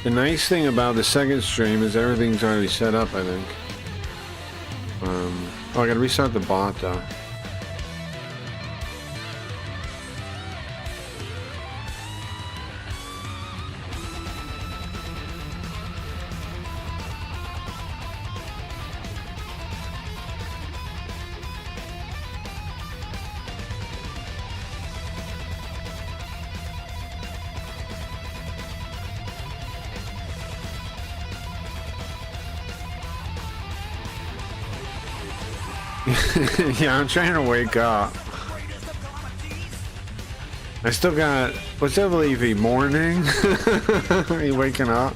The nice thing about the second stream is everything's already set up, I think. Oh, I gotta restart the bot though. Yeah, I'm trying to wake up. I still got, what's up, Leafy? Morning? Are you waking up?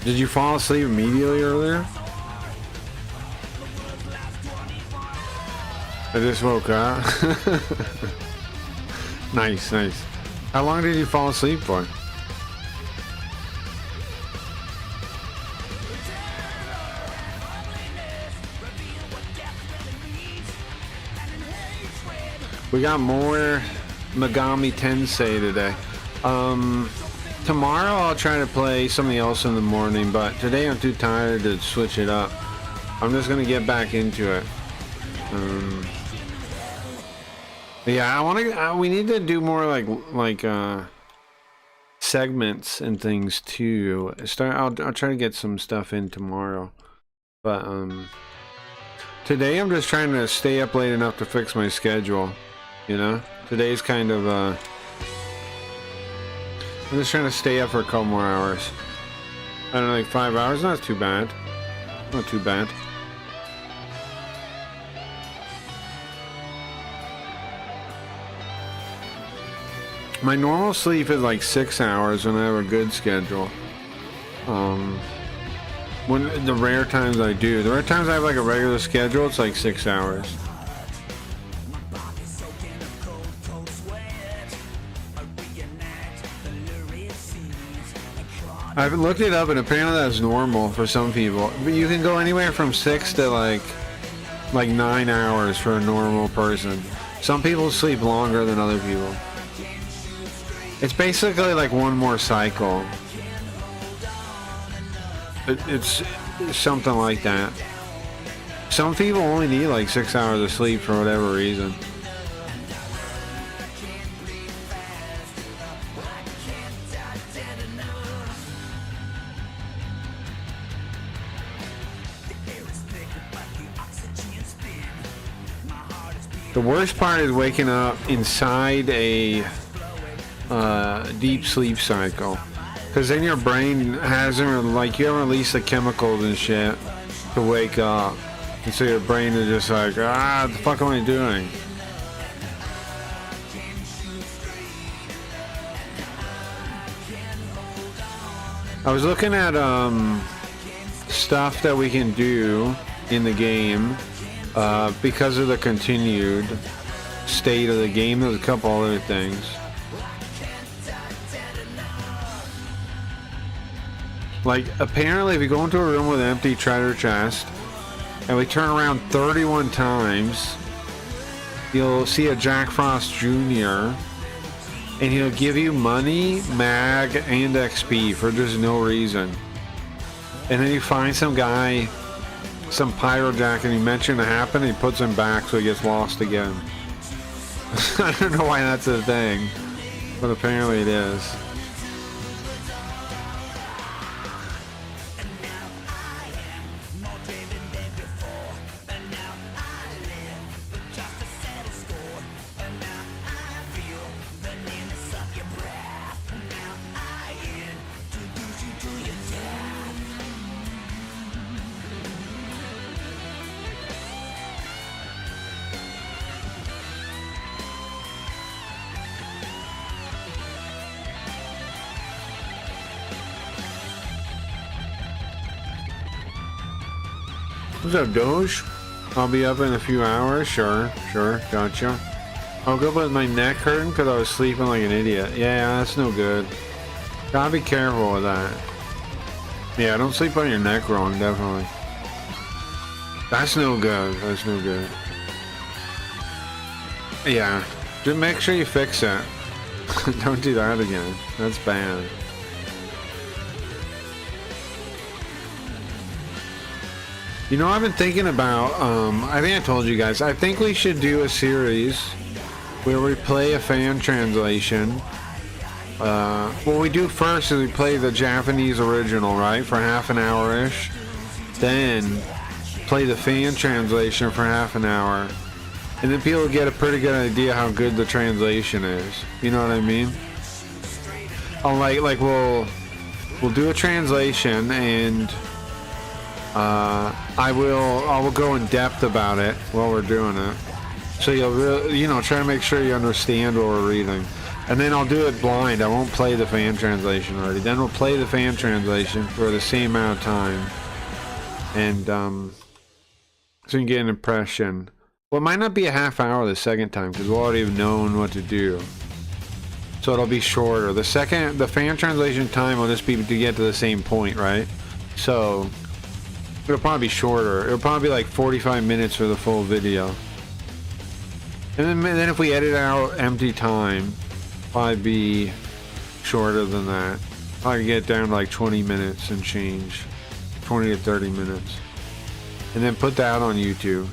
Did you fall asleep immediately earlier? I just woke up. Nice, nice. How long did you fall asleep for? We got more Megami Tensei today. Tomorrow I'll try to play something else in the morning, but today I'm too tired to switch it up. I'm just gonna get back into it. Yeah, we need to do more like segments and things too. I'll try to get some stuff in tomorrow, but today I'm just trying to stay up late enough to fix my schedule. You know, today's kind of I'm just trying to stay up for a couple more hours. I don't know, like 5 hours. Not too bad. Not too bad. My normal sleep is like 6 hours when I have a good schedule. When the rare times I do, the rare times I have like a regular schedule, it's like 6 hours. I've looked it up and apparently that's normal for some people. But you can go anywhere from 6 to like 9 hours for a normal person. Some people sleep longer than other people. It's basically like one more cycle. It's something like that. Some people only need like 6 hours of sleep for whatever reason. The worst part is waking up inside a deep sleep cycle, because then your brain hasn't, like, you haven't released the chemicals and shit to wake up, and so your brain is just like, what the fuck am I doing? I was looking at stuff that we can do in the game. Because of the continued state of the game, there's a couple other things. Like, apparently if you go into a room with an empty treasure chest and we turn around 31 times, you'll see a Jack Frost Jr. and he'll give you money, mag, and XP for just no reason. And then you find some guy, some pyrojack, and he mentioned it happened, and he puts him back so he gets lost again. I don't know why that's a thing, but apparently it is. What's up, Doge? I'll be up in a few hours. Sure, gotcha. I'll go with my neck hurting because I was sleeping like an idiot. Yeah, that's no good. Gotta be careful with that. Yeah, don't sleep on your neck wrong, definitely. That's no good. That's no good. Yeah, just make sure you fix it. Don't do that again. That's bad. You know, I've been thinking about, I think I told you guys, I think we should do a series where we play a fan translation. What we do first is we play the Japanese original, right, for half an hour-ish. Then play the fan translation for half an hour. And then people get a pretty good idea how good the translation is. You know what I mean? Like we'll do a translation, and I will go in depth about it while we're doing it. So you'll really, you know, try to make sure you understand what we're reading. And then I'll do it blind. I won't play the fan translation already. Then we'll play the fan translation for the same amount of time. And so you can get an impression. Well, it might not be a half hour the second time because we'll already have known what to do. So it'll be shorter. The fan translation time will just be to get to the same point, right? So it'll probably be shorter. It'll probably be like 45 minutes for the full video. And then if we edit out empty time, probably be shorter than that. Probably get down to like 20 minutes and change. 20 to 30 minutes. And then put that on YouTube.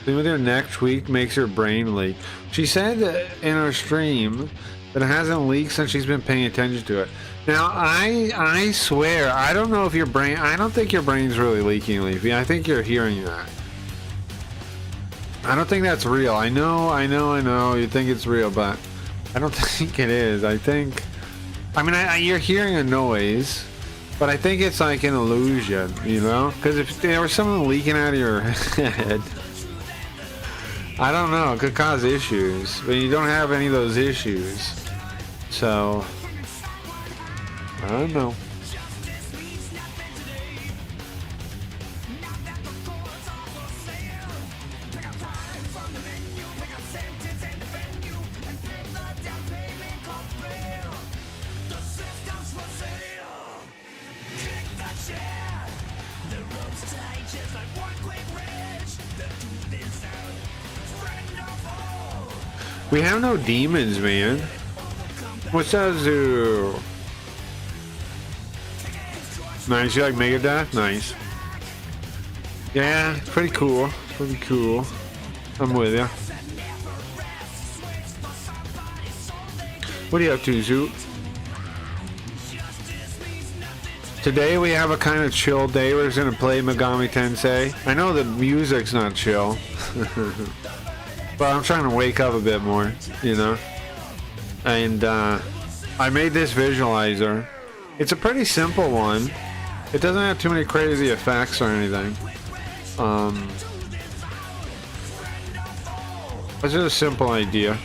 Thing with her neck tweaked makes her brain leak. She said in her stream that it hasn't leaked since she's been paying attention to it. Now, I swear, I don't know if your brain, I don't think your brain's really leaking, Leafy. I think you're hearing that. I don't think that's real. I know, you think it's real, but I don't think it is. I mean, you're hearing a noise, but I think it's like an illusion, you know? Because if there was something leaking out of your head, I don't know, it could cause issues, but you don't have any of those issues. So, I don't know. We have no demons, man. What's up, Zoo? Nice, you like Megadeth? Nice. Yeah, pretty cool. Pretty cool. I'm with you. What are you up to, Zoo? Today we have a kind of chill day. We're just gonna play Megami Tensei. I know the music's not chill. But I'm trying to wake up a bit more, you know? And I made this visualizer. It's a pretty simple one. It doesn't have too many crazy effects or anything. It's just a simple idea.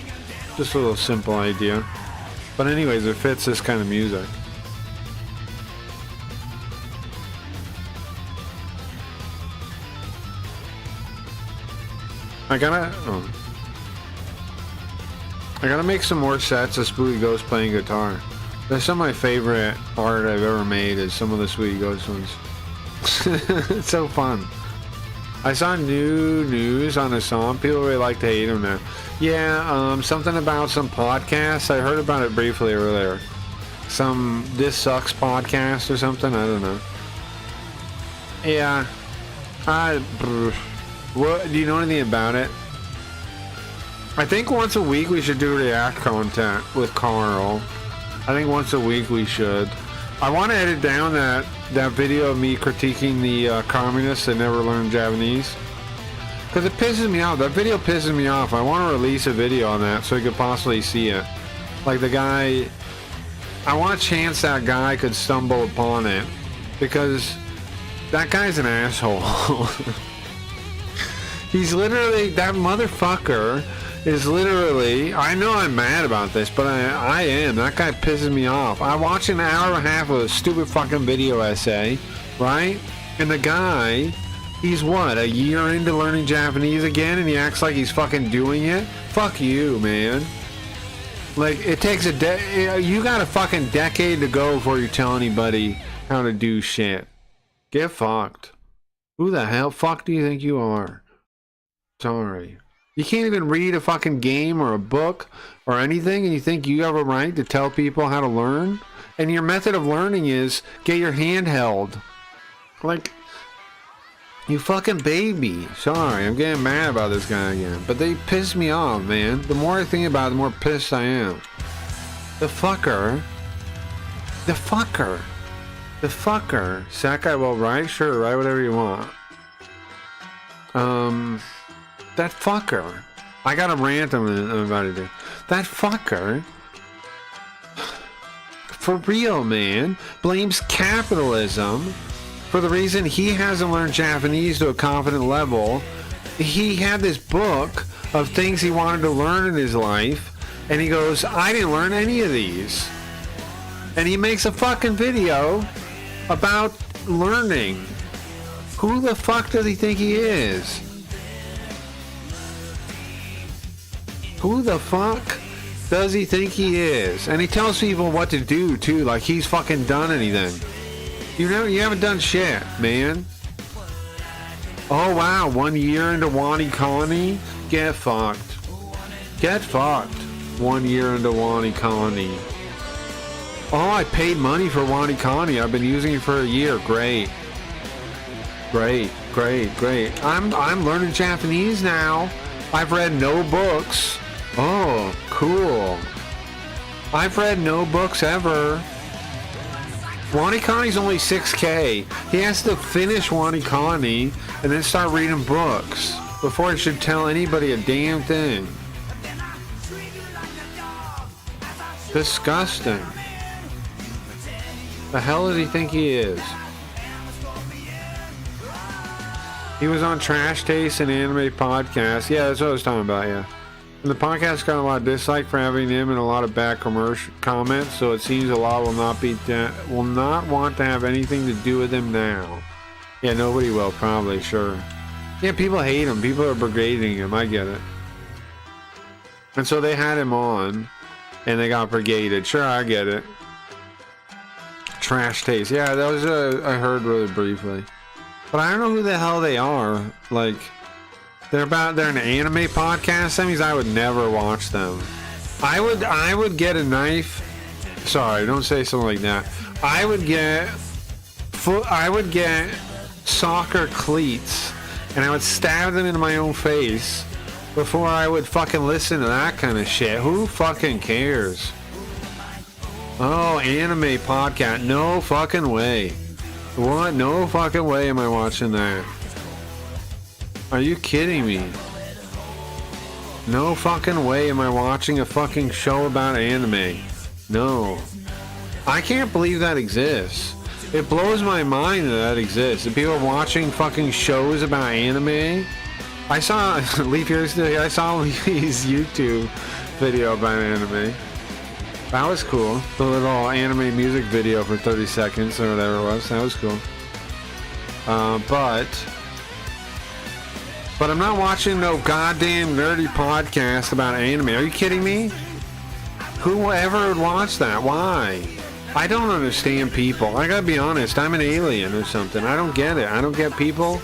Just a little simple idea. But anyways, it fits this kind of music. I gotta make some more sets of Spooky Ghost playing guitar. That's some of my favorite art I've ever made is some of the Spooky Ghost ones. It's so fun. I saw new news on a song. People really like to hate him now. Yeah, something about some podcasts. I heard about it briefly earlier. Some This Sucks podcast or something. I don't know. Yeah. What, do you know anything about it? I think once a week we should do React content with Carl. I think once a week we should. I want to edit down that video of me critiquing the communists that never learned Japanese. Because it pisses me off. That video pisses me off. I want to release a video on that so you could possibly see it. Like the guy... I want a chance that guy could stumble upon it. Because that guy's an asshole. He's literally... That motherfucker is literally... I know I'm mad about this, but I am. That guy pisses me off. I watched an hour and a half of a stupid fucking video essay, right? And the guy, he's what, a year into learning Japanese again, and he acts like he's fucking doing it? Fuck you, man. Like, it takes you got a fucking decade to go before you tell anybody how to do shit. Get fucked. Who the hell fuck do you think you are? Sorry. You can't even read a fucking game or a book or anything, and you think you have a right to tell people how to learn? And your method of learning is get your hand held. Like, you fucking baby. Sorry, I'm getting mad about this guy again. But they piss me off, man. The more I think about it, the more pissed I am. The fucker. The fucker. The fucker. Sakai will write? Sure, write whatever you want. That fucker. I got a rant I'm about to do. That fucker. For real, man. Blames capitalism for the reason he hasn't learned Japanese to a confident level. He had this book of things he wanted to learn in his life, and he goes, I didn't learn any of these. And he makes a fucking video about learning. Who the fuck does he think he is? Who the fuck does he think he is? And he tells people what to do too, like he's fucking done anything. You haven't done shit, man. Oh wow, 1 year into Wani Kani? Get fucked. Get fucked. 1 year into Wani Kani. Oh, I paid money for Wani Kani. I've been using it for a year. Great. Great, great, great. I'm learning Japanese now. I've read no books. Oh, cool. I've read no books ever. Wani Kani's only 6K. He has to finish Wani Kani and then start reading books before he should tell anybody a damn thing. Disgusting. The hell does he think he is? He was on Trash Taste and Anime Podcast. Yeah, that's what I was talking about, yeah. And the podcast got a lot of dislike for having him and a lot of bad commercial comments, so it seems a lot will not want to have anything to do with him now. Yeah, nobody will, probably, sure. Yeah, people hate him. People are brigading him. I get it. And so they had him on, and they got brigaded. Sure, I get it. Trash Taste. Yeah, that was I heard really briefly. But I don't know who the hell they are. Like, they're an anime podcast. That means I would never watch them. I would get a knife. Sorry, don't say something like that. I would get soccer cleats and I would stab them into my own face before I would fucking listen to that kind of shit. Who fucking cares? Oh, anime podcast. No fucking way. What? No fucking way am I watching that. Are you kidding me? No fucking way am I watching a fucking show about anime. No. I can't believe that exists. It blows my mind that exists. That people are watching fucking shows about anime. I saw Leafy's YouTube video about anime. That was cool. The little anime music video for 30 seconds or whatever it was. That was cool. But I'm not watching no goddamn nerdy podcast about anime. Are you kidding me? Whoever would watch that? Why? I don't understand people. I gotta be honest. I'm an alien or something. I don't get it. I don't get people.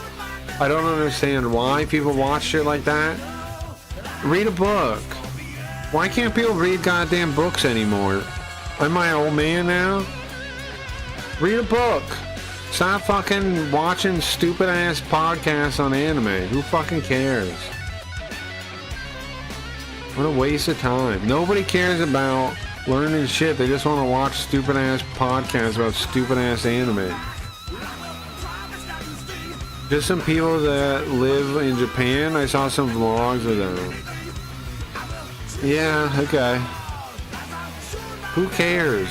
I don't understand why people watch shit like that. Read a book. Why can't people read goddamn books anymore? Am I an old man now? Read a book. Stop fucking watching stupid ass podcasts on anime. Who fucking cares? What a waste of time. Nobody cares about learning shit. They just want to watch stupid ass podcasts about stupid ass anime. Just some people that live in Japan. I saw some vlogs of them. Yeah, okay. Who cares?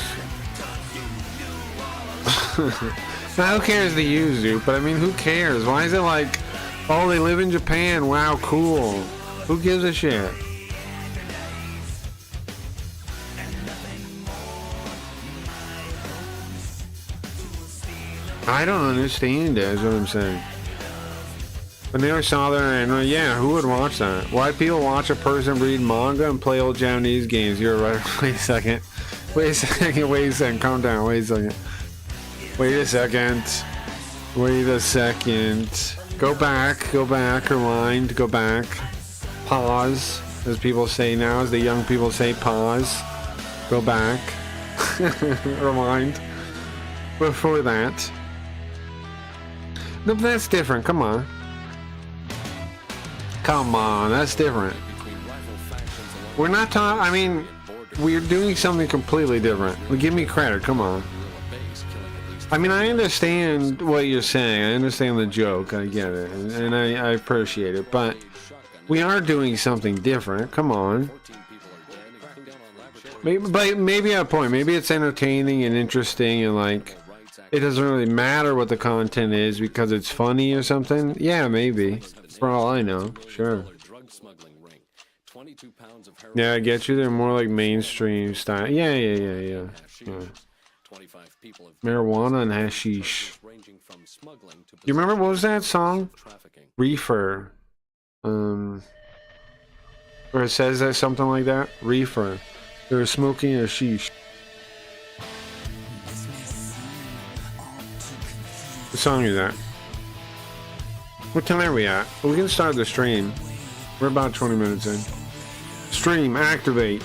Now, who cares to use you? But I mean, who cares? Why is it like, oh, they live in Japan. Wow, cool. Who gives a shit? I don't understand it, is what I'm saying. I never saw that, and yeah, who would watch that? Why people watch a person read manga and play old Japanese games? You're right. Wait a second. Wait a second. Wait a second. Calm down. Wait a second. Wait a second. Wait a second. Go back. Go back. Rewind. Go back. Pause. As people say now, as the young people say, pause. Go back. Rewind. Before that. No, but that's different. Come on. Come on, that's different. We're not talking, I mean, we're doing something completely different. Well, give me credit, come on. I mean, I understand what you're saying. I understand the joke. I get it. And I appreciate it. But we are doing something different. Come on. Maybe at a point. Maybe it's entertaining and interesting and like, it doesn't really matter what the content is because it's funny or something. Yeah, maybe. For all I know, sure. Yeah, I get you. They're more like mainstream style. Yeah. Marijuana and hashish. You remember what was that song? Reefer. Or it says that something like that. Reefer. They were smoking hashish. What song is that? What time are we at? We can start the stream. We're about 20 minutes in. Stream, activate.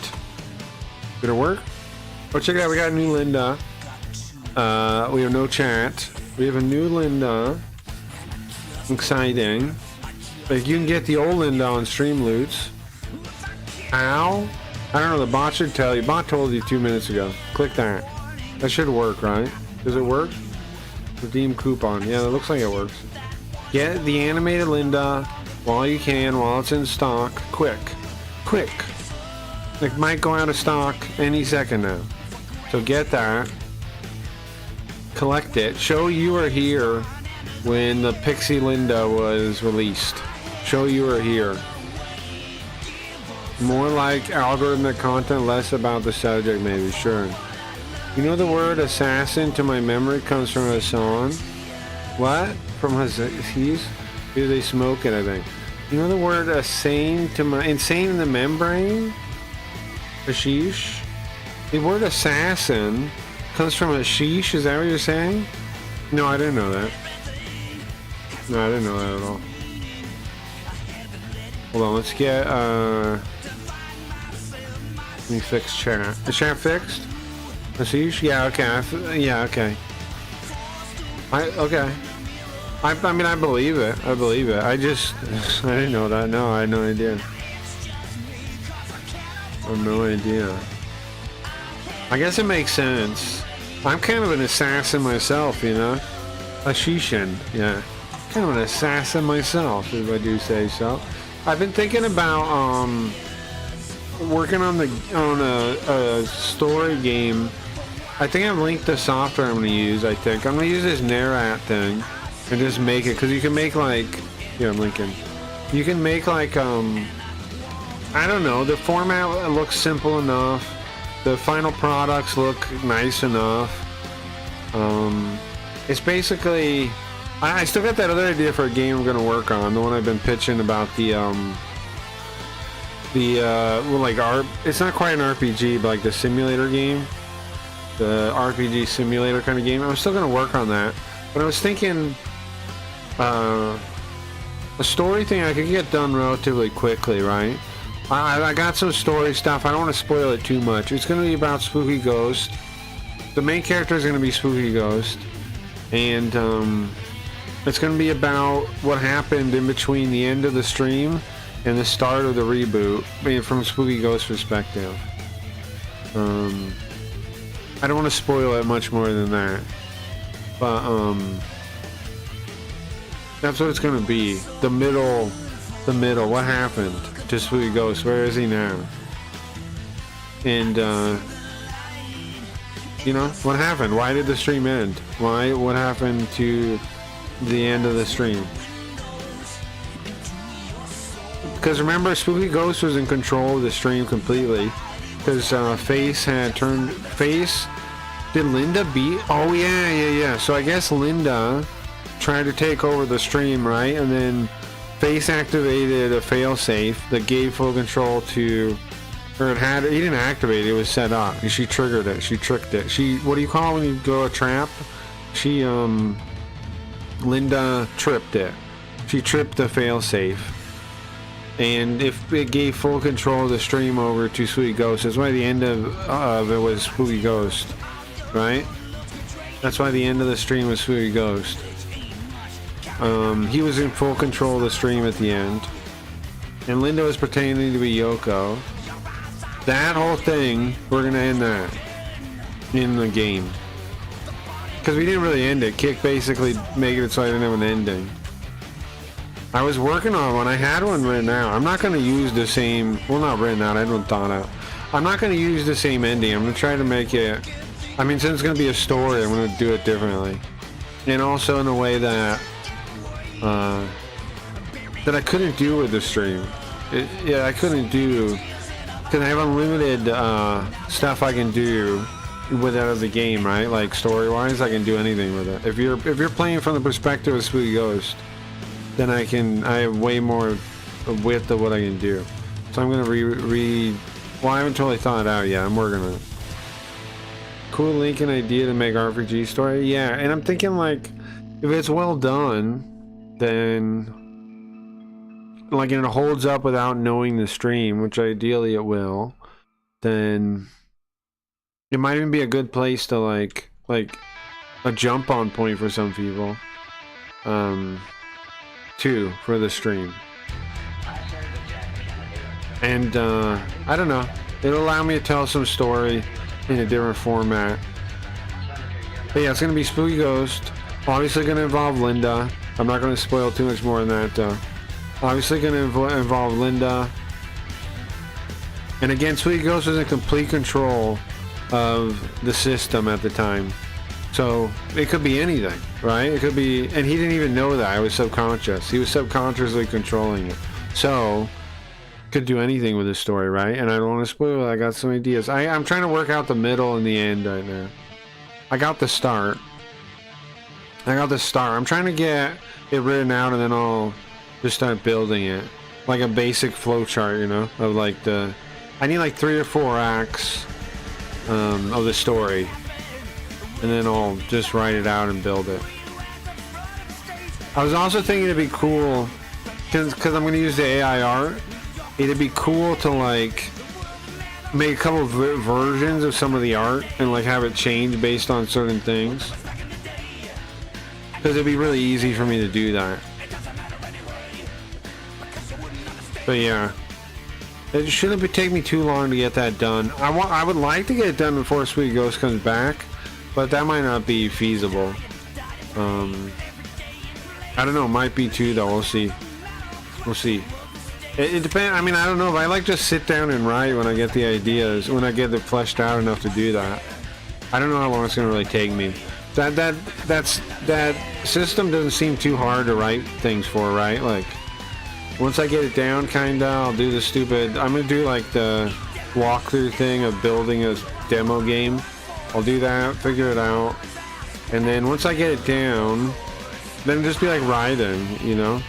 Did it work? Oh, check it out. We got a new Linda. We have no chat. We have a new Linda. Exciting. Like, you can get the old Linda on Stream Loots. Ow. I don't know. The bot should tell you. Bot told you 2 minutes ago. Click that. That should work, right? Does it work? Redeem coupon. Yeah, that looks like it works. Get the animated Linda while you can, while it's in stock. Quick. It might go out of stock any second now. So get that. Collect it. Show you were here when the Pixie Linda was released. Show you were here. More like algorithmic content, less about the subject, maybe. Sure. You know the word assassin to my memory comes from a song? What? From Hashish? Do they smoke it, I think. You know the word insane to my... Insane in the membrane? Hashish? The word assassin comes from hashish? Is that what you're saying? No, I didn't know that. No, I didn't know that at all. Hold on, let's get... Let me fix chat. Is chat fixed? Hashish? Yeah, okay. Yeah, okay. Okay. I mean, I believe it. I I didn't know that. No, I had no idea. I have no idea. I guess it makes sense. I'm kind of an assassin myself, you know? A Shishin, yeah. Kind of an assassin myself, if I do say so. I've been thinking about working on a story game. I think I've linked the software I'm going to use, I think. I'm going to use this Nerat thing and just make it, because you can make like... Yeah, I'm linking. You can make like, I don't know, the format looks simple enough. The final products look nice enough. It's basically... I still got that other idea for a game I'm going to work on, the one I've been pitching about well, like, it's not quite an RPG, but like the simulator game. The RPG simulator kind of game. I'm still going to work on that. But I was thinking, a story thing I could get done relatively quickly, right? I got some story stuff. I don't want to spoil it too much. It's going to be about Spooky Ghost. The main character is going to be Spooky Ghost. And, it's going to be about what happened in between the end of the stream and the start of the reboot, I mean, from Spooky Ghost perspective. I don't want to spoil it much more than that. But, that's what it's going to be. The middle, what happened to Spooky Ghost? Where is he now? And, you know, what happened? Why did the stream end? What happened to the end of the stream? Because remember, Spooky Ghost was in control of the stream completely. Because Face had turned... Face... Did Linda beat... Oh, yeah. So I guess Linda tried to take over the stream, right? And then Face activated a failsafe that gave full control to, or it had, he didn't activate it, it was set up. She triggered it, she tricked it. She, what do you call it when you go a trap? She, Linda tripped it. She tripped the failsafe. And if it gave full control of the stream over to Sweet Ghost, that's why the end of it was Spooky Ghost, right? That's why the end of the stream was Spooky Ghost. He was in full control of the stream at the end. And Linda was pretending to be Yoko. That whole thing, we're gonna end that in the game. Because we didn't really end it. Kick basically made it so I didn't have an ending. I was working on one. I had one written out. I'm not going to use the same... Well, not written out. I haven't thought out. I'm not going to use the same ending. I'm going to try to make it... I mean, since it's going to be a story, I'm going to do it differently. And also in a way that... that I couldn't do with the stream. Yeah, I couldn't do... Because I have unlimited stuff I can do with out of the game, right? Like, story-wise, I can do anything with it. If you're playing from the perspective of Spooky Ghost... then I have way more width of what I can do. So I'm gonna well, I haven't totally thought it out yet. I'm working on it. Cool Lincoln idea to make RPG story. Yeah, and I'm thinking like, if it's well done, then like, and it holds up without knowing the stream, which ideally it will, then it might even be a good place to like a jump on point for some people. Too, for the stream. And I don't know, it'll allow me to tell some story in a different format. But yeah, it's gonna be Spooky Ghost, obviously gonna involve Linda. I'm not gonna spoil too much more than that though. Obviously gonna involve Linda, and again, Spooky Ghost was in complete control of the system at the time. So it could be anything, right? It could be, and he didn't even know that. I was subconscious. He was subconsciously controlling it. So could do anything with this story, right? And I don't want to spoil it. I got some ideas. I'm trying to work out the middle and the end right now. I got the start. I'm trying to get it written out, and then I'll just start building it like a basic flow chart, you know, of like I need like 3 or 4 acts of the story. And then I'll just write it out and build it. I was also thinking it'd be cool, because I'm going to use the AI art, it'd be cool to like make a couple of versions of some of the art and like have it change based on certain things. Because it'd be really easy for me to do that. But yeah. It shouldn't take me too long to get that done. I would like to get it done before Sweet Ghost comes back. But that might not be feasible. I don't know, might be too though, we'll see. We'll see. It depends, I mean, I don't know, if I like just sit down and write when I get the ideas, when I get it fleshed out enough to do that. I don't know how long it's gonna really take me. That system doesn't seem too hard to write things for, right? Like, once I get it down, kinda, I'll do the stupid, I'm gonna do like the walkthrough thing of building a demo game. I'll do that, figure it out, and then once I get it down, then just be like riding, you know?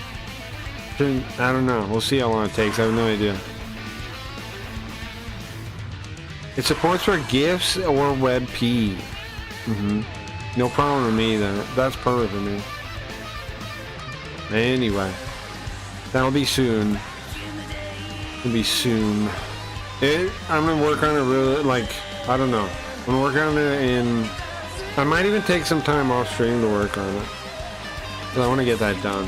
I don't know, we'll see how long it takes, I have no idea. It supports for GIFs or WebP. No problem with me then, that's perfect for me. Anyway, that'll be soon. It'll be soon. I'm gonna work on it really, like, I don't know. I'm gonna work on it, and I might even take some time off stream to work on it. Because I want to get that done.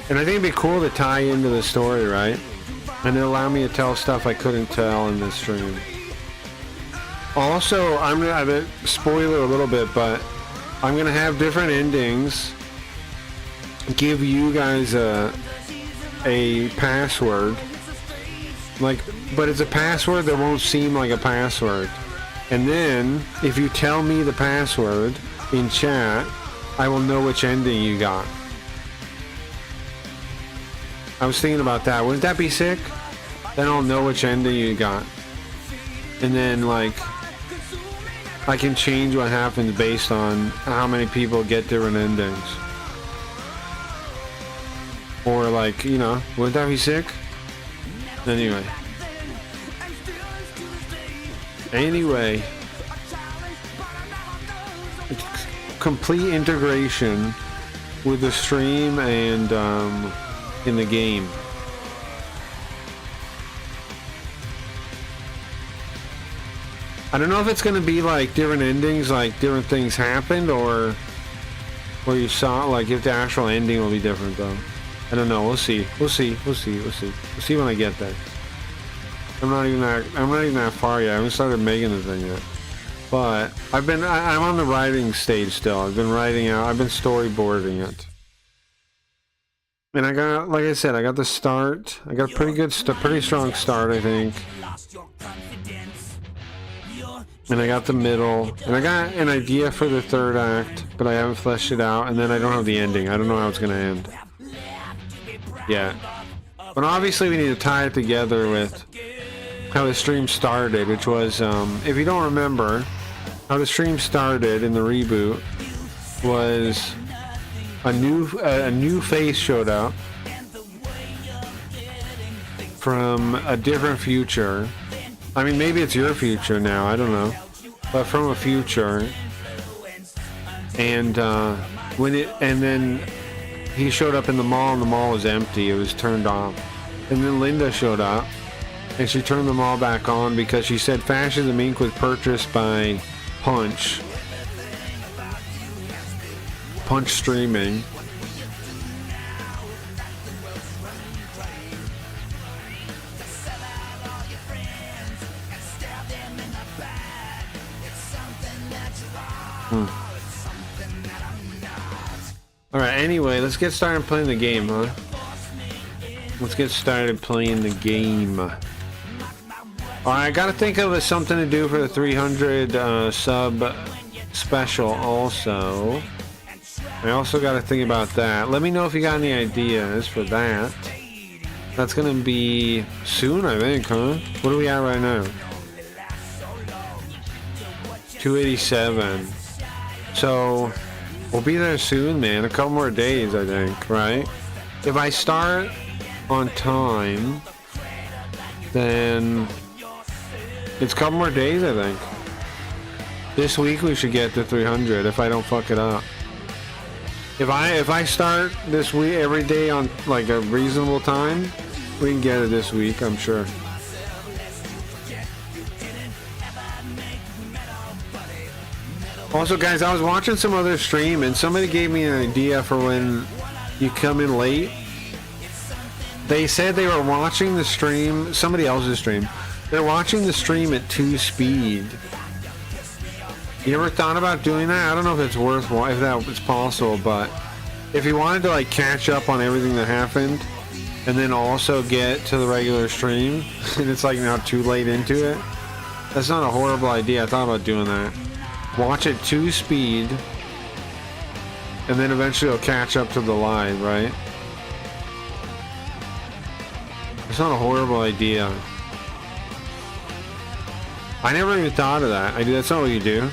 And I think it'd be cool to tie into the story, right? And it'll allow me to tell stuff I couldn't tell in this stream. Also, I'm gonna spoiler a little bit, but I'm gonna have different endings. Give you guys a password. Like, but it's a password that won't seem like a password. And then, if you tell me the password in chat, I will know which ending you got. I was thinking about that. Wouldn't that be sick? Then I'll know which ending you got. And then, like, I can change what happens based on how many people get different endings. Or like, you know, wouldn't that be sick? Anyway. It's complete integration with the stream and in the game. I don't know if it's gonna be like different endings, like different things happened, or you saw, like if the actual ending will be different though. I don't know. We'll see. We'll see when I get there. I'm not even that far yet. I haven't started making the thing yet. But I'm on the writing stage still. I've been writing out. I've been storyboarding it. And I got, like I said, I got the start. I got a pretty strong start, I think. And I got the middle. And I got an idea for the third act, but I haven't fleshed it out. And then I don't have the ending. I don't know how it's gonna end. Yeah. But obviously we need to tie it together with how the stream started, which was, if you don't remember, how the stream started in the reboot was a new face showed up from a different future. I mean, maybe it's your future now, I don't know, but from a future, and then he showed up in the mall, and the mall was empty. It was turned off. And then Linda showed up, and she turned the mall back on because she said Fascism Inc. was purchased by Punch Streaming. Alright, anyway, let's get started playing the game, huh? Let's get started playing the game. Alright, I gotta think of something to do for the 300 sub special also. I also gotta think about that. Let me know if you got any ideas for that. That's gonna be soon, I think, huh? What are we at right now? 287. So we'll be there soon, man. A couple more days, I think, right? If I start on time, then it's a couple more days, I think. This week we should get to 300 if I don't fuck it up. If I start this week every day on like a reasonable time, we can get it this week, I'm sure. Also, guys, I was watching some other stream and somebody gave me an idea for when you come in late. They said they were watching the stream, somebody else's stream. They're watching the stream at 2 speed. You ever thought about doing that? I don't know if it's worthwhile, if that is possible, but if you wanted to like catch up on everything that happened and then also get to the regular stream and it's like now too late into it, that's not a horrible idea. I thought about doing that. Watch at 2 speed and then eventually it'll catch up to the live, right? It's not a horrible idea. I never even thought of that. That's not what you do.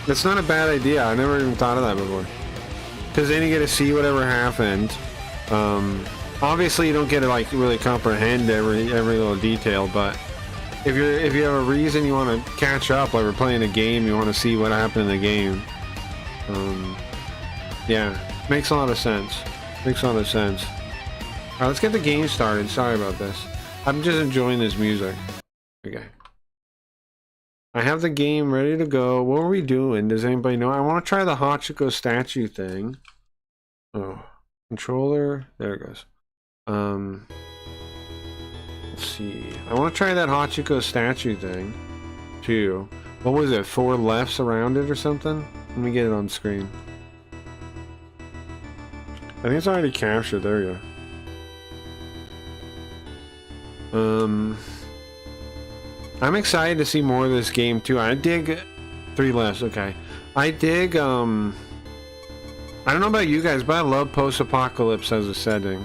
That's not a bad idea. I never even thought of that before. Because then you get to see whatever happened. Obviously, you don't get to like really comprehend every little detail, but if you have a reason you want to catch up, like we're playing a game, you want to see what happened in the game. Yeah, makes a lot of sense. Makes a lot of sense. All right, let's get the game started. Sorry about this. I'm just enjoying this music. Okay. I have the game ready to go. What were we doing? Does anybody know? I want to try the Hachiko statue thing. Oh, controller. There it goes. Let's see. I want to try that Hachiko statue thing too. What was it? 4 lefts around it or something? Let me get it on screen. I think it's already captured. There you go. I'm excited to see more of this game too. I dig 3 lefts. Okay. I dig I don't know about you guys, but I love post-apocalypse as a setting.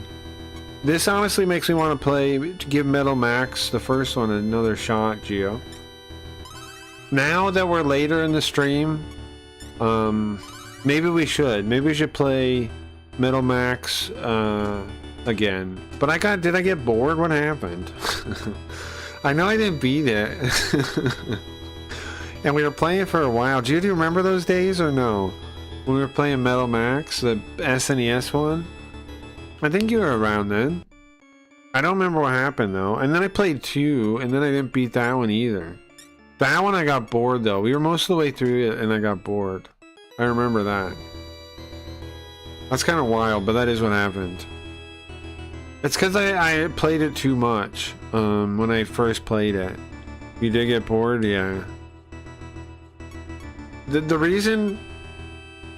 This honestly makes me want to play, to give Metal Max, the first one, another shot, Geo. Now that we're later in the stream, maybe we should. Maybe we should play Metal Max again. But did I get bored? What happened? I know I didn't beat it. And we were playing for a while. Do you remember those days or no? When we were playing Metal Max, the SNES one? I think you were around then. I don't remember what happened though. And then I played 2, and then I didn't beat that one either. That one I got bored though. We were most of the way through it and I got bored. I remember that. That's kind of wild, but that is what happened. It's because I played it too much when I first played it. You did get bored? Yeah. The reason...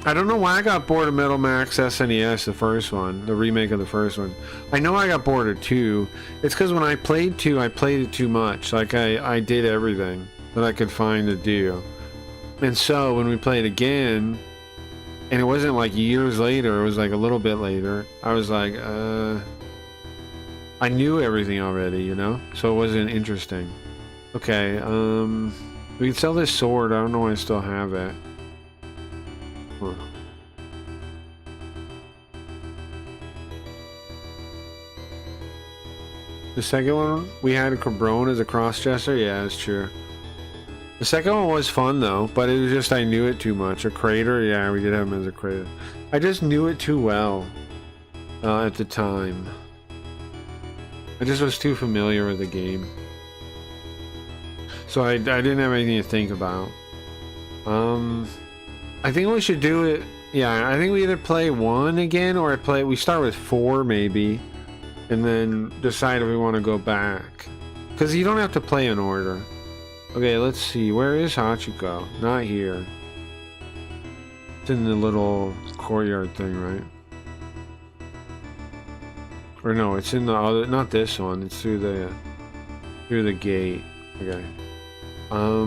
I don't know why I got bored of Metal Max SNES, the first one. The remake of the first one. I know I got bored of 2. It's because when I played 2, I played it too much. Like, I did everything that I could find to do. And so, when we played again... And it wasn't like years later, it was like a little bit later. I was like, I knew everything already, you know? So it wasn't interesting. Okay, we can sell this sword. I don't know why I still have it. Huh. The second one, we had a Cabron as a cross-dresser? Yeah, that's true. The second one was fun though, but it was just I knew it too much. A crater? Yeah, we did have him as a crater. I just knew it too well at the time. I just was too familiar with the game. So I didn't have anything to think about. I think we should do it... Yeah, I think we either play 1 again or we start with 4 maybe. And then decide if we want to go back. Because you don't have to play in order. Okay, let's see. Where is Hachiko? Not here. It's in the little courtyard thing, right? Or no, it's in the other... Not this one. It's through the gate. Okay. Are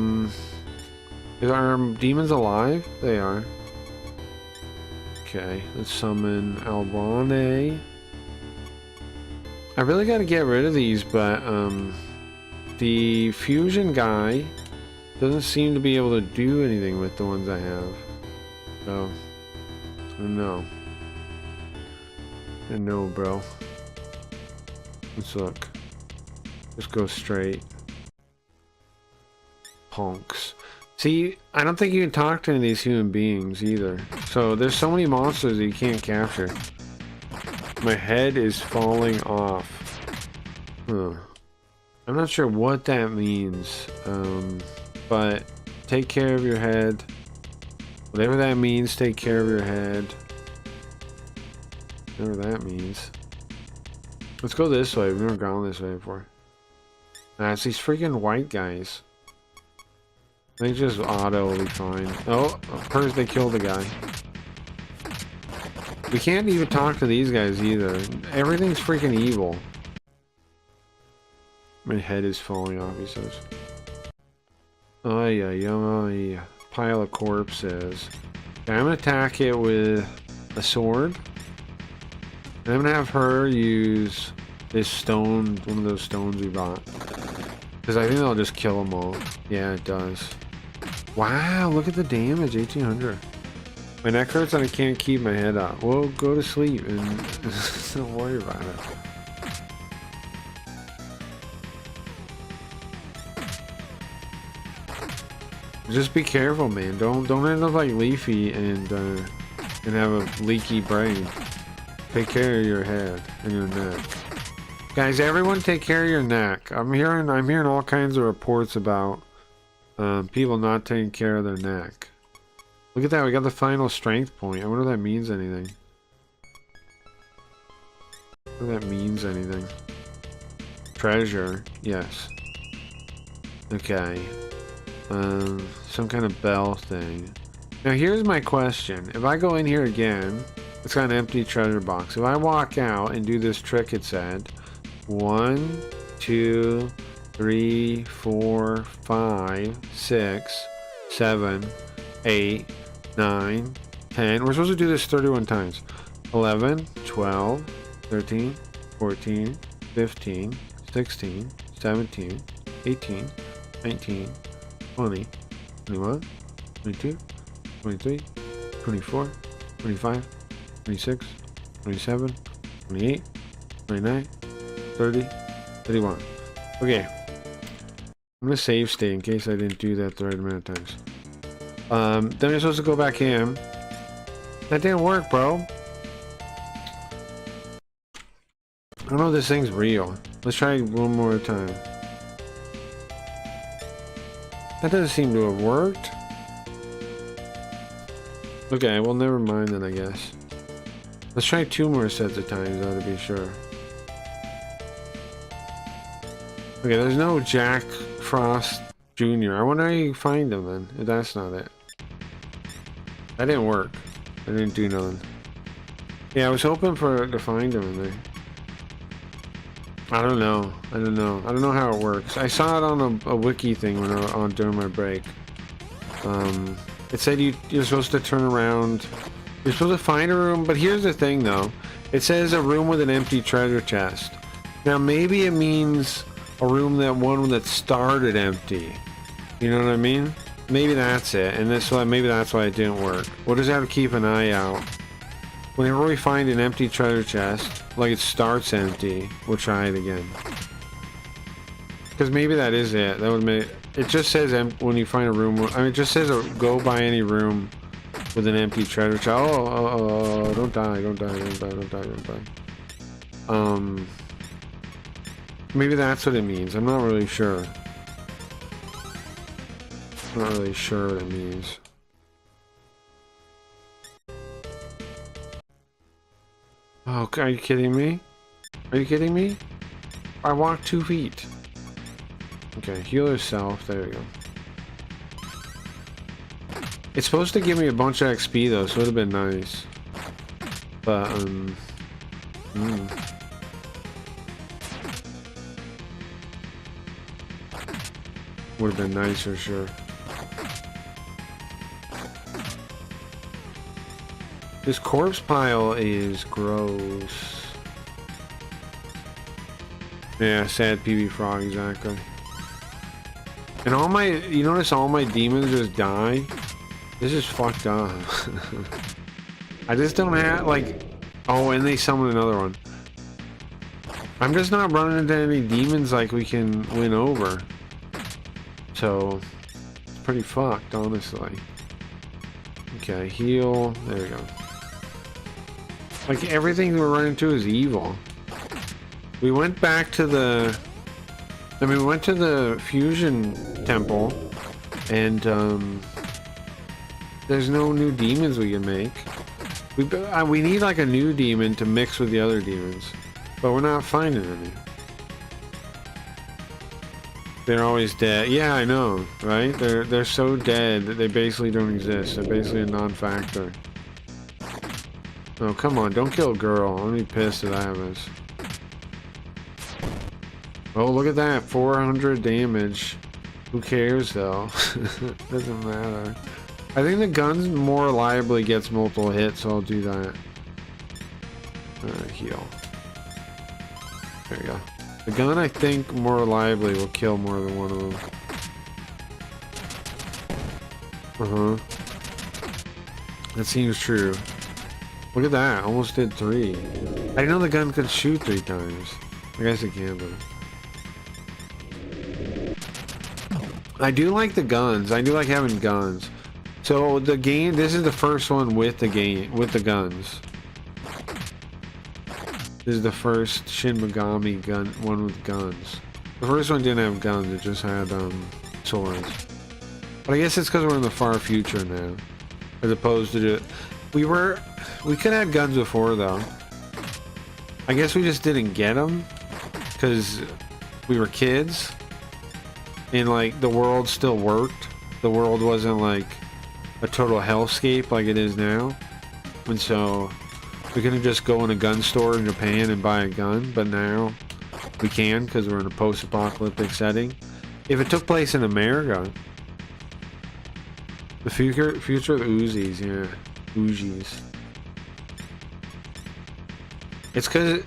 demons alive? They are. Okay, let's summon Alwane. I really gotta get rid of these, but, the fusion guy doesn't seem to be able to do anything with the ones I have. So, I don't know. I know, bro. Let's look. Just go straight. Punks. See, I don't think you can talk to any of these human beings either. So, there's so many monsters that you can't capture. My head is falling off. Huh. I'm not sure what that means, but take care of your head. Whatever that means, take care of your head. Whatever that means. Let's go this way. We've never gone this way before. Nah, it's these freaking white guys. I think just auto will be fine. Oh, first they killed the guy. We can't even talk to these guys either. Everything's freaking evil. My head is falling off, he says. Oh yeah, pile of corpses. Okay, I'm gonna attack it with a sword. And I'm gonna have her use this stone, one of those stones we bought. Because I think that'll just kill them all. Yeah, it does. Wow, look at the damage, 1800. My neck hurts and I can't keep my head up. Well, go to sleep and don't worry about it. Just be careful, man. Don't end up like Leafy and have a leaky brain. Take care of your head and your neck. Guys, everyone take care of your neck. I'm hearing all kinds of reports about people not taking care of their neck. Look at that, we got the final strength point. I wonder if that means anything. If that means anything. Treasure, yes. Okay. Some kind of bell thing. Now here's my question. If I go in here again, it's got an empty treasure box. If I walk out and do this trick it said, 1, 2, 3, 4, 5, 6, 7, 8, 9, 10. We're supposed to do this 31 times. 11, 12, 13, 14, 15, 16, 17, 18, 19, 20, 21, 22, 23, 24, 25, 26, 27, 28, 29, 30, 31. Okay. I'm gonna save state in case I didn't do that the right amount of times. Then you're supposed to go back in. That didn't work, bro. I don't know if this thing's real. Let's try one more time. That doesn't seem to have worked. Okay, well, never mind then, I guess. Let's try 2 more sets of times, though, to be sure. Okay, there's no Jack Frost Jr. I wonder how you find him, then, if that's not it. That didn't work. I didn't do nothing. Yeah, I was hoping to find him in there. I don't know. I don't know how it works. I saw it on a wiki thing when I was during my break. It said you're supposed to turn around. You're supposed to find a room, but here's the thing, though. It says a room with an empty treasure chest. Now, maybe it means a room that started empty. You know what I mean? Maybe that's it, and maybe that's why it didn't work. We'll just have to keep an eye out. Whenever we find an empty treasure chest, like it starts empty, we'll try it again. Because maybe that is it. That would make it just says when you find a room. I mean, it just says go by any room with an empty treasure chest. Oh, don't die, don't die, don't die, don't die, don't die. Maybe that's what it means. I'm not really sure. I'm not really sure what it means. Oh, are you kidding me? Are you kidding me? I walked 2 feet. Okay, heal yourself. There we go. It's supposed to give me a bunch of XP though, so it would have been nice. But, would have been nice for sure. This corpse pile is gross. Yeah, sad PB Frog, exactly. And all my, you notice all my demons just die? This is fucked up. I just don't have, like, oh, and they summon another one. I'm just not running into any demons like we can win over. So, it's pretty fucked, honestly. Okay, heal. There we go. Like, everything we're running into is evil. We went back to the... I mean, we went to the Fusion Temple, and, there's no new demons we can make. We need, like, a new demon to mix with the other demons. But we're not finding any. They're always dead. Yeah, I know, right? They're so dead that they basically don't exist. They're basically a non-factor. Oh, come on, don't kill a girl. I'm gonna be pissed if that happens. Oh, look at that. 400 damage. Who cares, though? Doesn't matter. I think the gun more reliably gets multiple hits, so I'll do that. Heal. There we go. The gun, I think, more reliably will kill more than one of them. That seems true. Look at that. Almost did 3. I didn't know the gun could shoot 3 times. I guess it can, but... I do like the guns. I do like having guns. So the game, this is the first one with the guns. This is the first Shin Megami one with guns. The first one didn't have guns, it just had swords. But I guess it's because we're in the far future now. As opposed to we could have guns before though. I guess we just didn't get them because we were kids. And like the world still worked. The world wasn't like a total hellscape like it is now. And so we couldn't just go in a gun store in Japan and buy a gun, but now we can because we're in a post-apocalyptic setting. If it took place in America, the future of Uzis, yeah, Uzis. It's because,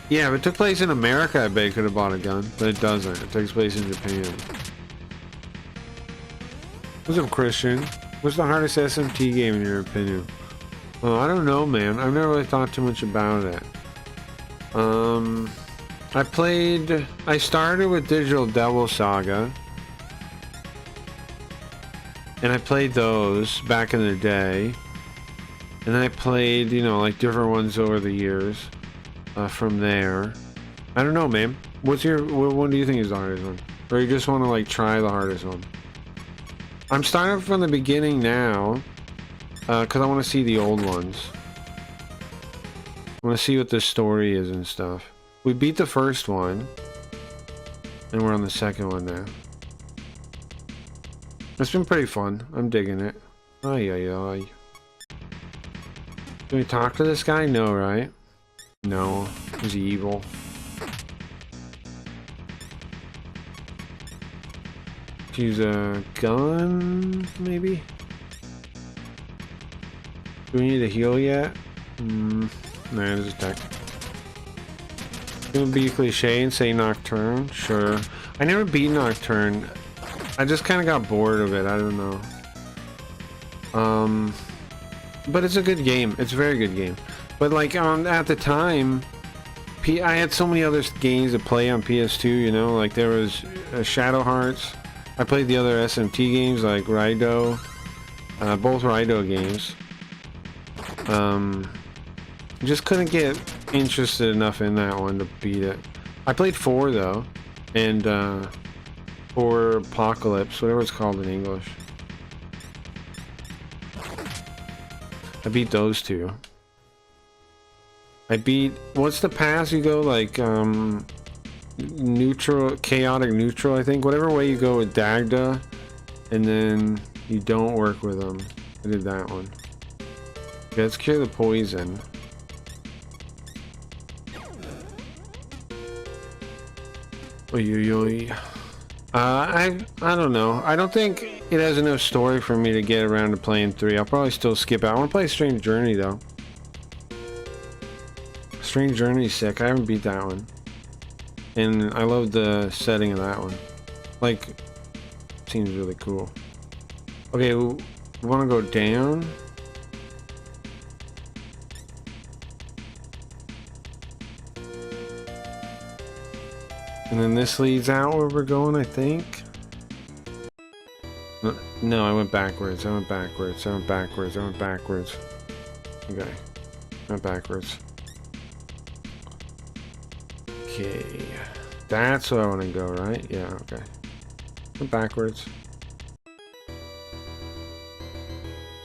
yeah, if it took place in America, I bet you could have bought a gun, but it doesn't. It takes place in Japan. What's up, Christian? What's the hardest SMT game in your opinion? Oh, I don't know, man. I've never really thought too much about it. I started with Digital Devil Saga. And I played those back in the day. And then I played, you know, like different ones over the years from there. I don't know, man. What one do you think is the hardest one? Or you just want to like try the hardest one? I'm starting from the beginning now because I want to see the old ones. I want to see what the story is and stuff. We beat the first one. And we're on the second one now. It's been pretty fun. I'm digging it. Ay, ay, ay. Can we talk to this guy? No, right? No. He's evil. Use a gun, maybe? Do we need to heal yet? Nah, just attack. Gonna be cliche and say Nocturne? Sure. I never beat Nocturne. I just kind of got bored of it. I don't know. But it's a good game. It's a very good game. But like at the time, I had so many other games to play on PS2. You know, like there was Shadow Hearts. I played the other SMT games like Raido, both Raido games. Just couldn't get interested enough in that one to beat it. I played 4 though, and 4 Apocalypse, whatever it's called in English. I beat those 2. I beat, what's the pass you go like neutral, chaotic neutral, I think. Whatever way you go with Dagda, and then you don't work with them. I did that one. Okay, let's cure the poison. Oy, oy, oy. I don't know. I don't think it has enough story for me to get around to playing 3. I'll probably still skip out. I want to play Strange Journey though. Strange Journey's sick. I haven't beat that one. And I love the setting of that one. Like, seems really cool. Okay, we want to go down. And then this leads out where we're going, I think. No, I went backwards. I went backwards. I went backwards. I went backwards. Okay. I went backwards. Okay. That's where I want to go, right? Yeah, okay. Went backwards.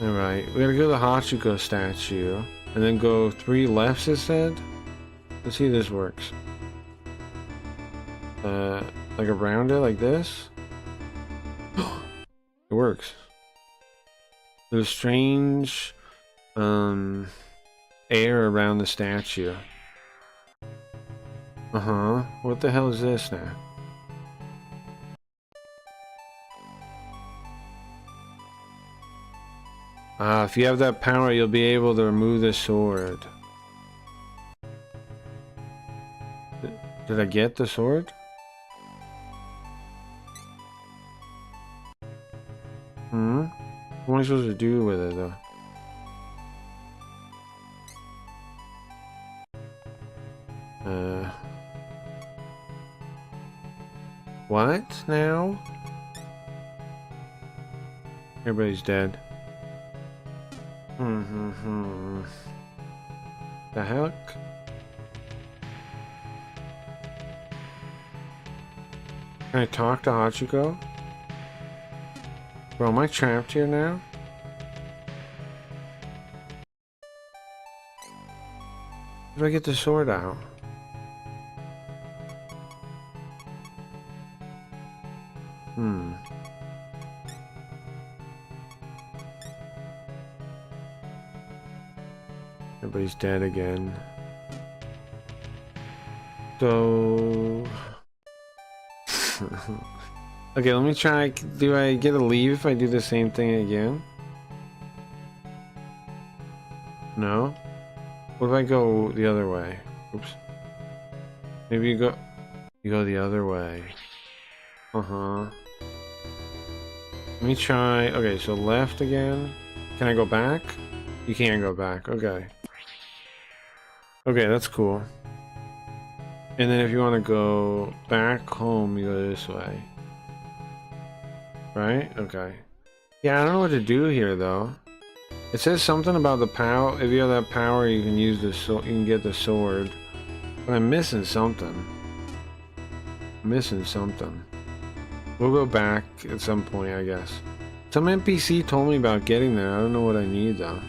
Alright. We gotta go to the Hachiko statue. And then go 3 lefts, it said? Let's see if this works. Like around it, like this? It works. There's strange air around the statue. What the hell is this now? If you have that power, you'll be able to remove the sword. Did I get the sword? What am I supposed to do with it though? What now? Everybody's dead. The heck? Can I talk to Hachiko? Bro, am I trapped here now? How do I get the sword out? Everybody's dead again. So... Okay, let me try. Do I get a leave if I do the same thing again? No? What if I go the other way? Oops. Maybe you go the other way. Let me try. Okay, so left again. Can I go back? You can't go back. Okay. Okay, that's cool. And then if you want to go back home, you go this way. Right? Okay. Yeah, I don't know what to do here though. It says something about the power. If you have that power, you can use the you can get the sword. But I'm missing something. I'm missing something. We'll go back at some point, I guess. Some NPC told me about getting there. I don't know what I need though.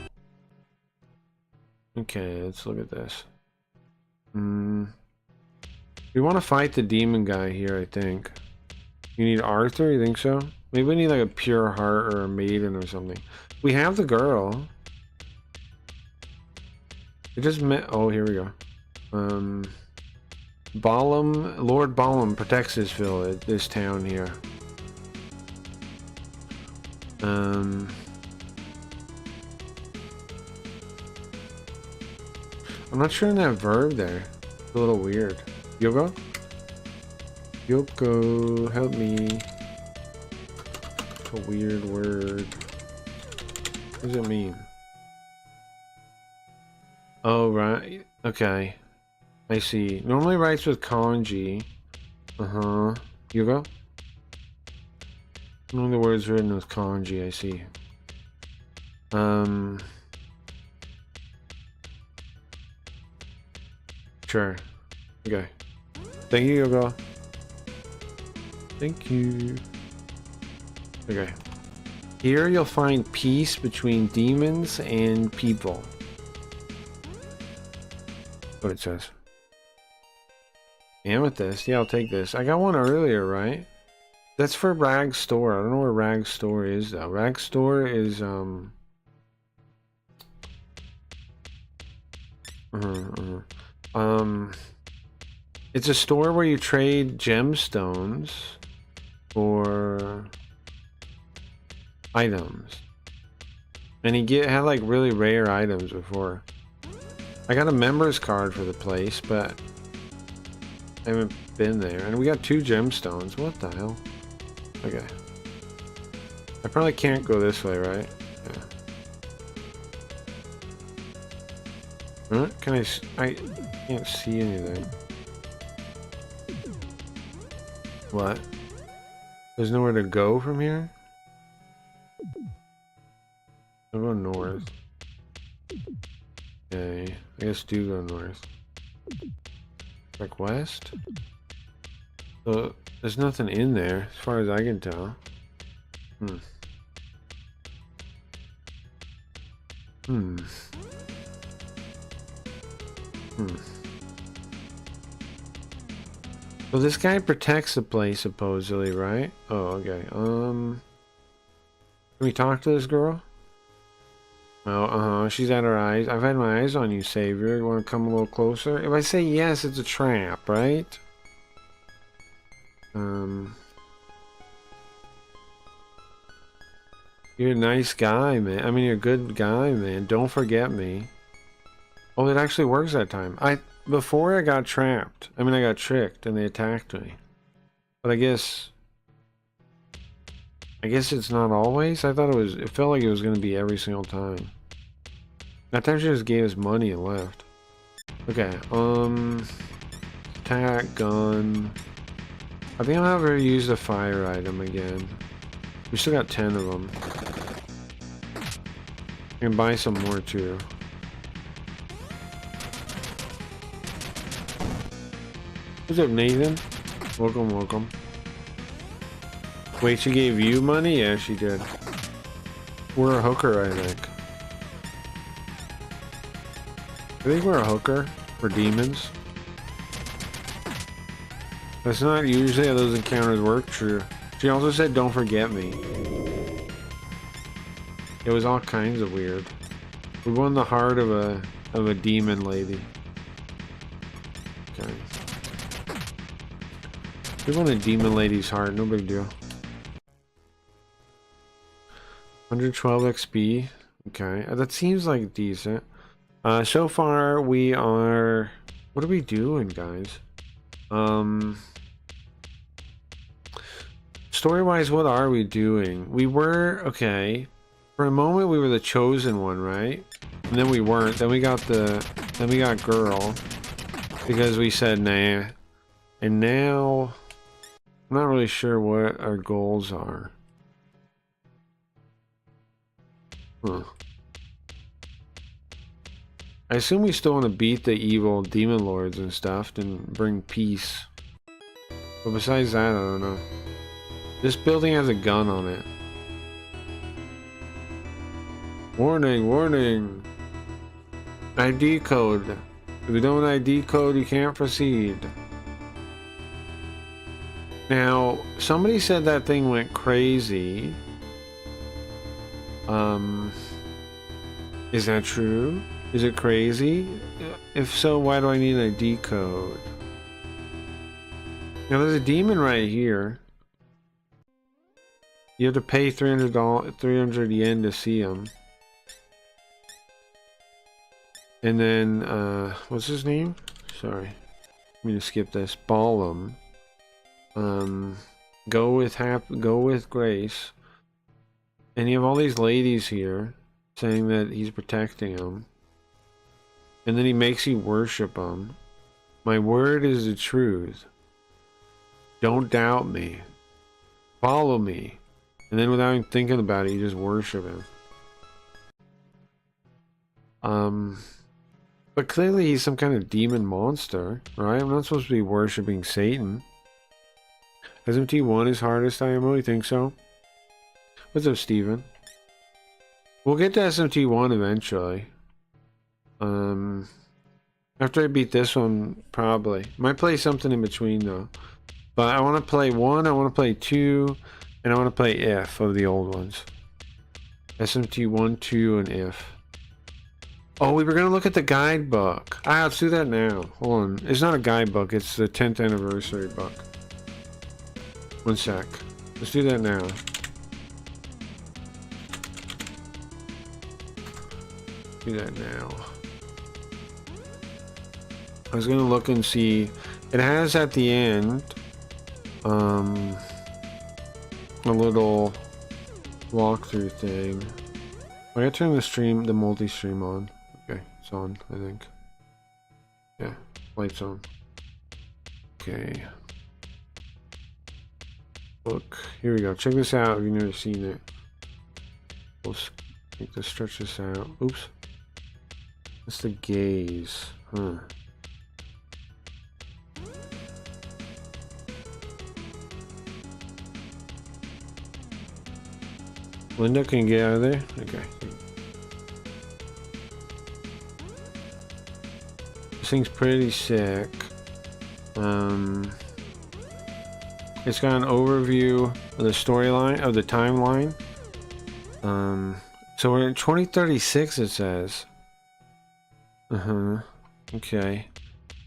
Okay, let's look at this. We want to fight the demon guy here, I think. You need Arthur? You think so? Maybe we need like a pure heart or a maiden or something. We have the girl. It just met. Oh, here we go. Lord Balam protects this village, this town here. I'm not sure in that verb there. It's a little weird. Yoga? Yoko, help me. It's a weird word. What does it mean? Oh, right. Okay. I see. Normally writes with kanji. Yoga? One of the words written with kanji, I see. Sure. Okay. Thank you, Yoga. Thank you. Okay. Here you'll find peace between demons and people. What it says. Amethyst. Yeah, I'll take this. I got one earlier, right? That's for Rag's store. I don't know where Rag's store is though. Rag's store is it's a store where you trade gemstones for items. And he had like really rare items before. I got a members card for the place, but I haven't been there. And we got 2 gemstones. What the hell? Okay. I probably can't go this way, right? Yeah. Huh? Can I can't see anything. What? There's nowhere to go from here? I'll go north. Okay. I guess do go north. Like west? So there's nothing in there as far as I can tell. Well, this guy protects the place supposedly, right? Oh, okay. Can we talk to this girl? Oh, she's at her eyes. I've had my eyes on you, Savior. You want to come a little closer? If I say yes, it's a trap, right? You're a nice guy, man. I mean, you're a good guy, man. Don't forget me. Oh, it actually works that time. Before I got trapped. I mean, I got tricked and they attacked me. But I guess it's not always. I thought it felt like it was going to be every single time. That time she just gave us money and left. Okay, attack, gun. I think I'll have her use the fire item again. We still got 10 of them. I can buy some more too. What's up, Nathan? Welcome, welcome. Wait, she gave you money? Yeah, she did. We're a hooker, I think. I think we're a hooker for demons. That's not usually how those encounters work. True. She also said, "Don't forget me." It was all kinds of weird. We won the heart of a demon lady. Okay. We won a demon lady's heart. No big deal. 112 XP. Okay, that seems like decent. So far we are. What are we doing, guys? Story-wise, what are we doing? We were okay. For a moment, we were the chosen one, right? And then we weren't. Then we got girl because we said, "Nah, And now, I'm not really sure what our goals are. Huh. I assume we still want to beat the evil demon lords and stuff and bring peace. But besides that, I don't know. This building has a gun on it. Warning, warning. ID code. If you don't ID code, you can't proceed. Now, somebody said that thing went crazy. Is that true? Is it crazy? If so, why do I need an ID code? Now, there's a demon right here. You have to pay $300 yen to see him. And then, what's his name? Sorry. I'm gonna skip this. Ballum. Go with grace. And you have all these ladies here saying that he's protecting them. And then he makes you worship him. My word is the truth. Don't doubt me. Follow me. And then without even thinking about it, you just worship him. But clearly he's some kind of demon monster, right? I'm not supposed to be worshiping Satan. SMT1 is hardest IMO, you think so? What's up, Steven? We'll get to SMT1 eventually. After I beat this one, probably. Might play something in between though. But I want to play 1, I want to play 2, and I want to play If of the old ones. SMT1, 2, and If. Oh, we were going to look at the guidebook. Let's do that now. Hold on. It's not a guidebook, it's the 10th anniversary book. One sec. Let's do that now. Do that now. I was going to look and see. It has at the end a little walkthrough thing. I gotta turn the multi-stream on. Okay, it's on, I think. Yeah, light's on. Okay. Look, here we go. Check this out if you've never seen it. We'll need to stretch this out. Oops. It's the gaze. Huh. Linda, can you get out of there? Okay. This thing's pretty sick. It's got an overview of the storyline, of the timeline. So we're in 2036, it says. Okay.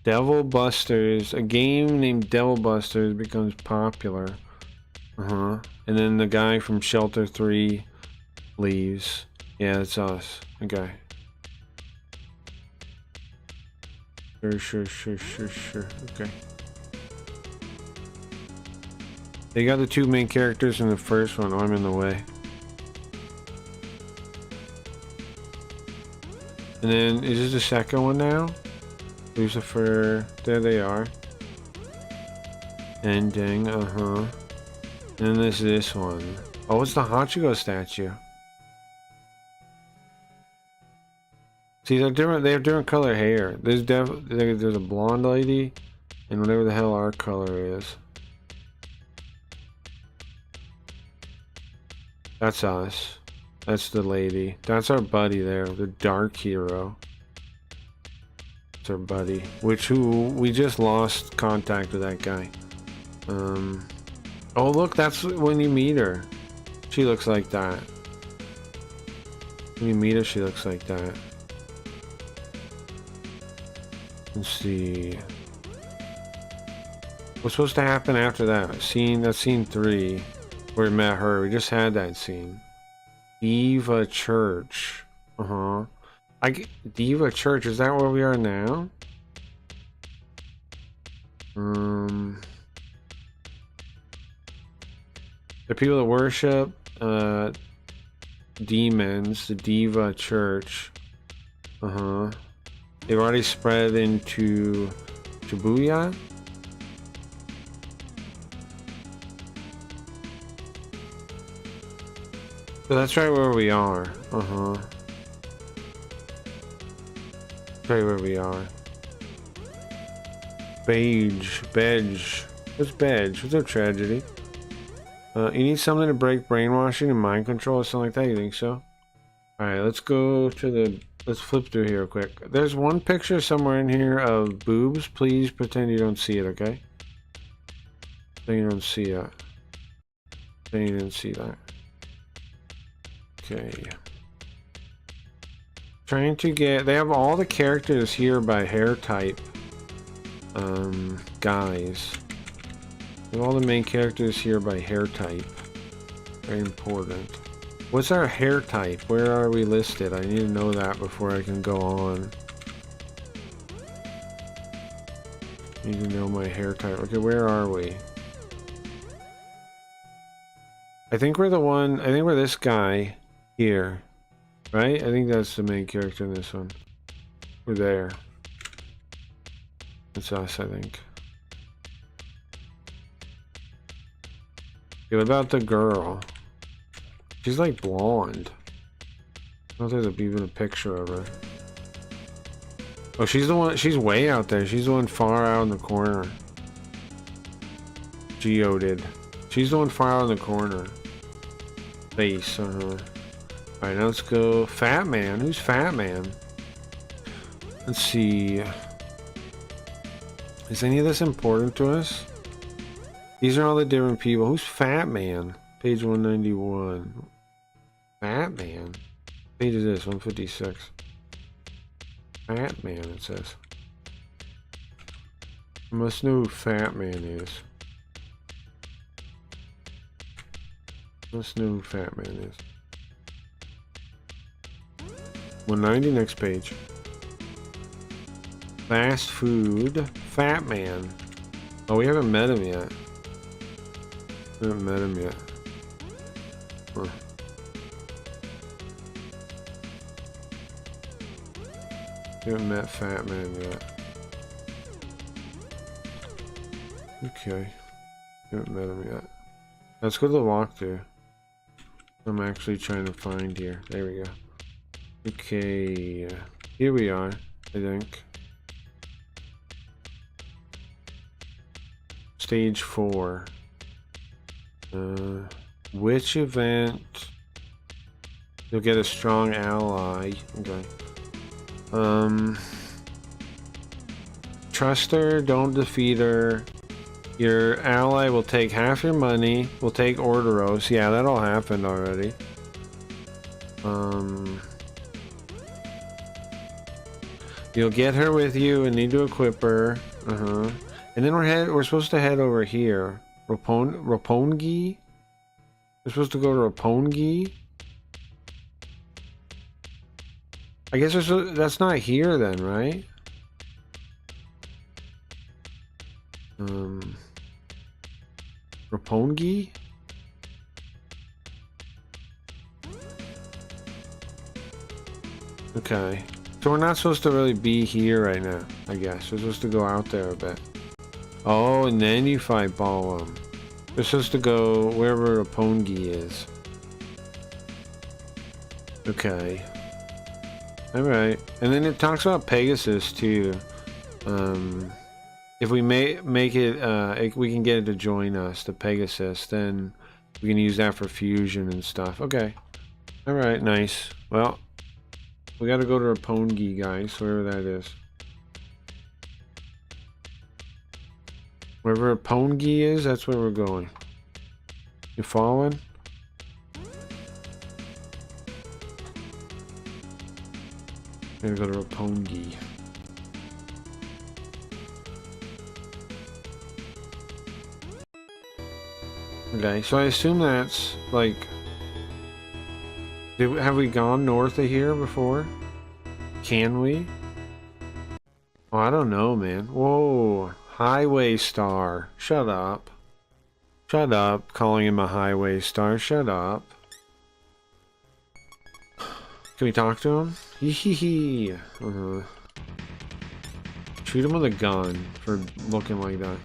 Devil Busters. A game named Devil Busters becomes popular. And then the guy from Shelter 3 leaves. Yeah, it's us. Okay. Sure. Okay. They got the two main characters in the first one. Oh, I'm in the way. And then, is this the second one now? Lucifer. There they are. Ending. And then there's this one. Oh, it's the Hachiko statue. See, they're different. They have different color hair. There's a blonde lady, and whatever the hell our color is. That's us. That's the lady. That's our buddy there, the dark hero. It's our buddy. We just lost contact with that guy. Oh look, that's when you meet her. She looks like that. When you meet her, she looks like that. Let's see. What's supposed to happen after that? That's scene 3. Where we met her. We just had that scene. Diva Church. Diva Church, is that where we are now? The people that worship demons, the Diva Church. They've already spread into Shibuya. So that's right where we are. Uh-huh. Right where we are. Beige. What's beige? What's a tragedy? You need something to break brainwashing and mind control or something like that? You think so? Alright, let's go to the... Let's flip through here real quick. There's one picture somewhere in here of boobs. Please pretend you don't see it, okay? Pretend you don't see it. Pretend you didn't see that. Okay. Trying to get... They have all the characters here by hair type. Guys. They have all the main characters here by hair type. Very important. What's our hair type? Where are we listed? I need to know that before I can go on. Need to know my hair type. Okay, where are we? I think we're the one... I think we're this guy here. Right? I think that's the main character in this one. We're there. It's us, I think. Okay, what about the girl? She's like blonde. I don't know if there's even a picture of her. Oh, she's the one. She's way out there. She's the one far out in the corner. Geoded. She's the one far out in the corner. Face. Alright, now let's go. Fat Man. Who's Fat Man? Let's see. Is any of this important to us? These are all the different people. Who's Fat Man? Page 191. Fat Man? Page is this? 156. Fat Man, it says. I must know who Fat Man is. Must know who Fat Man is. 190, next page. Fast food. Fat Man. Oh, we haven't met him yet. We haven't met him yet. Huh. We haven't met Fat Man yet. Okay. We haven't met him yet. Let's go to the walkthrough. I'm actually trying to find here. There we go. Okay. Here we are, I think. Stage 4. Which event you'll get a strong ally? Okay. Trust her, don't defeat her. Your ally will take half your money. Will take Orderos. Yeah, that all happened already. You'll get her with you and need to equip her. And then we're supposed to head over here. Roppongi? We're supposed to go to Roppongi? I guess that's not here then, right? Roppongi? Okay. So we're not supposed to really be here right now, I guess. We're supposed to go out there a bit. Oh, and then you fight Ballum. We're supposed to go wherever Roppongi is. Okay. Alright. And then it talks about Pegasus too. If we make it, we can get it to join us, the Pegasus, then we can use that for fusion and stuff. Okay. Alright, nice. Well, we gotta go to Roppongi, guys, wherever that is. Wherever Roppongi is, that's where we're going. You following? We're gonna go to Roppongi. Okay, so I assume that's like... have we gone north of here before? Can we? Oh, I don't know, man. Whoa. Highway Star. Shut up. Shut up. Calling him a Highway Star. Shut up. Can we talk to him? Hee hee hee. Shoot him with a gun for looking like that.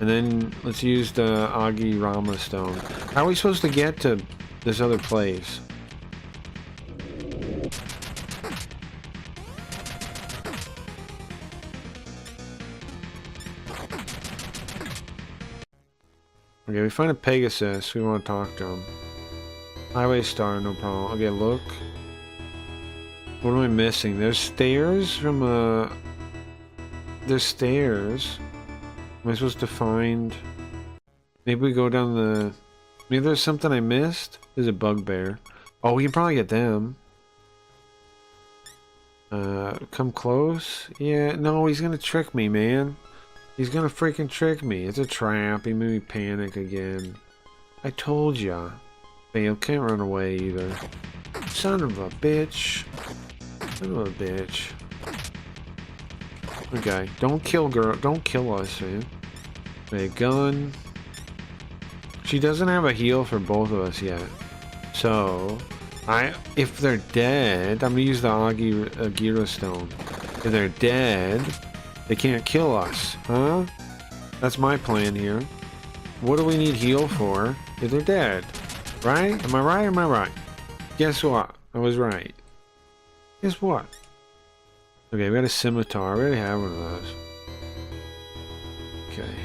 And then let's use the Agi Rama Stone. How are we supposed to get to this other place? Okay, we find a Pegasus. We want to talk to him. Highway Star, no problem. Okay, look. What am I missing? There's stairs from There's stairs. Am I supposed to find... Maybe we go down the... Maybe there's something I missed? There's a bugbear. Oh, we can probably get them. Come close? Yeah, no, he's gonna trick me, man. He's gonna freaking trick me. It's a trap. He made me panic again. I told ya. Bale can't run away either. Son of a bitch. Son of a bitch. Okay, don't kill girl. Don't kill us, man. Okay, gun. She doesn't have a heal for both of us yet. So, if they're dead, I'm gonna use the Agira stone. If they're dead, they can't kill us, huh? That's my plan here. What do we need heal for if they're dead? Right? Am I right or am I right? Guess what? I was right. Guess what? Okay, we got a scimitar. I already have one of those. Okay.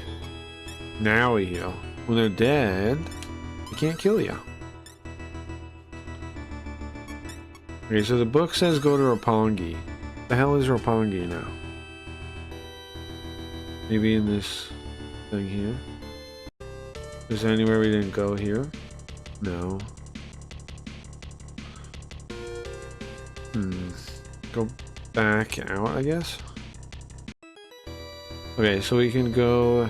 Now we heal. When they're dead, they can't kill you. Okay, so the book says go to Roppongi. The hell is Roppongi now? Maybe in this thing here. Is there anywhere we didn't go here? No. Go back out, I guess? Okay, so we can go...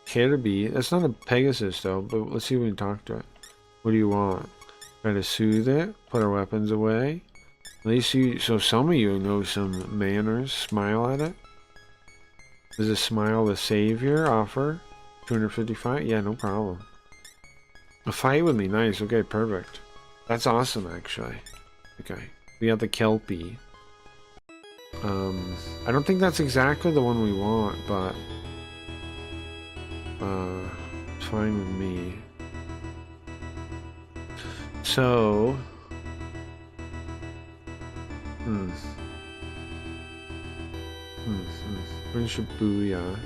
Kirby. That's not a Pegasus, though, but let's see if we can talk to it. What do you want? Try to soothe it, put our weapons away. At least you... So some of you know some manners. Smile at it. Is a smile the savior? Offer? 255? Yeah, no problem. A fight with me. Nice. Okay, perfect. That's awesome, actually. Okay. We have the Kelpie. I don't think that's exactly the one we want, but... it's fine with me. So... We're in Shibuya.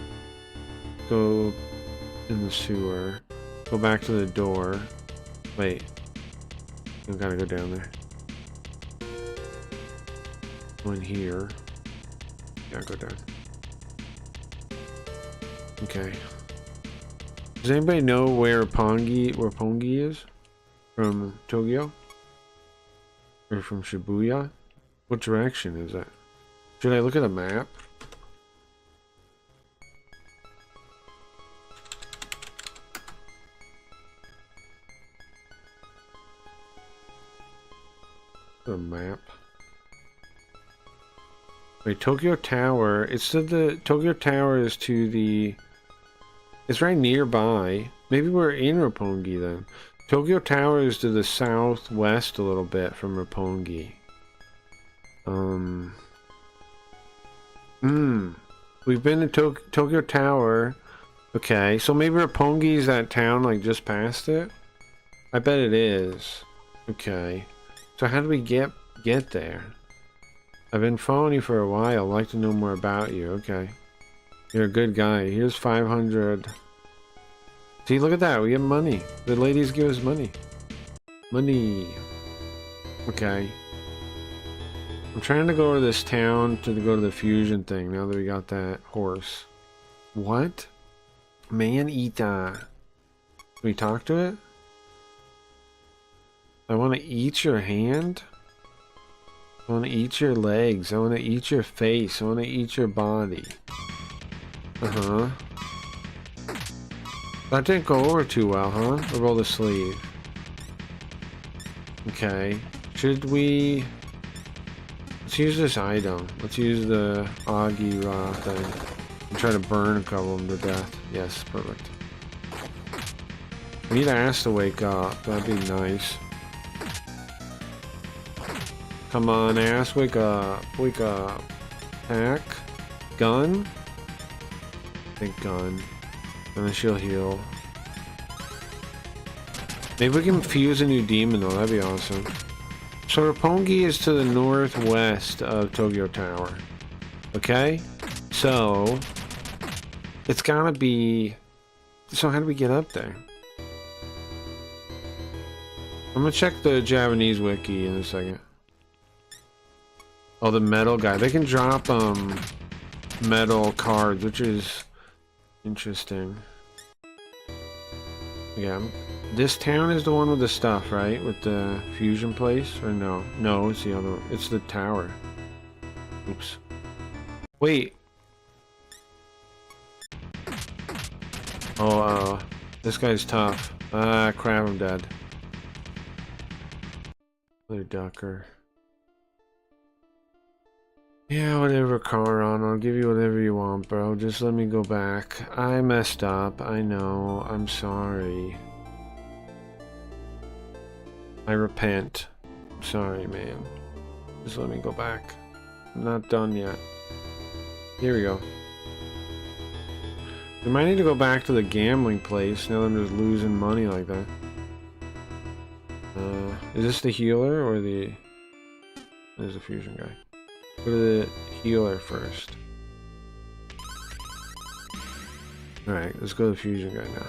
Go in the sewer. Go back to the door. Wait. I gotta go down there. Go in here. Yeah, go down. Okay. Does anybody know where Roppongi is? From Tokyo? Or from Shibuya? What direction is that? Should I look at a map? A map. Wait, Tokyo Tower. It's to the Tokyo Tower is to the. It's right nearby. Maybe we're in Roppongi then. Tokyo Tower is to the southwest a little bit from Roppongi. We've been to Tokyo Tower. Okay, so maybe Roppongi is that town like just past it. I bet it is. Okay. So how do we get there? I've been following you for a while. I'd like to know more about you. Okay. You're a good guy. Here's 500. See, look at that. We have money. The ladies give us money. Money. Okay. I'm trying to go to this town to go to the fusion thing now that we got that horse. What? Man-eater. Can we talk to it? I want to eat your hand. I want to eat your legs. I want to eat your face. I want to eat your body. That didn't go over too well, huh? Or roll the sleeve. Okay. Should we... Let's use this item. Let's use the Agira thing. And try to burn a couple of them to death. Yes, perfect. We need Ass to wake up. That'd be nice. Come on, Ass, wake up. Wake up. Attack. Gun? I think gun. And then she'll heal. Maybe we can fuse a new demon though, that'd be awesome. So Roppongi is to the northwest of Tokyo Tower. Okay? So It's gotta be... So how do we get up there? I'm gonna check the Japanese wiki in a second. Oh, the metal guy. They can drop, metal cards, which is interesting. Yeah. This town is the one with the stuff, right? With the fusion place? Or no? No, it's the other one. It's the tower. Oops. Wait. Oh, this guy's tough. Ah, crap, I'm dead. Another ducker. Yeah, whatever, Karan. I'll give you whatever you want, bro. Just let me go back. I messed up. I know. I'm sorry. I repent. I'm sorry, man. Just let me go back. I'm not done yet. Here we go. We might need to go back to the gambling place now that I'm just losing money like that. Is this the healer or the... There's the fusion guy. Go to the healer first. Alright, let's go to the fusion guy now.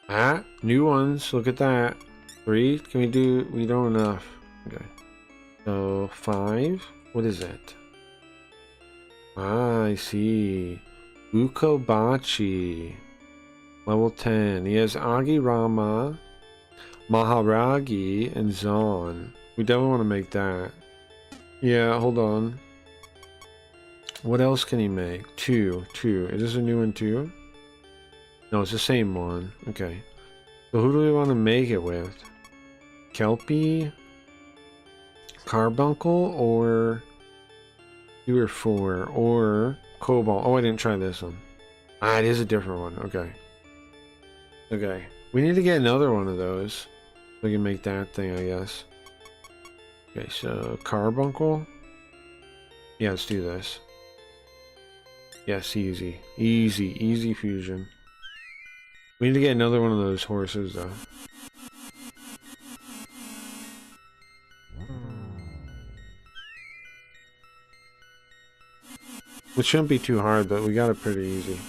Ah, new ones. Look at that. 3? Can we do... We don't enough. Okay. So, 5? What is it? Ah, I see. Ukobachi. Level 10. He has Agirama, Maharagi, and Zon. We definitely want to make that. Yeah, hold on. What else can he make? 2. Is this a new one too? No, it's the same one. Okay. So who do we want to make it with? Kelpie? Carbuncle? Or 2 or 4? Or Cobalt? Oh, I didn't try this one. Ah, it is a different one. Okay. Okay. We need to get another one of those. We can make that thing, I guess. Okay, so Carbuncle? Yeah, let's do this. Yes, easy. Easy fusion. We need to get another one of those horses, though. Which shouldn't be too hard, but we got it pretty easy.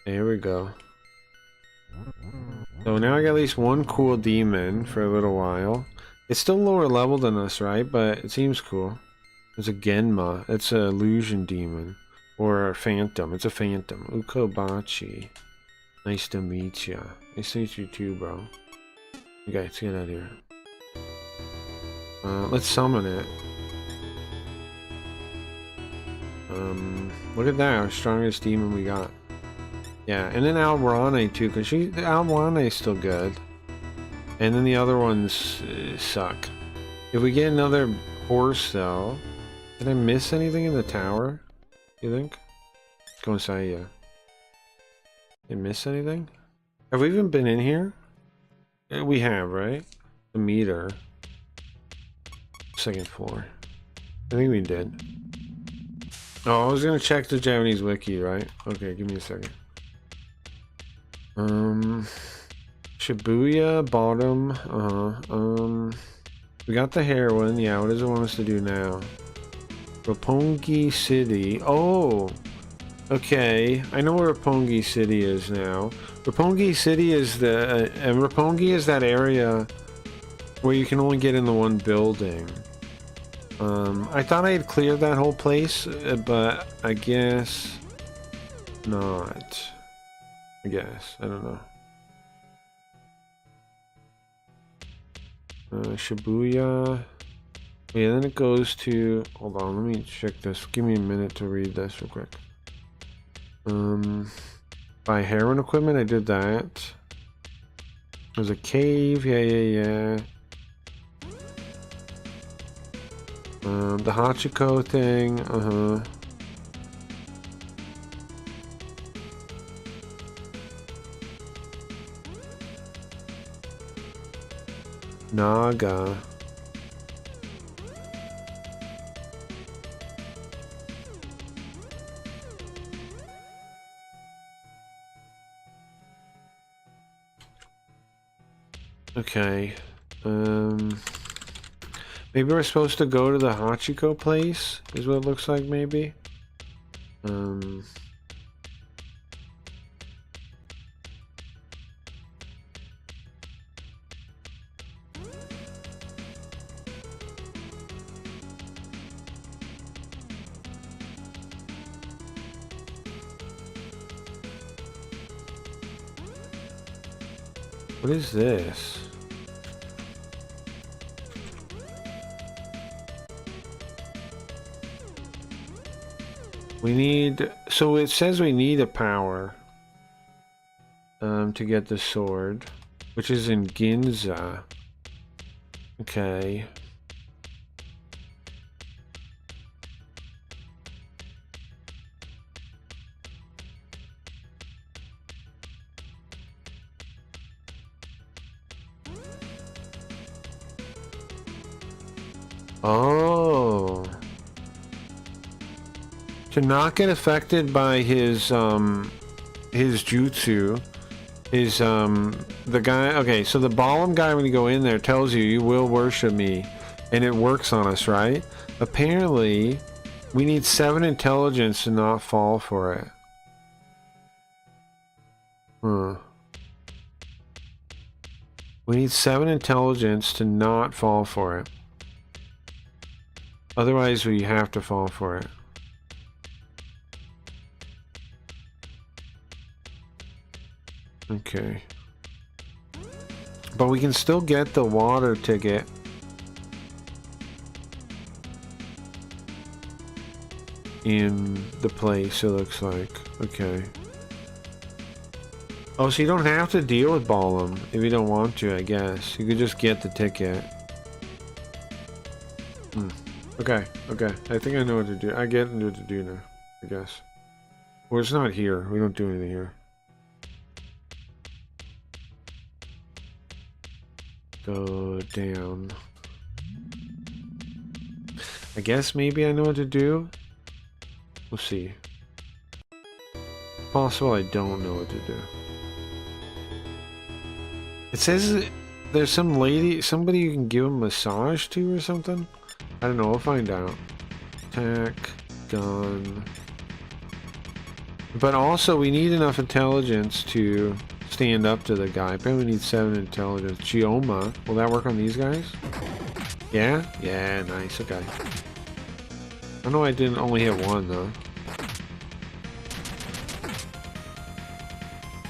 There we go. So now I got at least one cool demon for a little while. It's still lower level than us, right? But it seems cool. There's a Genma. It's an illusion demon. Or a phantom. It's a phantom. Ukobachi. Nice to meet ya. Nice to meet you too, bro. Okay, let's get out of here. Let's summon it. Look at that, our strongest demon we got. Yeah, and then Alwarane too, because Alwarane is still good. And then the other ones suck. If we get another horse though, did I miss anything in the tower? You think? Let's go inside, yeah. Did I miss anything? Have we even been in here? We have, right? The meter. Second floor. I think we did. Oh, I was gonna check the Japanese wiki, right? Okay, give me a second. Shibuya, bottom, we got the heroine, yeah, what does it want us to do now? Roppongi City, oh, okay, I know where Roppongi City is now. Roppongi City is Roppongi is that area where you can only get in the one building. I thought I had cleared that whole place, but I guess not. I guess. I don't know. Shibuya. Yeah, then it goes to... Hold on, let me check this. Give me a minute to read this real quick. Buy heroin equipment, I did that. There's a cave, yeah. The Hachiko thing, Naga. Okay. Maybe we're supposed to go to the Hachiko place, is what it looks like, maybe. What is this? We need, so it says we need a power to get the sword, which is in Ginza. Okay. Oh. To not get affected by his jutsu, the guy, okay, so the Balam guy, when you go in there, tells you, you will worship me, and it works on us, right? Apparently, we need 7 intelligence to not fall for it. Huh. We need 7 intelligence to not fall for it. Otherwise, we have to fall for it. Okay. But we can still get the water ticket. In the place, it looks like. Okay. Oh, so you don't have to deal with Balam if you don't want to, I guess. You could just get the ticket. Okay, okay. I think I know what to do. I get what to do now, I guess. Well, it's not here. We don't do anything here. Go down. I guess maybe I know what to do. We'll see. Possible I don't know what to do. It says there's some lady, somebody you can give a massage to or something. I don't know, we'll find out. Attack, gun. But also we need enough intelligence to stand up to the guy. Apparently we need 7 intelligence. Chioma, will that work on these guys? Yeah? Yeah, nice, okay. I know I didn't only hit 1 though.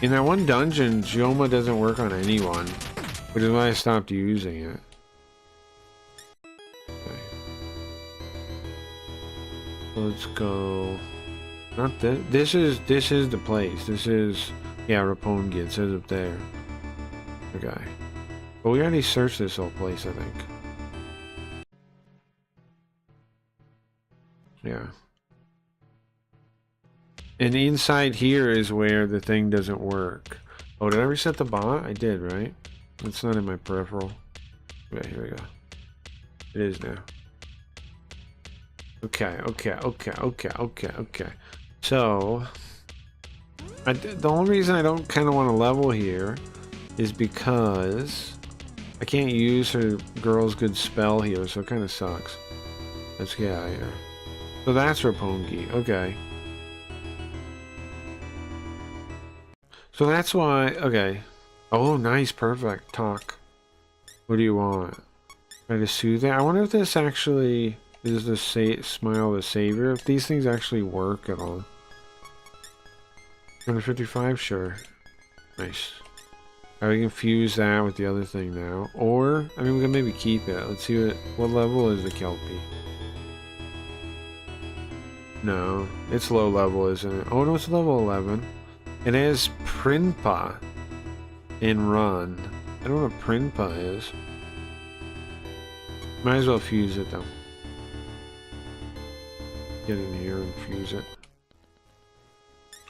In that one dungeon, Chioma doesn't work on anyone, which is why I stopped using it. Okay. Let's go. Not this. This is the place. This is, yeah, Roppongi. It says up there. Okay. But we already searched this whole place, I think. Yeah. And inside here is where the thing doesn't work. Oh, did I reset the bot? I did, right? It's not in my peripheral. Okay, here we go. It is now. Okay. So, the only reason I don't kind of want to level here is because I can't use her girl's good spell here, so it kind of sucks. Let's get out of here. So that's Roppongi. Okay. So that's why, okay. Oh, nice, perfect. Talk. What do you want? Try to soothe it? I wonder if this actually is the smile of the savior. If these things actually work at all. 155, sure. Nice. Alright, we can fuse that with the other thing now. Or, I mean, we can maybe keep it. Let's see what level is the Kelpie. No, it's low level, isn't it? Oh no, it's level 11. It has Prinpa in Run. I don't know what Prinpa is. Might as well fuse it though. Get in here and fuse it.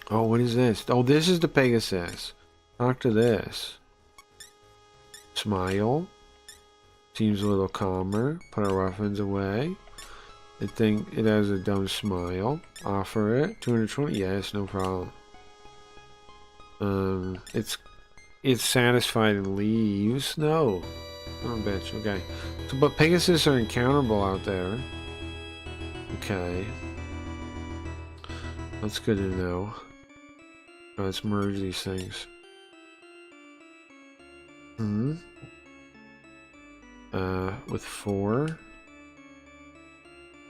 Oh, what is this? Oh, this is the Pegasus. Talk to this. Smile. Seems a little calmer. Put our weapons away. I think it has a dumb smile. Offer it. 220? Yes, no problem. It's it's satisfied and leaves. No. Oh, bitch. Okay. So, but Pegasus are encounterable out there. Okay. That's good to know. Let's merge these things. With 4.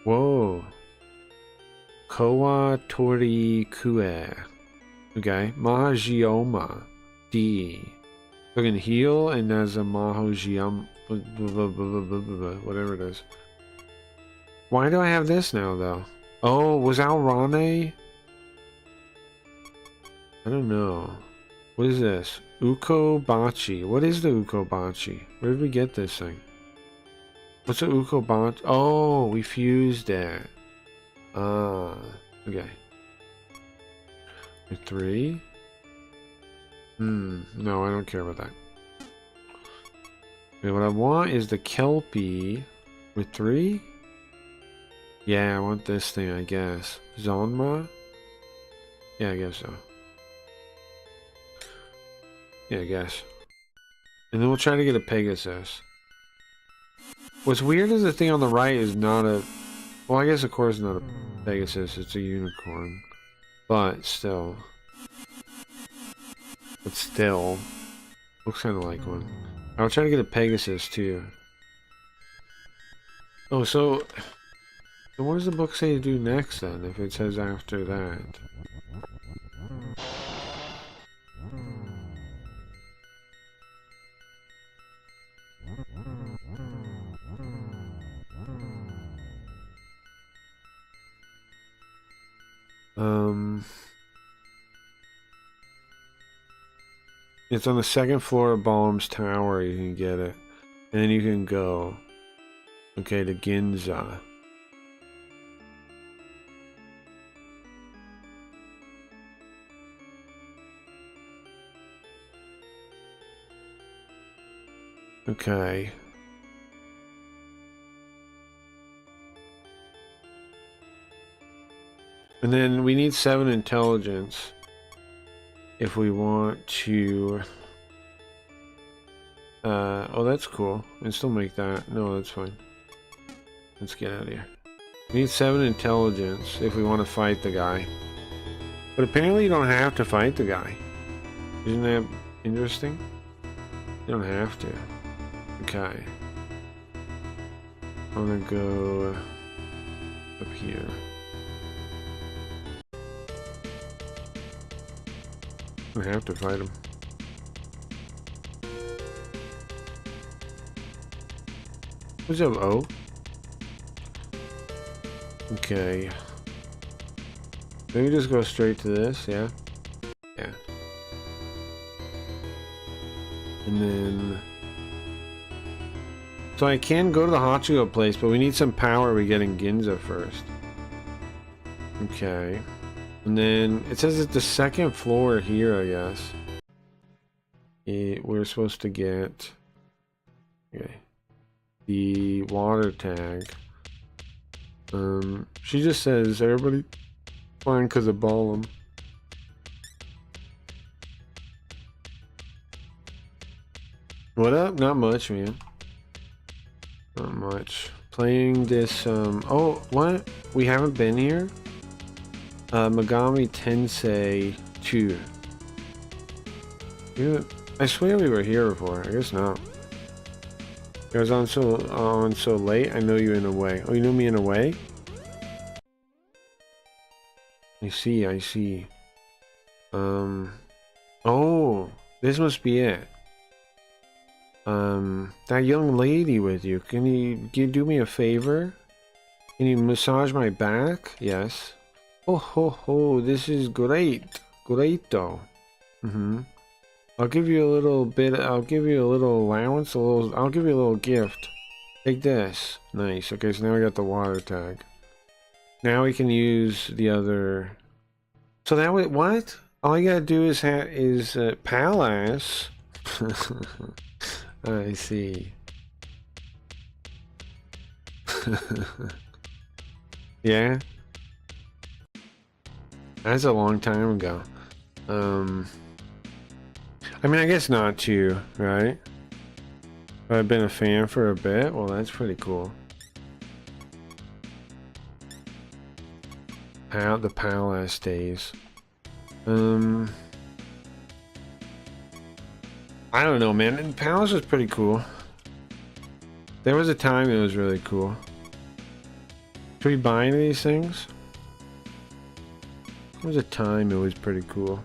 Whoa. Koa Tori Kue. Okay. Mahajioma D. So I can heal, and there's a Mahajiom. Whatever it is. Why do I have this now, though? Oh, was Alrane? I don't know. What is this? Ukobachi. What is the Ukobachi? Where did we get this thing? What's the Ukobachi? Oh, we fused it. Okay. 3. No, I don't care about that. Okay, what I want is the Kelpie with 3. Yeah, I want this thing, I guess. Zonma? Yeah, I guess so. Yeah, I guess. And then we'll try to get a Pegasus. What's weird is the thing on the right is not a... Well, I guess of course not a Pegasus, it's a unicorn. But still. But still. Looks kind of like one. I'll try to get a Pegasus too. Oh, so what does the book say to do next then, if it says after that? It's on the 2nd floor of Balam's Tower, you can get it. And then you can go, okay, to Ginza. Okay. And then we need 7 intelligence if we want to... oh, that's cool. We can still make that. No, that's fine. Let's get out of here. We need 7 intelligence if we want to fight the guy. But apparently you don't have to fight the guy. Isn't that interesting? You don't have to. Okay. I'm gonna go up here. I have to fight him. What's up, O? Okay. Maybe just go straight to this, yeah? Yeah. And then... So I can go to the Hachigo place, but we need some power we get in Ginza first. Okay. And then it says it's the 2nd floor here, I guess. We're supposed to get... Okay. The water tag. She just says, everybody fine because of Balam. What up? Not much, man. Not much. Playing this, oh, what? We haven't been here? Megami Tensei II. Yeah, I swear we were here before. I guess not. I was on so late. I know you in a way. Oh, you know me in a way? I see, I see. Oh, this must be it. That young lady with you. Can you do me a favor? Can you massage my back? Yes. Oh ho ho, this is great. Greato. I'll give you a little bit, I'll give you a little allowance, I'll give you a little gift. Take this. Nice. Okay, so now we got the water tag. Now we can use the other. So that way, what? All you gotta do is Palace. I see. Yeah. That's a long time ago. I mean, I guess not too, right? I've been a fan for a bit. Well, that's pretty cool. The Palace days. I don't know, man. The Palace was pretty cool. There was a time it was really cool. Should we buy any of these things? There was a time it was pretty cool.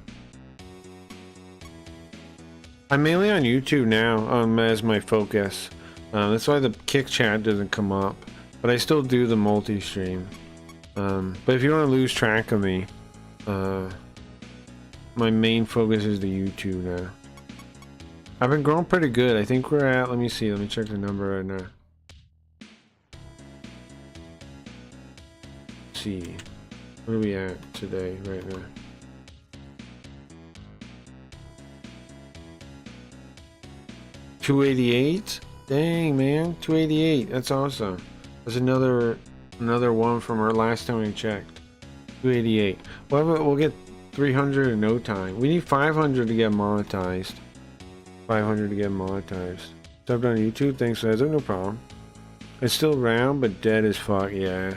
I'm mainly on YouTube now as my focus. That's why the Kick chat doesn't come up. But I still do the multi-stream. But if you want to lose track of me, my main focus is the YouTube now. I've been growing pretty good. I think we're at, let me see, let me check the number right now. Let's see, where are we at today, right now? $288? Dang, man, 288. That's awesome. There's another one from our last time we checked. 288. We'll get 300 in no time. We need 500 to get monetized. 500 to get monetized. Subbed on YouTube. Thanks, Ezra. No problem. It's still around, but dead as fuck. Yeah.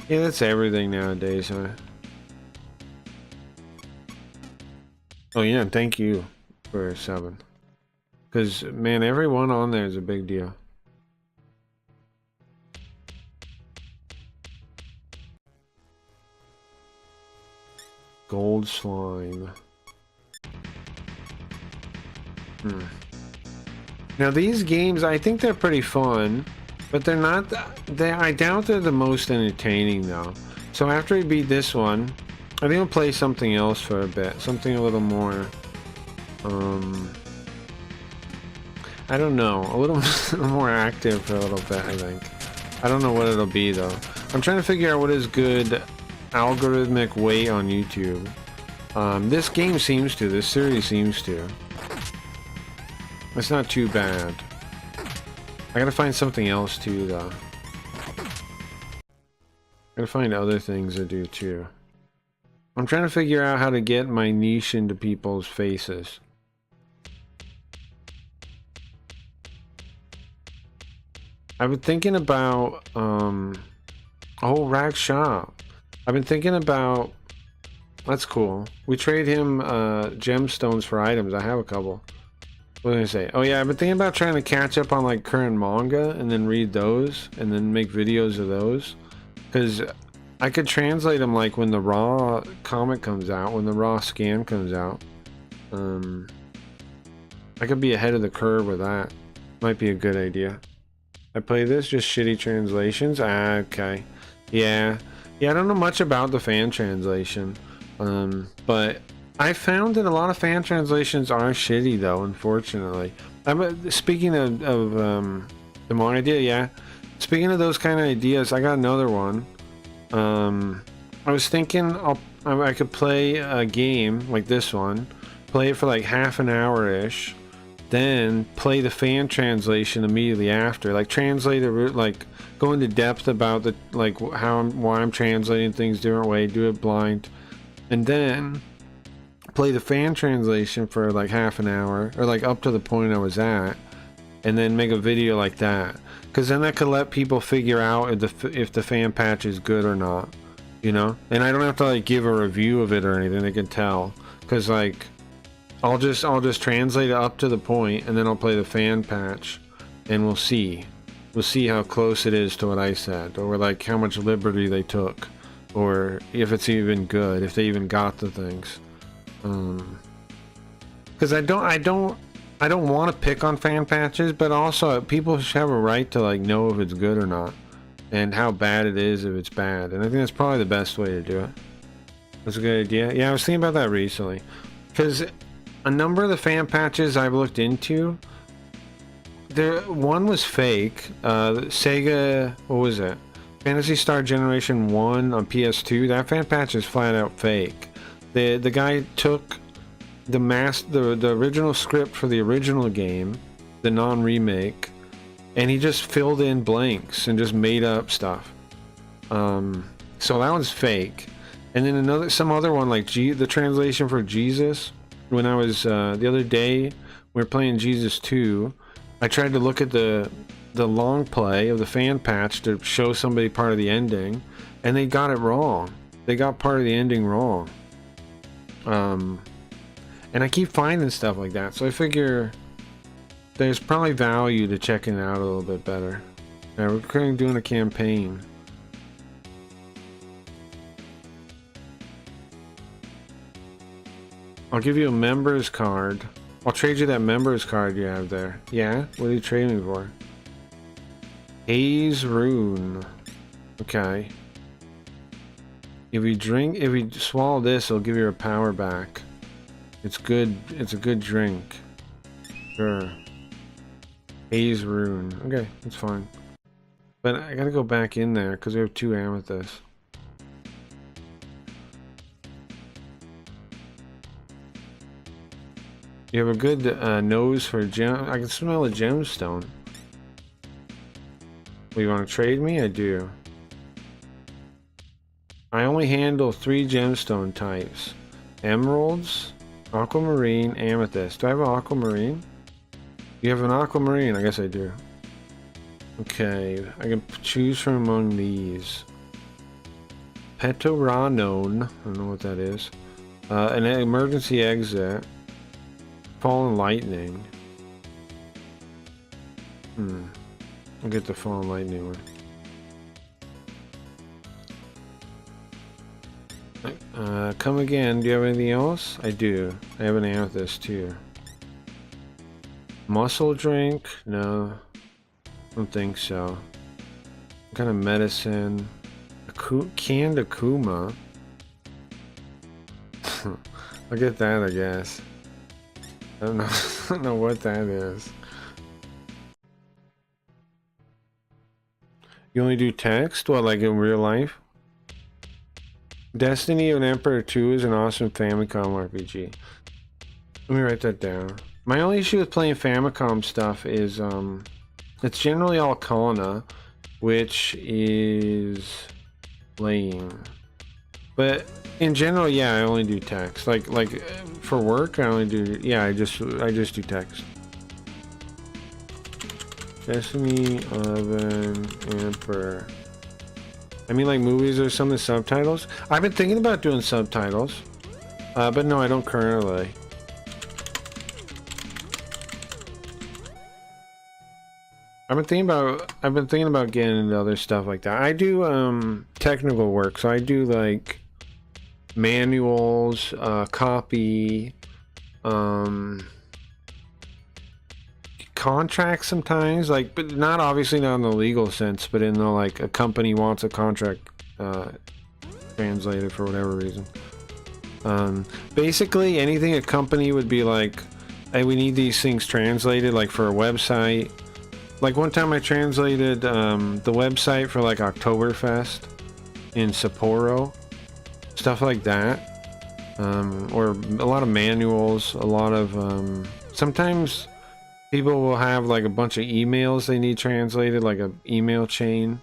Yeah, that's everything nowadays, huh? Oh yeah, thank you for subbing. Because, man, everyone on there is a big deal. Gold slime. Now these games, I think they're pretty fun, but they're not. I doubt they're the most entertaining though. So after we beat this one, I think we'll play something else for a bit, something a little more. I don't know, a little more active for a little bit. I think. I don't know what it'll be though. I'm trying to figure out what is good algorithmic weight on YouTube. This game seems to. This series seems to. It's not too bad. I gotta find something else too, though. I gotta find other things to do too. I'm trying to figure out how to get my niche into people's faces. I've been thinking about a whole rack shop. I've been thinking about. That's cool. We trade him gemstones for items. I have a couple. What was I say? Oh yeah, I've been thinking about trying to catch up on like current manga and then read those and then make videos of those, because I could translate them like when the raw comic comes out, when the raw scan comes out. I could be ahead of the curve with that. Might be a good idea. I play this, just shitty translations. Okay. Yeah, I don't know much about the fan translation, but I found that a lot of fan translations are shitty though, unfortunately. Speaking of the more idea, yeah. Speaking of those kind of ideas, I got another one. I was thinking I could play a game like this one, play it for like half an hour-ish, then play the fan translation immediately after. Like translate it, like go into depth about the why I'm translating things different way, do it blind, and then play the fan translation for like half an hour or like up to the point I was at, and then make a video like that, because then that could let people figure out if the fan patch is good or not, you know. And I don't have to like give a review of it or anything. They can tell, because like I'll just translate it up to the point, and then I'll play the fan patch, and we'll see how close it is to what I said, or like how much liberty they took, or if it's even good, if they even got the things. Because I don't want to pick on fan patches, but also people should have a right to like know if it's good or not, and how bad it is if it's bad. And I think that's probably the best way to do it. That's a good idea. Yeah, I was thinking about that recently, because a number of the fan patches I've looked into, one was fake. Sega, what was it? Phantasy Star Generation 1 on PS2. That fan patch is flat out fake. The guy took the original script for the original game, the non-remake, and he just filled in blanks and just made up stuff. So that one's fake. And then some other one like the translation for Jesus, when I was the other day, we were playing Jesus 2. I tried to look at the long play of the fan patch to show somebody part of the ending, and they got it wrong. They got part of the ending wrong. And I keep finding stuff like that, so I figure there's probably value to checking it out a little bit better. Now we're currently doing a campaign. I'll give you a members card. I'll trade you that members card you have there. Yeah? What are you trading me for? Haze Rune. Okay. If you swallow this, it'll give you a power back. It's good. It's a good drink. Sure. Haze Rune. Okay, that's fine. But I gotta go back in there because we have 2 amethysts. You have a good nose for gem. I can smell a gemstone. Well, you want to trade me? I do. I only handle 3 gemstone types. Emeralds, aquamarine, amethyst. Do I have an aquamarine? You have an aquamarine? I guess I do. Okay, I can choose from among these. Petoranone. I don't know what that is. An emergency exit. Fallen lightning. I'll get the fallen lightning one. Come again. Do you have anything else? I do. I have an amethyst too. Muscle drink? No. I don't think so. What kind of medicine? Canned Akuma. I'll get that, I guess. I don't know. I don't know what that is. You only do text? What, like in real life? Destiny of an Emperor 2 is an awesome Famicom RPG. Let me write that down. My only issue with playing Famicom stuff is it's generally all Kana, which is lame. But in general, yeah, I only do text. Like for work, I only do, yeah, I just do text. Destiny of an Emperor. I mean, like movies or some of the subtitles. I've been thinking about doing subtitles, but no, I don't currently. I've been thinking about getting into other stuff like that. I do technical work, so I do like manuals, copy, contracts sometimes, like, but not obviously not in the legal sense, but in the like a company wants a contract translated for whatever reason. Basically anything a company would be like, hey, we need these things translated, like for a website. Like one time I translated the website for like Oktoberfest in Sapporo, stuff like that, or a lot of manuals, a lot of sometimes people will have like a bunch of emails they need translated, like an email chain.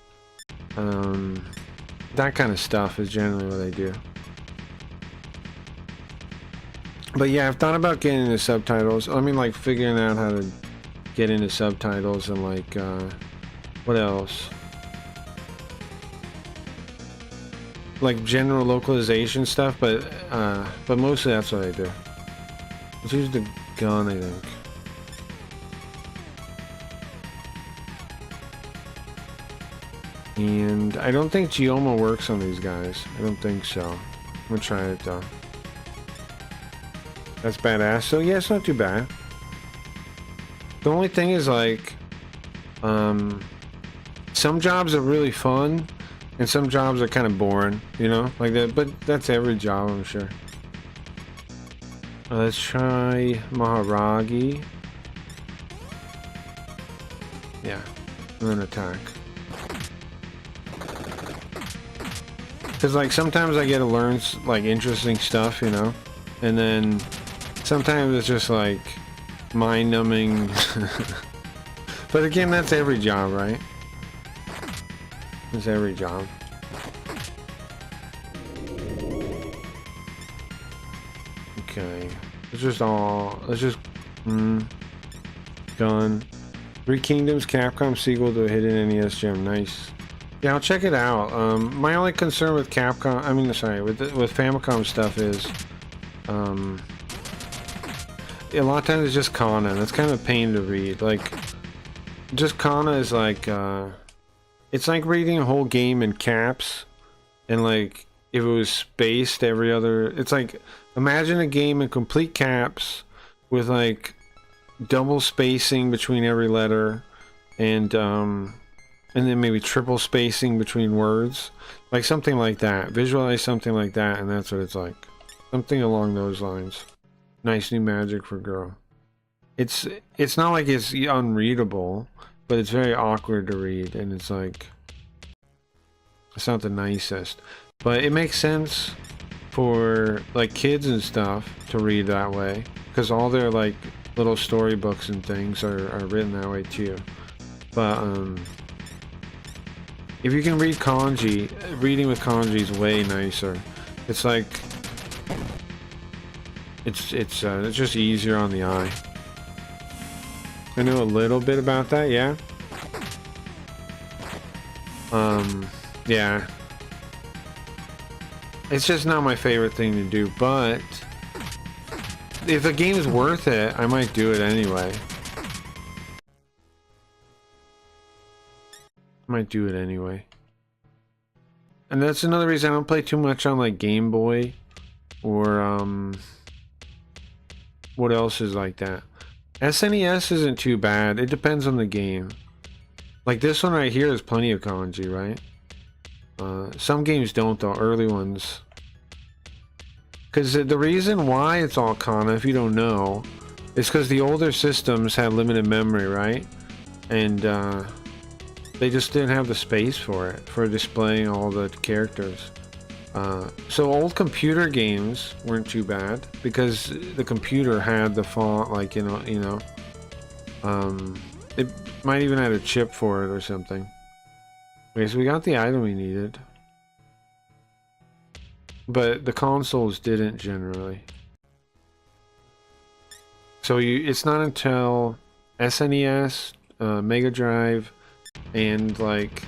That kind of stuff is generally what I do. But yeah, I've thought about getting into subtitles. I mean, like figuring out how to get into subtitles and like what else? Like general localization stuff, but mostly that's what I do. Let's use the gun, I think. And I don't think Geoma works on these guys. I don't think so. I'm gonna try it though. That's badass. So yeah, it's not too bad. The only thing is like, some jobs are really fun, and some jobs are kind of boring, you know, like that. But that's every job, I'm sure. Let's try Maharagi. Yeah, and then attack. Because like sometimes I get to learn like interesting stuff, you know, and then sometimes it's just like mind-numbing. But again, that's every job, right? It's every job. Okay. It's just all. It's just. Done. Three Kingdoms Capcom sequel to a hidden NES gem. Nice. Yeah, I'll check it out. My only concern with Capcom, I mean, sorry, with Famicom stuff is, a lot of times it's just kana, and it's kind of a pain to read. Like, just kana is like, it's like reading a whole game in caps, and like, if it was spaced every other, it's like, imagine a game in complete caps, with like, double spacing between every letter, and then maybe triple spacing between words, like something like that. Visualize something like that, and that's what it's like. Something along those lines. Nice new magic for girl. It's not like it's unreadable, but it's very awkward to read, and it's like, it's not the nicest, but it makes sense for like kids and stuff to read that way, because all their like little storybooks and things are written that way too. But if you can read kanji, reading with kanji is way nicer. It's like, it's just easier on the eye. I know a little bit about that, yeah. Yeah. It's just not my favorite thing to do, but if a game is worth it, I might do it anyway. Might do it anyway. And that's another reason I don't play too much on like Game Boy or what else is like that. SNES isn't too bad. It depends on the game. Like this one right here is plenty of kanji, right? Some games don't though, early ones. Because the reason why it's all kana, if you don't know, is because the older systems had limited memory, right? And they just didn't have the space for it, for displaying all the characters. So old computer games weren't too bad because the computer had the font, like, you know, it might even have a chip for it or something. Okay, so we got the item we needed, but the consoles didn't generally. So it's not until SNES, Mega Drive, and like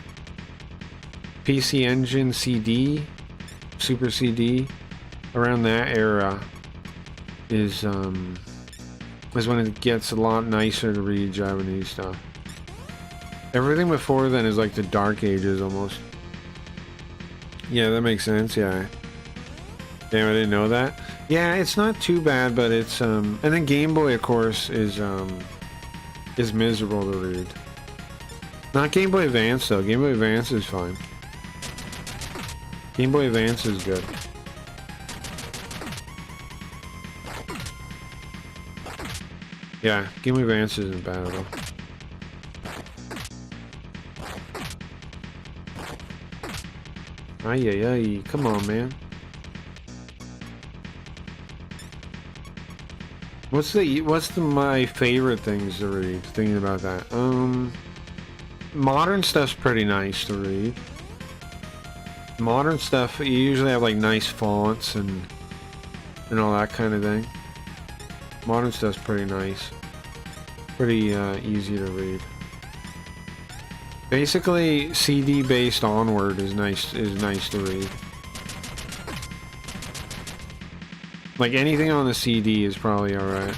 PC Engine CD, Super CD, around that era is when it gets a lot nicer to read Japanese stuff. Everything before then is like the Dark Ages almost. Yeah, that makes sense, yeah. Damn, I didn't know that. Yeah, it's not too bad, but it's and then Game Boy of course is miserable to read. Not Game Boy Advance though. Game Boy Advance is fine. Game Boy Advance is good. Yeah, Game Boy Advance isn't bad at all. Ay, ay, ay. Come on, man. What's my favorite things to read? Thinking about that. Modern stuff's pretty nice to read. Modern stuff, you usually have like nice fonts and all that kind of thing. Modern stuff's pretty nice. Pretty easy to read. Basically, CD based onward is nice to read. Like anything on the CD is probably alright.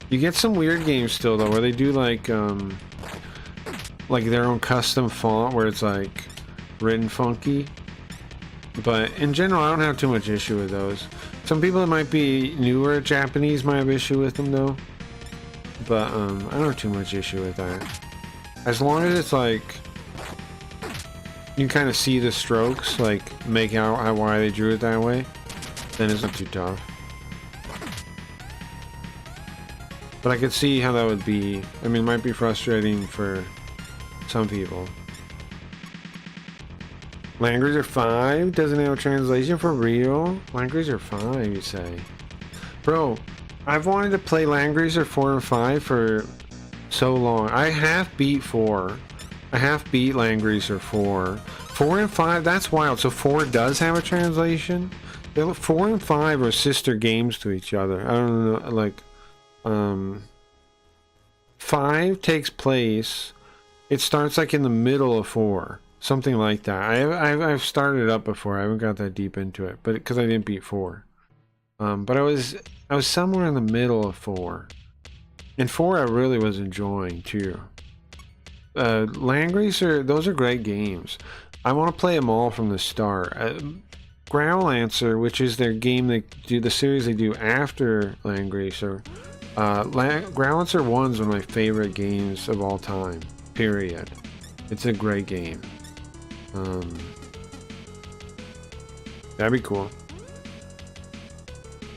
You get some weird games still though, where they do like their own custom font where it's like written funky. But in general, I don't have too much issue with those. Some people that might be newer Japanese might have issue with them though. But I don't have too much issue with that. As long as it's like you can kind of see the strokes, like make out why they drew it that way, then it's not too tough. But I could see how that would be. I mean, it might be frustrating for some people. Land Cruiser 5 doesn't have a translation for real? Land Cruiser 5, you say? Bro, I've wanted to play Land Cruiser 4 and 5 for so long. I half beat 4. I half beat Land Cruiser 4. 4 and 5, that's wild. So 4 does have a translation? 4 and 5 are sister games to each other. I don't know, like, 5 takes place. It starts like in the middle of 4, something like that. I've started it up before. I haven't got that deep into it, but because I didn't beat 4. But I was somewhere in the middle of 4, and 4 I really was enjoying too. Land Greaser, those are great games. I want to play them all from the start. Growlancer, which is their game they do, the series they do after Land Greaser. Growlancer 1 is one of my favorite games of all time, period. It's a great game. That'd be cool.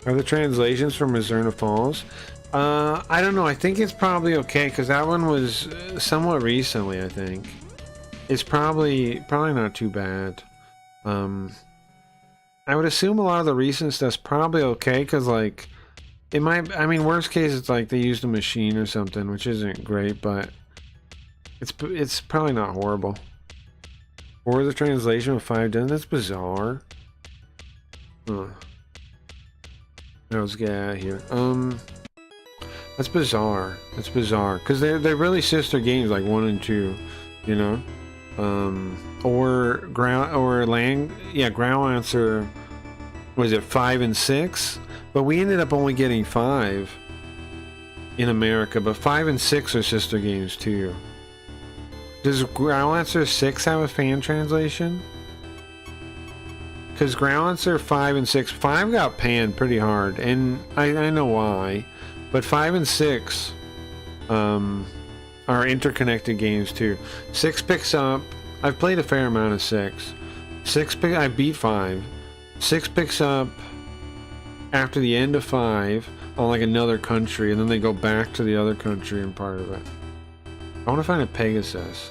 Are the translations from Mizurna Falls? I don't know. I think it's probably okay because that one was somewhat recently. I think it's probably not too bad. I would assume a lot of the recent stuff's probably okay because, like, it might. I mean, worst case, it's like they used a machine or something, which isn't great, but it's probably not horrible. Or the translation of 5 done. That's bizarre. Huh. Let's get out of here. That's bizarre. That's bizarre because they're really sister games, like 1 and 2, you know. Growlancer was it 5 and 6, but we ended up only getting 5 in America, but 5 and 6 are sister games too. Does Growlancer 6 have a fan translation? Because Growlancer 5 and 6, 5 got panned pretty hard, and I know why, but 5 and 6 are interconnected games too. 6 picks up. I've played a fair amount of 6. I beat 5. 6 picks up after the end of 5 on like another country, and then they go back to the other country and part of it. I want to find a Pegasus.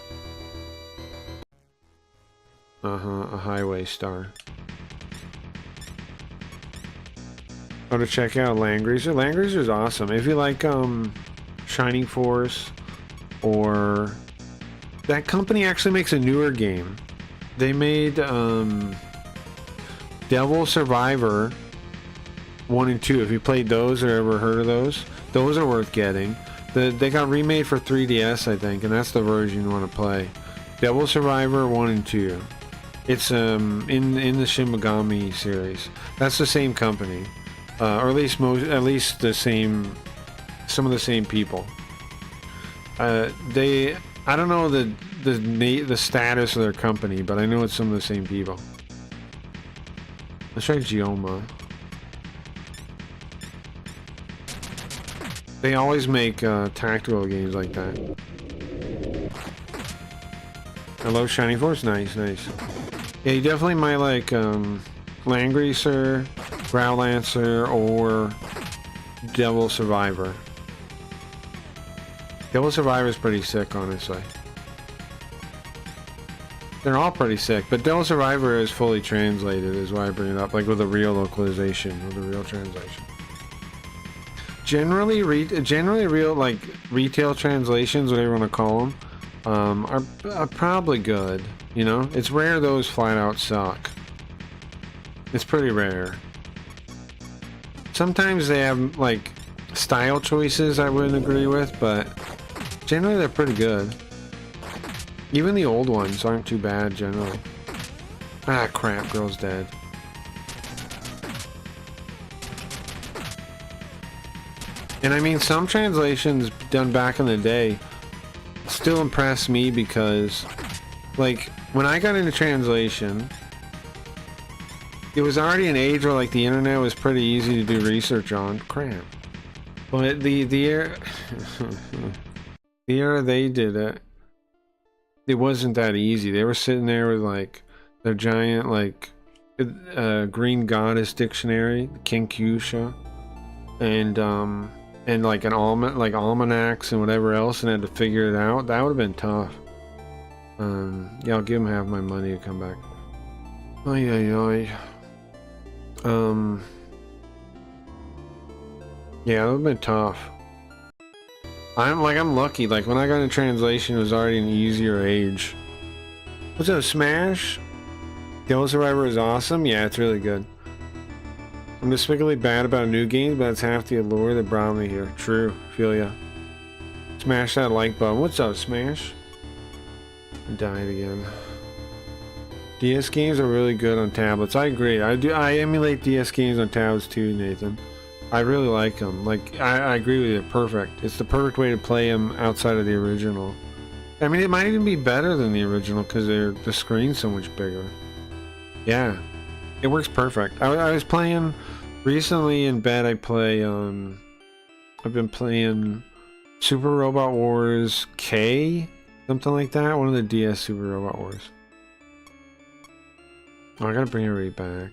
A highway star. Oh, to check out Land Greaser. Land Greaser is awesome. If you like Shining Force, or that company actually makes a newer game. They made Devil Survivor 1 and 2. If you played those or ever heard of those are worth getting. They got remade for 3DS, I think, and that's the version you want to play. Devil Survivor 1 and 2. It's in the Shin Megami series. That's the same company, or at least the same, some of the same people. I don't know the status of their company, but I know it's some of the same people. Let's try Geoma. They always make tactical games like that. I love Shining Force. Nice. Yeah, you definitely might like Land Greaser, Growlancer, or Devil Survivor. Devil Survivor is pretty sick, honestly. They're all pretty sick, but Devil Survivor is fully translated, is why I bring it up, like with a real localization, with a real translation. Generally real, like, retail translations, whatever you want to call them, are probably good, you know? It's rare those flat out suck. It's pretty rare. Sometimes they have, like, style choices I wouldn't agree with, but generally they're pretty good. Even the old ones aren't too bad, generally. Ah, crap, girl's dead. And I mean, some translations done back in the day still impress me because, like, when I got into translation, it was already an age where, like, the internet was pretty easy to do research on. Crap. But the era they did it, it wasn't that easy. They were sitting there with, like, their giant, like, Green Goddess dictionary, King Kyūyaku, and like almanacs and whatever else, and had to figure it out. That would have been tough. Yeah, I'll give him half my money to come back. Yeah, that would have been tough. I'm lucky. Like, when I got into translation, it was already an easier age. What's up, Smash? Devil Survivor is awesome. Yeah, it's really good. I'm despicably bad about new games, but it's half the allure that brought me here. True, feel ya. Smash that like button. What's up, Smash? I died again. DS games are really good on tablets. I agree. I emulate DS games on tablets too, Nathan. I really like them. Like, I agree with you. Perfect. It's the perfect way to play them outside of the original. I mean, it might even be better than the original because the screen's so much bigger. Yeah, it works perfect. I was playing recently in bed. I've been playing Super Robot Wars K, something like that. One of the DS Super Robot Wars. Oh, I gotta bring everybody back.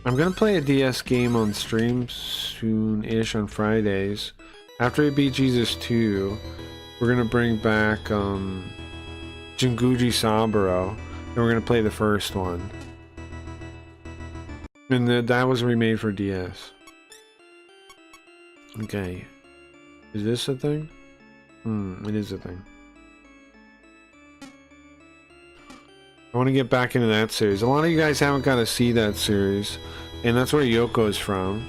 I'm gonna play a DS game on stream soon-ish on Fridays. After we beat Jesus 2, we're gonna bring back Jinguji Saburo, and we're gonna play the first one. And that was remade for DS. Okay. Is this a thing? It is a thing. I want to get back into that series. A lot of you guys haven't got to see that series, and that's where Yoko is from.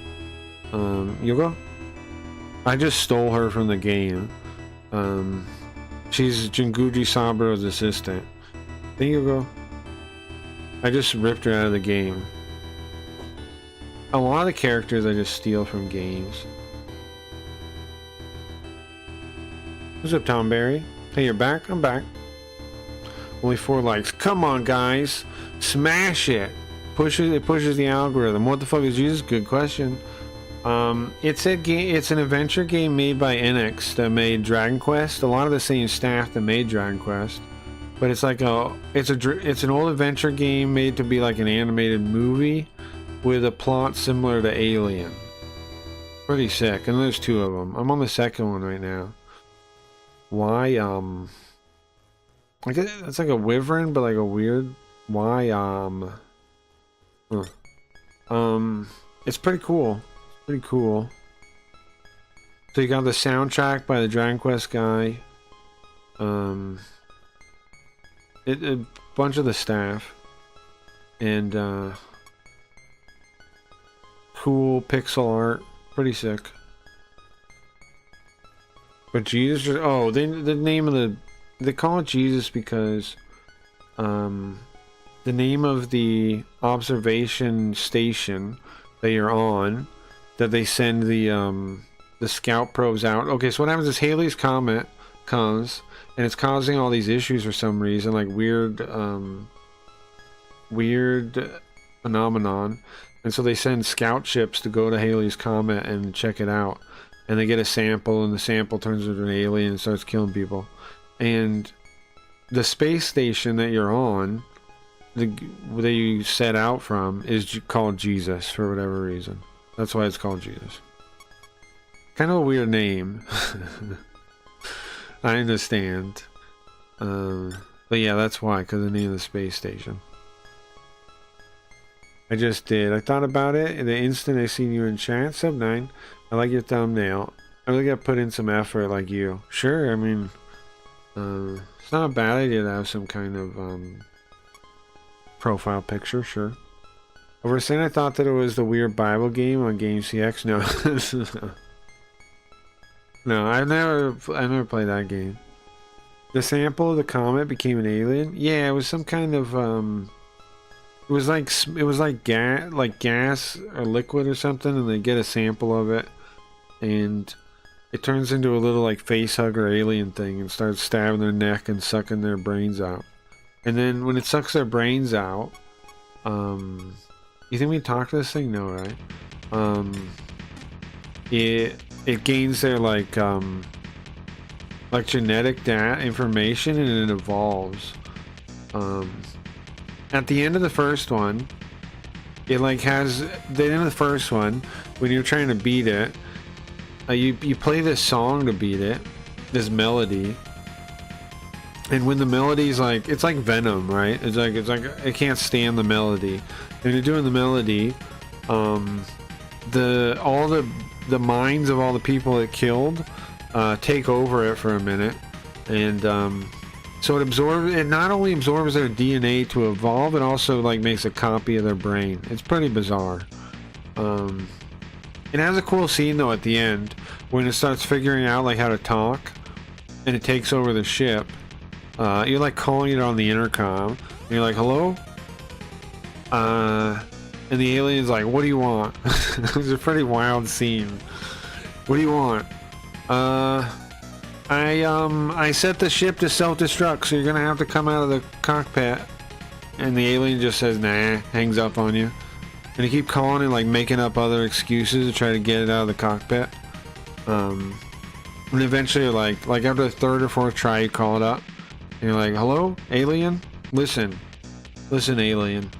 Yoko? I just stole her from the game. She's Jinguji Saburo's assistant. There you go. I just ripped her out of the game. A lot of the characters I just steal from games. What's up, Tom Berry? Hey, you're back? I'm back. Only 4 likes. Come on, guys. Smash it. It pushes the algorithm. What the fuck is Jesus? Good question. It's an adventure game made by Enix that made Dragon Quest. A lot of the same staff that made Dragon Quest, but it's like it's an old adventure game made to be like an animated movie with a plot similar to Alien. Pretty sick. And there's 2 of them. I'm on the second one right now. Why I guess it's like a wyvern, but like a weird it's pretty cool. Pretty cool. So you got the soundtrack by the Dragon Quest guy. A bunch of the staff. And cool pixel art. Pretty sick. But Jesus, oh, the name of they call it Jesus because the name of the observation station that you're on, that they send the scout probes out. Okay, so what happens is Halley's Comet comes and it's causing all these issues for some reason, like weird phenomenon, and so they send scout ships to go to Halley's Comet and check it out, and they get a sample, and the sample turns into an alien and starts killing people. And the space station that you're on, that you set out from, is called Jesus for whatever reason. That's why it's called Jesus. Kind of a weird name. I understand. But yeah, that's why, because of the name of the space station. I just did. I thought about it the instant I seen you in chat. Sub9. I like your thumbnail. I really got to put in some effort like you. Sure, I mean, it's not a bad idea to have some kind of profile picture, sure. Over saying I thought that it was the weird Bible game on Game CX. No. No, I never played that game. The sample of the comet became an alien? Yeah, it was some kind of it was like gas or liquid or something, and they get a sample of it, and it turns into a little like face hugger alien thing and starts stabbing their neck and sucking their brains out. And then when it sucks their brains out, you think we talk to this thing? No, right? It gains their like genetic information, and it evolves. At the end of the first one, it like has the end of the first one, when you're trying to beat it, you play this song to beat it, this melody, and when the melody's like, it's like Venom, right? It's like it can't stand the melody, and you're doing the melody, all the minds of all the people it killed take over it for a minute, and So it not only absorbs their DNA to evolve, it also like makes a copy of their brain. It's pretty bizarre. It has a cool scene though at the end when it starts figuring out like how to talk, and it takes over the ship. You're like calling it on the intercom. And you're like, hello? And the alien's like, what do you want? It's a pretty wild scene. What do you want? I set the ship to self-destruct, so you're gonna have to come out of the cockpit. And the alien just says, nah, hangs up on you. And you keep calling and like making up other excuses to try to get it out of the cockpit. And eventually you're like after the third or fourth try, you call it up. And you're like, hello, alien? Listen, alien.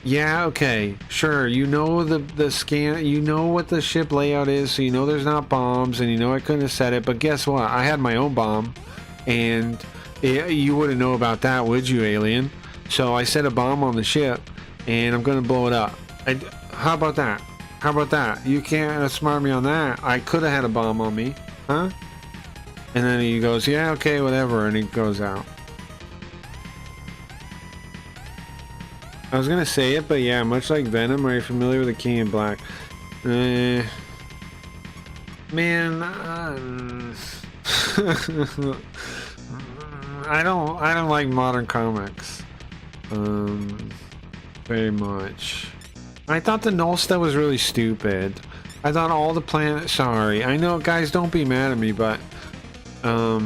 Yeah, okay, sure, you know the scan, you know what the ship layout is, so you know there's not bombs, and you know I couldn't have said it, but guess what? I had my own bomb, and you wouldn't know about that, would you, alien? So I set a bomb on the ship, and I'm gonna blow it up. How about that? How about that? You can't outsmart me on that. I could have had a bomb on me, huh? And then he goes, yeah, okay, whatever, and he goes out. I was gonna say it, but yeah, much like Venom, are you familiar with the King in Black? Man, I don't like modern comics, very much. I thought the null stuff was really stupid. I thought all the planets. Sorry, I know, guys, don't be mad at me, but oh,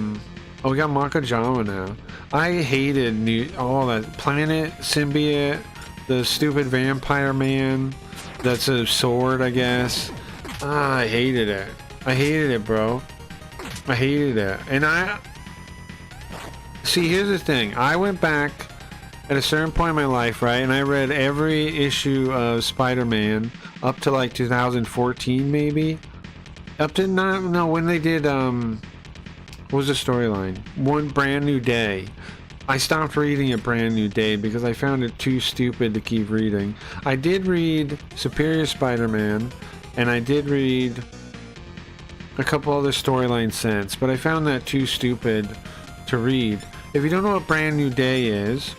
we got Makajama now. I hated all that planet symbiote. The stupid vampire man that's a sword, I guess. I hated it. I hated it, bro. I hated it. And see, here's the thing. I went back at a certain point in my life, right? And I read every issue of Spider-Man up to like 2014, maybe. Up to no, when they did, what was the storyline? One Brand New Day. I stopped reading A Brand New Day because I found it too stupid to keep reading. I did read Superior Spider-Man, and I did read a couple other storylines since, but I found that too stupid to read. If you don't know what Brand New Day is,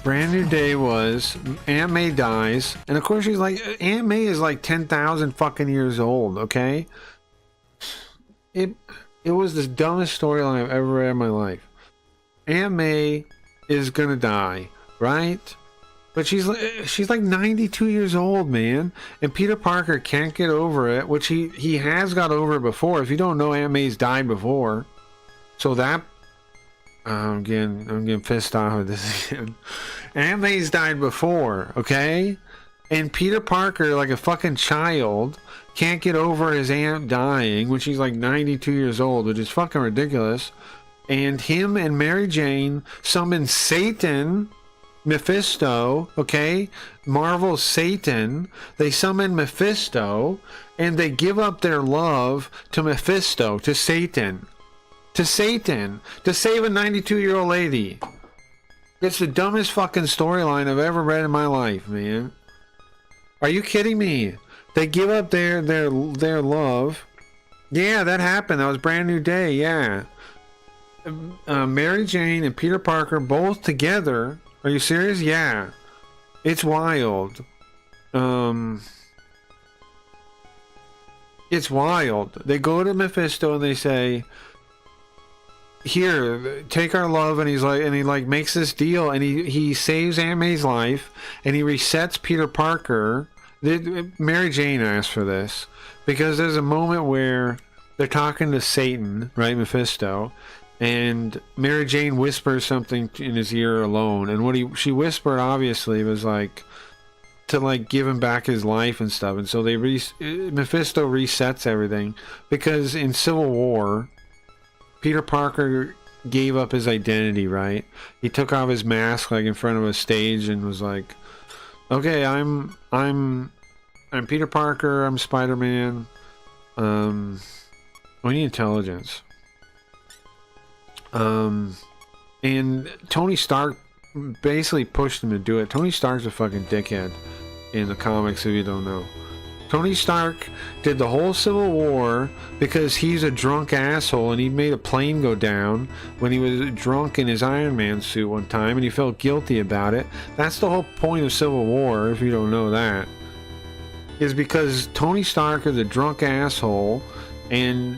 Brand New Day was Aunt May dies, and of course she's like, Aunt May is like 10,000 fucking years old, okay? It was the dumbest storyline I've ever read in my life. Aunt May is gonna die, right? But she's like 92 years old, man. And Peter Parker can't get over it, which he has got over it before. If you don't know, Aunt May's died before. So that I'm getting pissed off with this again. Aunt May's died before, okay? And Peter Parker, like a fucking child, can't get over his aunt dying when she's like 92 years old, which is fucking ridiculous. And him and Mary Jane summon Satan, Mephisto, okay? Marvel's Satan. They summon Mephisto, and they give up their love to Mephisto, to Satan. To Satan. To save a 92-year-old lady. It's the dumbest fucking storyline I've ever read in my life, man. Are you kidding me? They give up their love. Yeah, that happened. That was Brand New Day, yeah. Mary Jane and Peter Parker both together. Are you serious? Yeah. It's wild. It's wild. They go to Mephisto and they say, here, take our love, and he makes this deal, and he saves Aunt May's life, and he resets Peter Parker. Mary Jane asked for this because there's a moment where they're talking to Satan, right, Mephisto, and Mary Jane whispers something in his ear alone, and what she whispered obviously was like to like give him back his life and stuff, and so Mephisto resets everything because in Civil War, Peter Parker gave up his identity, right? He took off his mask like in front of a stage and was like, "Okay, I'm Peter Parker. I'm Spider-Man. We need intelligence." And Tony Stark basically pushed him to do it. Tony Stark's a fucking dickhead in the comics, if you don't know. Tony Stark did the whole Civil War because he's a drunk asshole and he made a plane go down when he was drunk in his Iron Man suit one time and he felt guilty about it. That's the whole point of Civil War, if you don't know that. Is because Tony Stark is a drunk asshole and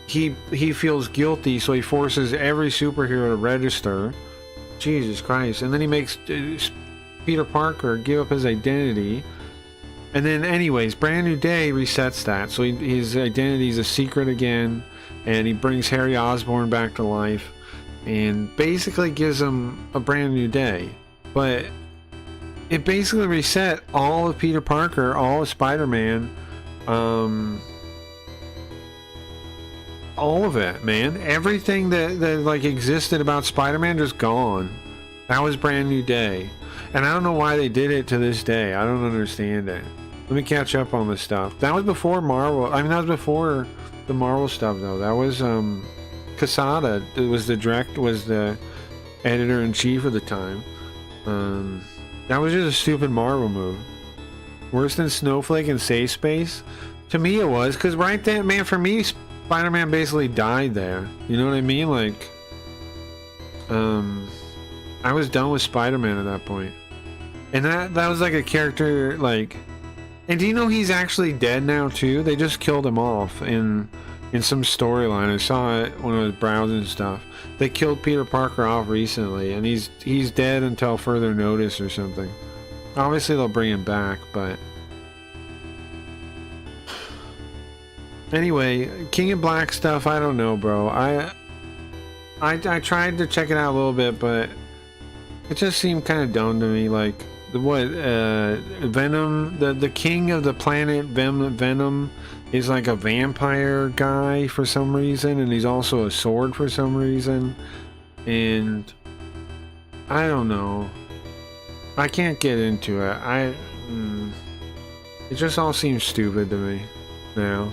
he feels guilty, so he forces every superhero to register. Jesus Christ. And then he makes Peter Parker give up his identity. And then anyways, Brand New Day resets that. So his identity is a secret again. And he brings Harry Osborn back to life. And basically gives him a brand new day. But it basically reset all of Peter Parker, all of Spider-Man. All of it, man. Everything that like existed about Spider-Man just gone. That was Brand New Day. And I don't know why they did it to this day. I don't understand it. Let me catch up on this stuff. That was before Marvel. I mean, that was before the Marvel stuff, though. That was Quesada. It was the editor-in-chief at the time. That was just a stupid Marvel move. Worse than Snowflake and Safe Space? To me it was, because right then, man, for me, Spider-Man basically died there. You know what I mean? Like, I was done with Spider-Man at that point. And that was like a character, like... And do you know he's actually dead now, too? They just killed him off in some storyline. I saw it when I was browsing and stuff. They killed Peter Parker off recently, and he's dead until further notice or something. Obviously, they'll bring him back, but... Anyway, King in Black stuff, I don't know, bro. I tried to check it out a little bit, but it just seemed kind of dumb to me. Like, Venom, the king of the planet Venom is like a vampire guy for some reason, and he's also a sword for some reason. And I don't know. I can't get into it. It just all seems stupid to me now.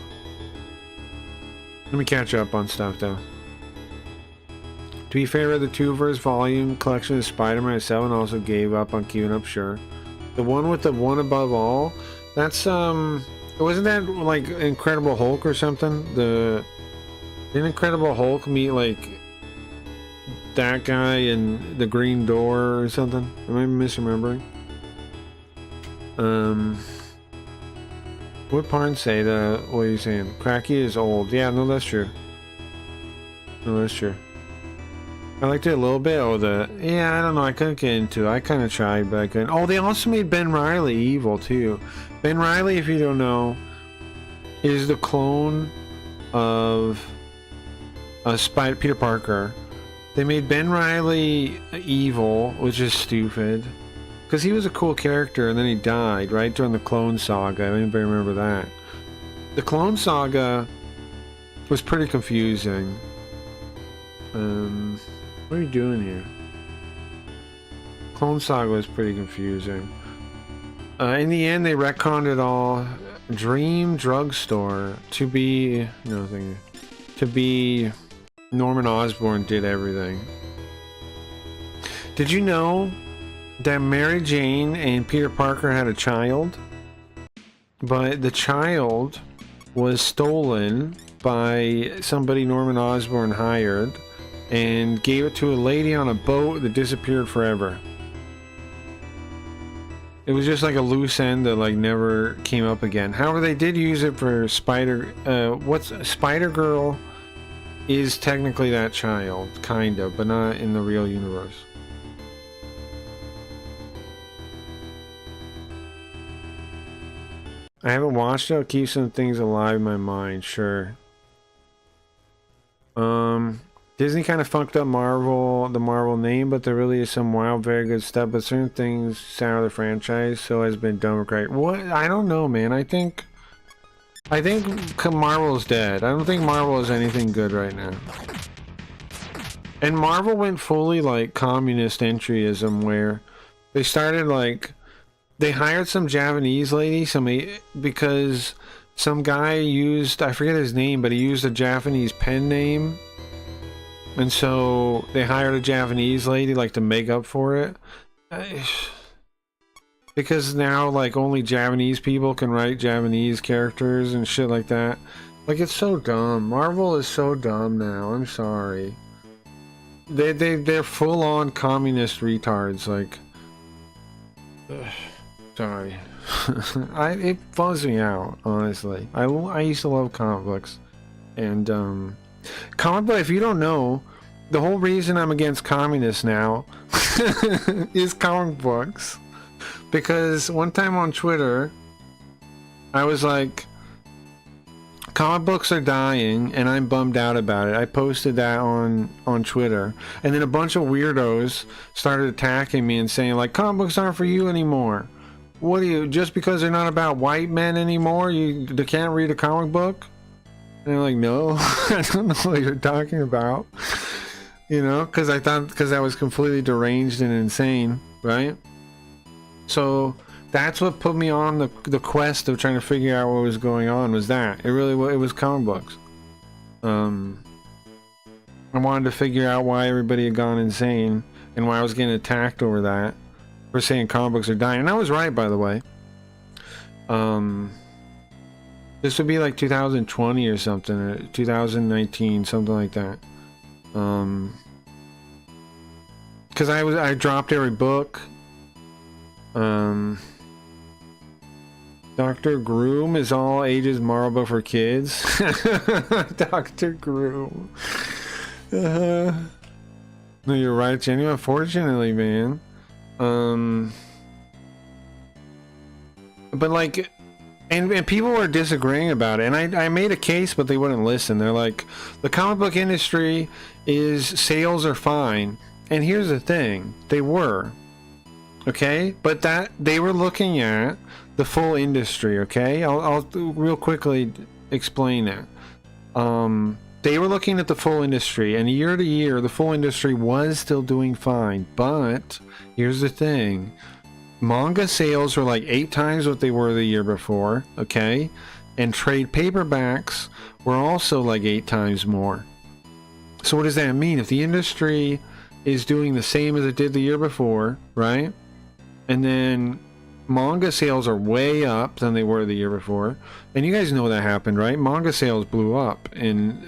Let me catch up on stuff though. To be fair, the 2-verse volume collection of Spider-Man 7 also gave up on keeping up, sure. The one with the one above all, that's wasn't that like Incredible Hulk or something? Didn't Incredible Hulk meet like that guy in the Green Door or something? Am I misremembering? What part say that? What are you saying? Cracky is old. Yeah, no, that's true. No, that's true. I liked it a little bit. Yeah, I don't know. I couldn't get into it. I kind of tried, but I couldn't. Oh, they also made Ben Reilly evil too. Ben Reilly, if you don't know, is the clone of Peter Parker. They made Ben Reilly evil, which is stupid. Because he was a cool character, and then he died, right? During the Clone Saga. Anybody remember that? The Clone Saga was pretty confusing. What are you doing here? Clone Saga was pretty confusing. In the end, they retconned it all. Dream Drugstore to be... No, thank you. To be... Norman Osborn did everything. Did you know that Mary Jane and Peter Parker had a child? But the child was stolen by somebody Norman Osborn hired and gave it to a lady on a boat that disappeared forever. It was just like a loose end that like never came up again. However, they did use it for Spider-Girl is technically that child, kind of, but not in the real universe. I haven't watched it. I'll keep some things alive in my mind, sure. Disney kind of funked up the Marvel name, but there really is some wild, very good stuff. But certain things sour the franchise, so has been democratic. What? I don't know, man. I think Marvel's dead. I don't think Marvel is anything good right now. And Marvel went fully like communist entryism, where they started like they hired some Japanese lady, because some guy used, I forget his name, but he used a Japanese pen name. And so they hired a Japanese lady like to make up for it. It because now like only Japanese people can write Japanese characters and shit like that. Like, it's so dumb. Marvel is so dumb now. I'm sorry. They're full on communist retards. Like, sorry. It bums me out, honestly. I used to love comic books, and comic book. If you don't know, the whole reason I'm against communists now is comic books. Because one time on Twitter, I was like, comic books are dying, and I'm bummed out about it. I posted that on Twitter, and then a bunch of weirdos started attacking me and saying like, comic books aren't for you anymore. What do you, just because they're not about white men anymore, they can't read a comic book? And I'm like, no, I don't know what you're talking about. You know, because I thought, because I was completely deranged and insane, right? So that's what put me on the quest of trying to figure out what was going on. Was that it was comic books. I wanted to figure out why everybody had gone insane and why I was getting attacked over that for saying comic books are dying. And I was right, by the way. This would be like 2020 or something, or 2019, something like that. Because I dropped every book. Dr. Groom is all ages Marvel for kids. Dr. Groom. No, you're right, Jenny. Unfortunately, man. But like, and people were disagreeing about it, and I made a case, but they wouldn't listen. They're like, the comic book industry sales are fine, and here's the thing, they were. Okay, but that they were looking at the full industry. Okay, I'll real quickly explain that. They were looking at the full industry, and year to year, the full industry was still doing fine. But here's the thing: manga sales were like 8 times what they were the year before. Okay, and trade paperbacks were also like 8 times more. So what does that mean? If the industry is doing the same as it did the year before, right? And then manga sales are way up than they were the year before, and you guys know that happened, right? Manga sales blew up in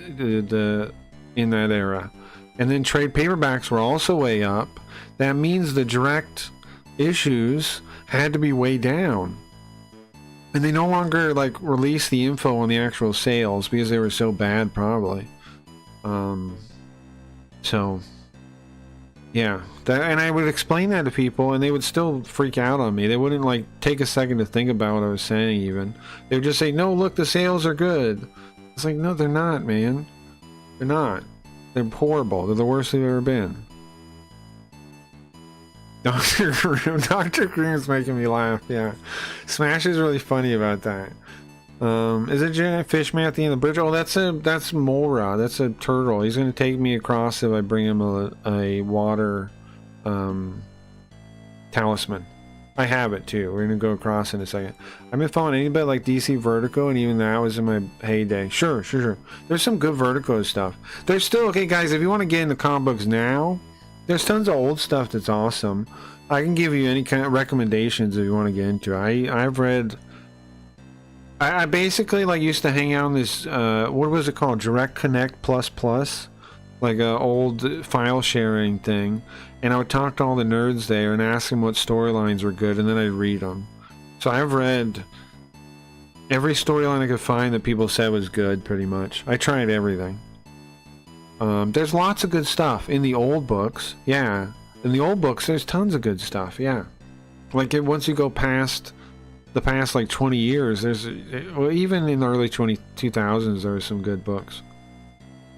that era, and then trade paperbacks were also way up. That means the direct issues had to be way down, and they no longer like release the info on the actual sales because they were so bad, probably. So. Yeah, and I would explain that to people, and they would still freak out on me. They wouldn't like take a second to think about what I was saying. Even they would just say, "No, look, the sales are good." It's like, no, they're not, man. They're not. They're horrible. They're the worst they've ever been. Dr. Green is making me laugh. Yeah, Smash is really funny about that. Is it giant fish man at the end of the bridge? Oh, that's Mora. That's a turtle. He's gonna take me across if I bring him a water talisman. I have it too. We're gonna go across in a second. I've been following anybody like DC Vertigo, and even that was in my heyday. Sure. There's some good Vertigo stuff. There's still, okay guys, if you want to get into comic books now, there's tons of old stuff that's awesome. I can give you any kind of recommendations if you want to get into it. I've read. I basically like used to hang out on this, what was it called? Direct Connect Plus, like a old file sharing thing. And I would talk to all the nerds there and ask them what storylines were good, and then I'd read them. So I've read every storyline I could find that people said was good, pretty much. I tried everything. There's lots of good stuff in the old books. Yeah, in the old books, there's tons of good stuff. Yeah, like once you go past the past like 20 years, there's even in the early 2000s there were some good books.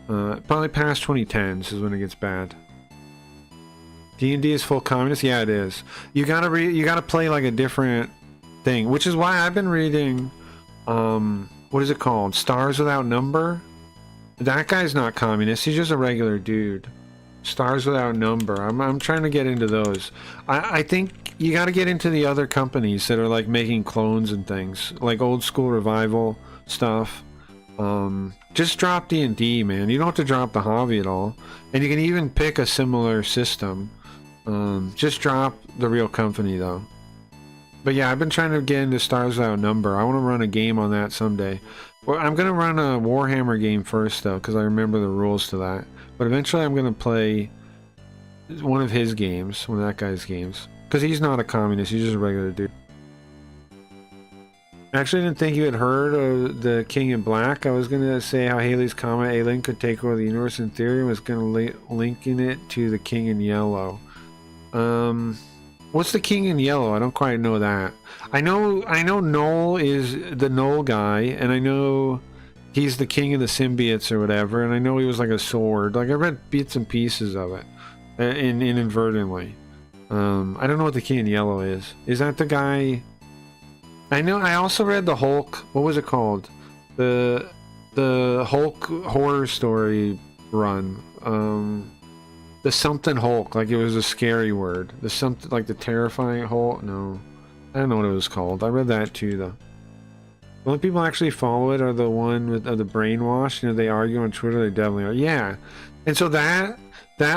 Probably past 2010s is when it gets bad. D&D is full communist. Yeah, it is. You gotta play like a different thing, which is why I've been reading what is it called, Stars Without Number. That guy's not communist, he's just a regular dude. Stars Without Number. I'm trying to get into those. I think you got to get into the other companies that are like making clones and things, like old school revival stuff. Just drop D&D, man. You don't have to drop the hobby at all, and you can even pick a similar system. Just drop the real company though. But yeah, I've been trying to get into Stars Without Number. I want to run a game on that someday. Well, I'm going to run a Warhammer game first, though, because I remember the rules to that. But eventually I'm going to play one of his games, one of that guy's games. Because he's not a communist, he's just a regular dude. I actually didn't think you had heard of the King in Black. I was going to say how Halley's Comet alien could take over the universe in theory and was going to linking it to the King in Yellow. What's the King in Yellow? I don't quite know that. I know Noel is the Noel guy, and I know he's the king of the symbiotes or whatever, and I know he was like a sword. Like, I read bits and pieces of it, inadvertently. I don't know what the King in Yellow is. Is that the guy... I know, I also read the Hulk, what was it called? The Hulk horror story run. The something Hulk, like it was a scary word. The something, like the terrifying Hulk? No. I don't know what it was called. I read that too, though. The only people actually follow it are the one with the brainwash. You know, they argue on Twitter, they definitely are. Yeah. And so that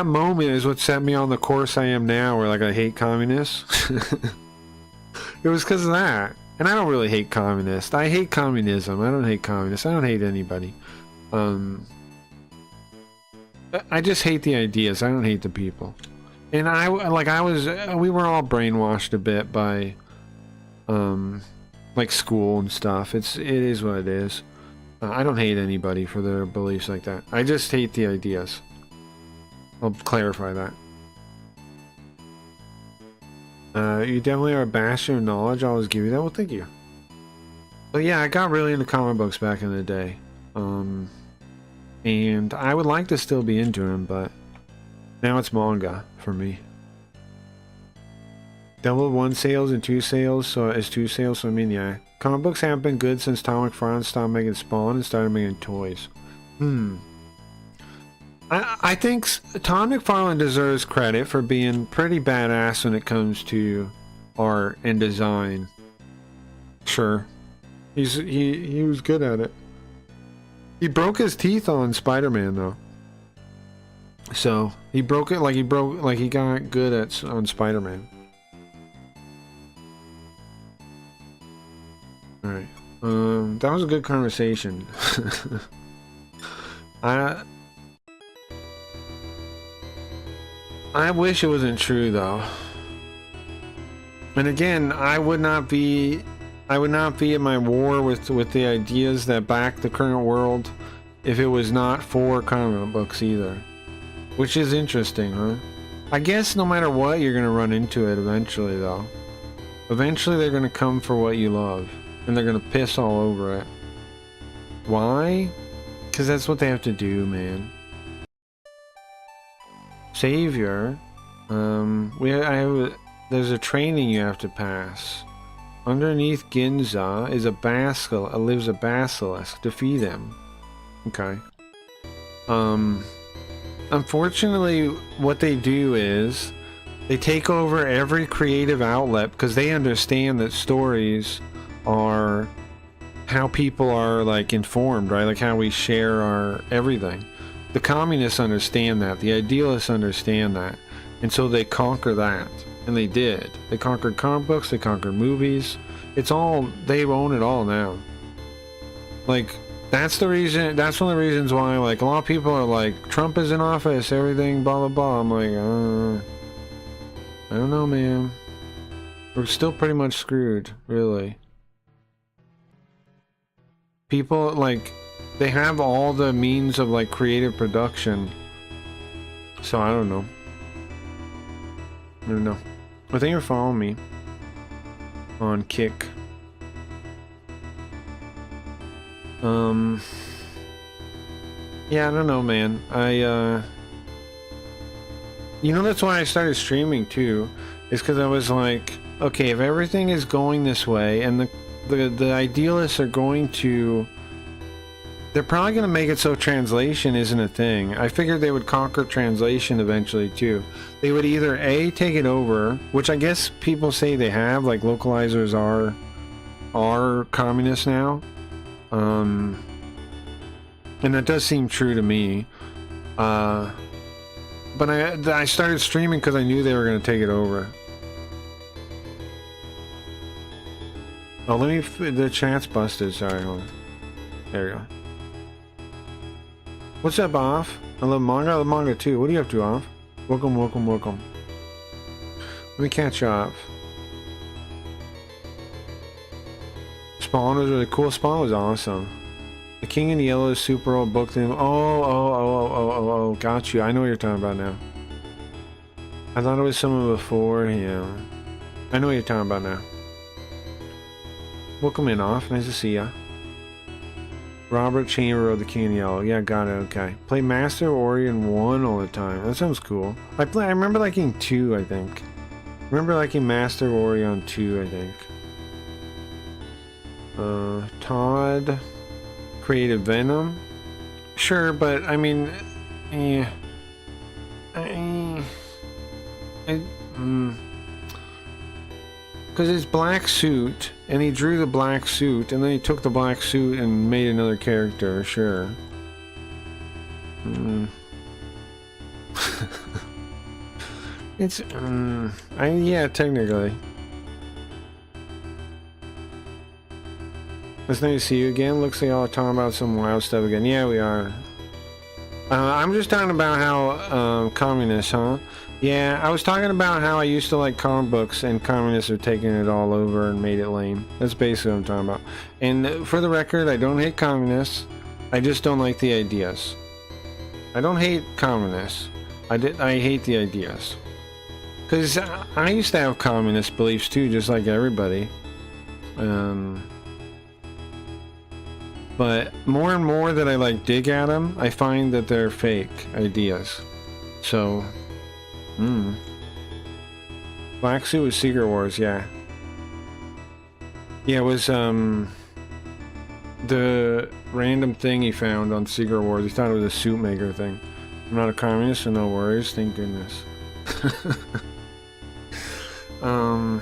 moment is what set me on the course I am now, where like I hate communists. It was because of that. And I don't really hate communists. I hate communism. I don't hate communists. I don't hate anybody. I just hate the ideas. I don't hate the people. And we were all brainwashed a bit by, like school and stuff. It is what it is. I don't hate anybody for their beliefs like that. I just hate the ideas. I'll clarify that. You definitely are a bastion of knowledge. I'll always give you that. Well, thank you. But yeah, I got really into comic books back in the day. And I would like to still be into them, but now it's manga for me. Double 1 sales and 2 sales, so it's 2 sales, so I mean, yeah. Comic books have been good since Tom McFarlane stopped making Spawn and started making toys. I think Tom McFarlane deserves credit for being pretty badass when it comes to art and design. Sure. He was good at it. He broke his teeth on Spider-Man though. So he broke it like he got good at on Spider-Man. Alright. That was a good conversation. I wish it wasn't true though. And again, I would not be at my war with the ideas that back the current world if it was not for comic books either. Which is interesting, huh? I guess no matter what, you're gonna run into it eventually though. Eventually they're gonna come for what you love. And they're gonna piss all over it. Why? Because that's what they have to do, man. Savior. There's a training you have to pass. Underneath Ginza is lives a basilisk. Defeat him. Okay. Unfortunately, what they do is they take over every creative outlet because they understand that stories are how people are like informed, right? Like how we share our everything. The communists understand that. The idealists understand that. And so they conquer that. And they did. They conquered comic books. They conquered movies. It's all, they own it all now. Like, that's the reason, that's one of the reasons why, like, a lot of people are like, Trump is in office, everything, blah, blah, blah. I'm like, I don't know, man. We're still pretty much screwed, really. People, like, they have all the means of, like, creative production. So, I don't know. I don't know. I think you're following me on Kick. Yeah, I don't know, man. You know, that's why I started streaming too, is because I was like, okay, if everything is going this way, and the idealists are going to, they're probably going to make it so translation isn't a thing. I figured they would conquer translation eventually too. They would either A, take it over, which I guess people say they have, like localizers are communists now. And that does seem true to me. But I started streaming because I knew they were going to take it over. Oh, let me... The chat's busted. Sorry, hold on. There you go. What's up, Off? I love manga too. What are you up to, Off? Welcome, welcome, welcome. Let me catch you off. Spawn was really cool. Spawn was awesome. The King in Yellow is super old book thing. Oh, got you. I know what you're talking about now. I thought it was someone before him. I know what you're talking about now. Welcome in, Off. Nice to see ya. Robert Chamber of the King in Yellow. Yeah, got it. Okay. Play Master Orion 1 all the time. That sounds cool. I remember liking 2, I think. I remember liking Master Orion 2, I think. Todd. Creative Venom. Sure, but I mean, because it's black suit, and he drew the black suit, and then he took the black suit and made another character. Sure. It's yeah, technically. It's nice to see you again. Looks like y'all are talking about some wild stuff again. Yeah, we are. I'm just talking about how communists, huh? Yeah, I was talking about how I used to like comic books and communists are taking it all over and made it lame. That's basically what I'm talking about. And for the record, I don't hate communists. I just don't like the ideas. I don't hate communists. I hate the ideas. Because I used to have communist beliefs too, just like everybody. But more and more that I like dig at them, I find that they're fake ideas. So, Black Suit was Secret Wars, yeah. Yeah, it was the random thing he found on Secret Wars. He thought it was a suit maker thing. I'm not a communist, so no worries. Thank goodness. I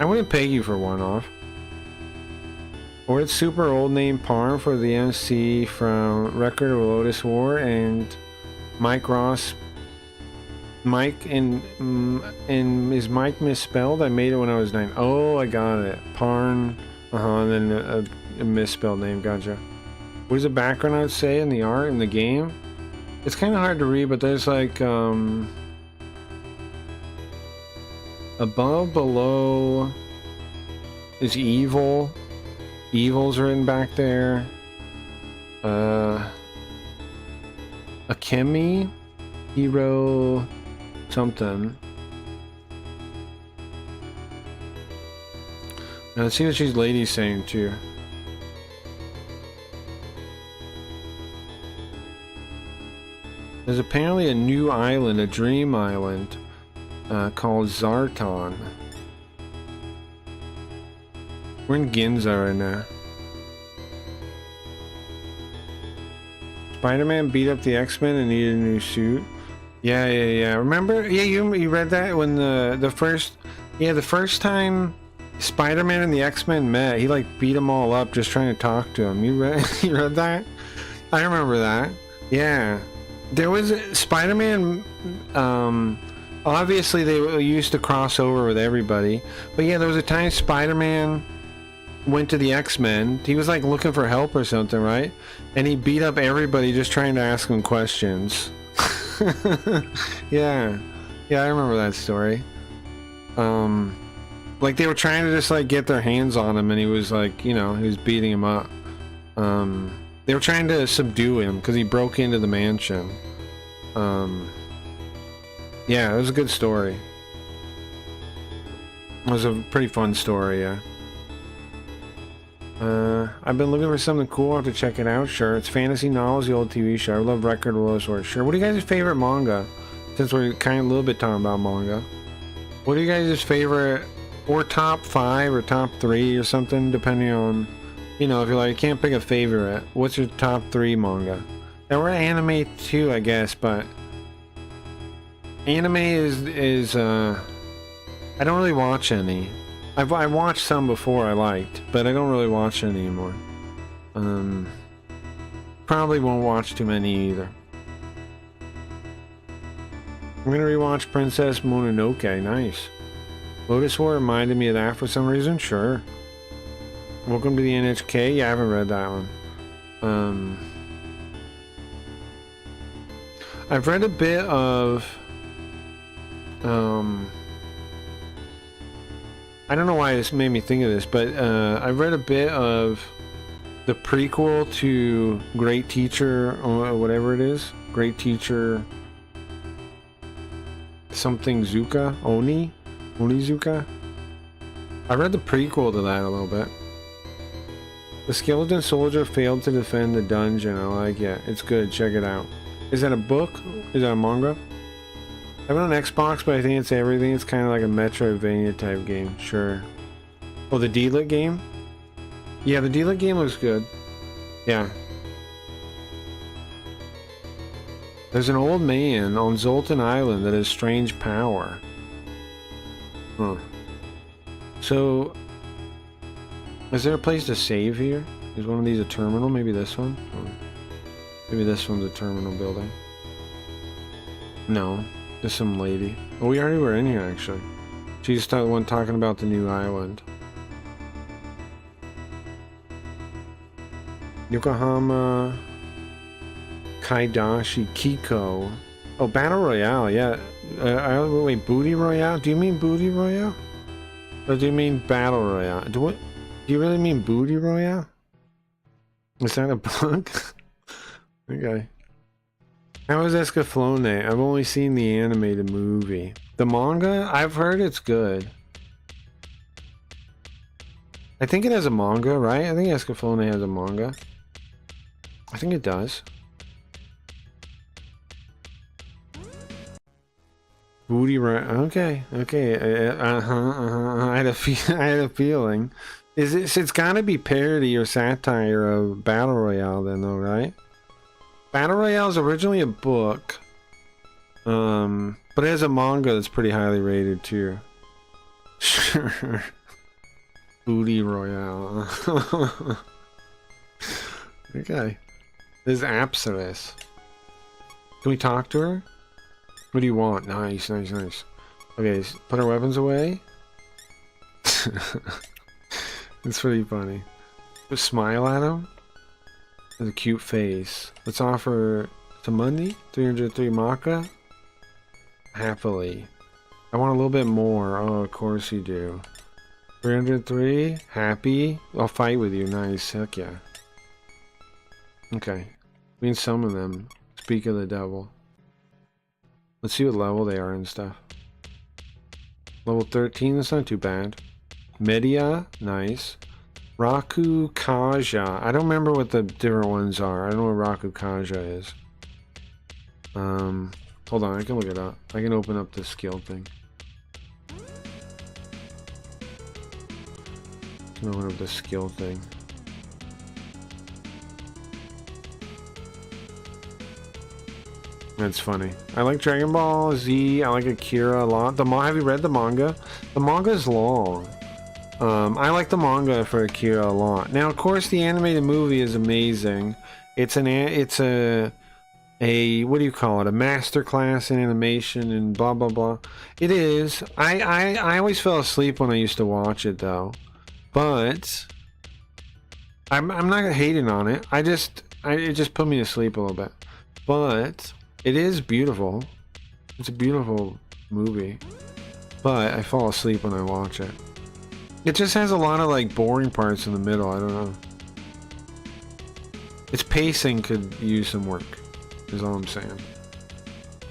wouldn't pay you for one off. Or it's super old name Parm for the MC from Record of Lotus War and Mike Ross. Mike and is Mike misspelled? I made it when I was 9. Oh, I got it. Parn. And then a misspelled name. Gotcha. What is the background I would say in the art in the game? It's kind of hard to read, but there's like above, below is evil. Evil's written back there. Akemi, hero, something. Now let's see what she's lady saying too. There's apparently a new island, a dream island, called Zartan. We're in Ginza right now. Spider-Man beat up the X-Men and needed a new suit. Yeah. Remember? Yeah, you read that when the first time Spider-Man and the X-Men met, he like beat them all up just trying to talk to him. You read that? I remember that. Yeah. There was Spider-Man. Obviously they used to cross over with everybody, but yeah, there was a time Spider-Man went to the X-Men. He was like looking for help or something, right? And he beat up everybody just trying to ask him questions. Yeah, I remember that story. Like they were trying to just like get their hands on him, and he was like, he was beating him up. They were trying to subdue him because he broke into the mansion. Yeah, it was a good story. It was a pretty fun story, yeah. I've been looking for something cool. I have to check it out. Sure, it's fantasy novels, the old TV show. I love Record of Lotus War. Sure. What are you guys' favorite manga? Since we're kind of a little bit talking about manga. What are you guys' favorite, or top 5 or top 3 or something, depending on, if you're like, you can't pick a favorite. What's your top 3 manga? There were anime too, I guess, but anime is I don't really watch any. I watched some before I liked, but I don't really watch any anymore. Probably won't watch too many either. I'm gonna rewatch Princess Mononoke. Nice. Lotus War reminded me of that for some reason. Sure. Welcome to the NHK. Yeah, I haven't read that one. I've read a bit of I don't know why this made me think of this, but I've read a bit of the prequel to Great Teacher, or whatever it is. Great Teacher something Zuka? Onizuka? I read the prequel to that a little bit. The skeleton soldier failed to defend the dungeon. I like it. It's good. Check it out. Is that a book? Is that a manga? I have it on Xbox, but I think it's everything. It's kind of like a Metroidvania type game. Sure. Oh, the D-Lit game? Yeah, the D-Lit game looks good. Yeah. There's an old man on Zoltan Island that has strange power. Huh. So, is there a place to save here? Is one of these a terminal? Maybe this one? Oh. Maybe this one's a terminal building. No. Just some lady. Oh, we already were in here, actually. She's the one talking about the new island. Yokohama Kaidashi Kiko. Oh, Battle Royale, yeah. Wait, Booty Royale? Do you mean Booty Royale? Or do you mean Battle Royale? Do you really mean Booty Royale? Is that a book? Okay. How is Escaflowne? I've only seen the animated movie. The manga? I've heard it's good. I think it has a manga, right? I think Escaflowne has a manga. I think it does. Booty right? Okay, okay. I had a feeling. It's gotta be parody or satire of Battle Royale, then, though, right? Battle Royale is originally a book, but it has a manga that's pretty highly rated too. Sure. Booty Royale. Okay. This is Apsaris. Can we talk to her? What do you want? Nice, nice, nice. Okay, put our weapons away. It's pretty funny. Just smile at him. With a cute face. Let's offer some money. 303 Maka. Happily. I want a little bit more. Oh, of course you do. 303. Happy. I'll fight with you. Nice. Heck yeah. Okay. We can summon them. Speak of the devil. Let's see what level they are and stuff. Level 13. That's not too bad. Media. Nice. Raku Kaja. I don't remember what the different ones are. I don't know what Raku Kaja is. Hold on, I can look it up. I can open up the skill thing. I can open up the skill thing. That's funny. I like Dragon Ball Z. I like Akira a lot. Have you read the manga? The manga is long. I like the manga for Akira a lot. Now, of course, the animated movie is amazing. It's a what do you call it? A masterclass in animation and blah blah blah. It is. I always fell asleep when I used to watch it though, but I'm not hating on it. It just put me to sleep a little bit, but it is beautiful. It's a beautiful movie, but I fall asleep when I watch it. It just has a lot of like boring parts in the middle. I don't know. Its pacing could use some work, is all I'm saying.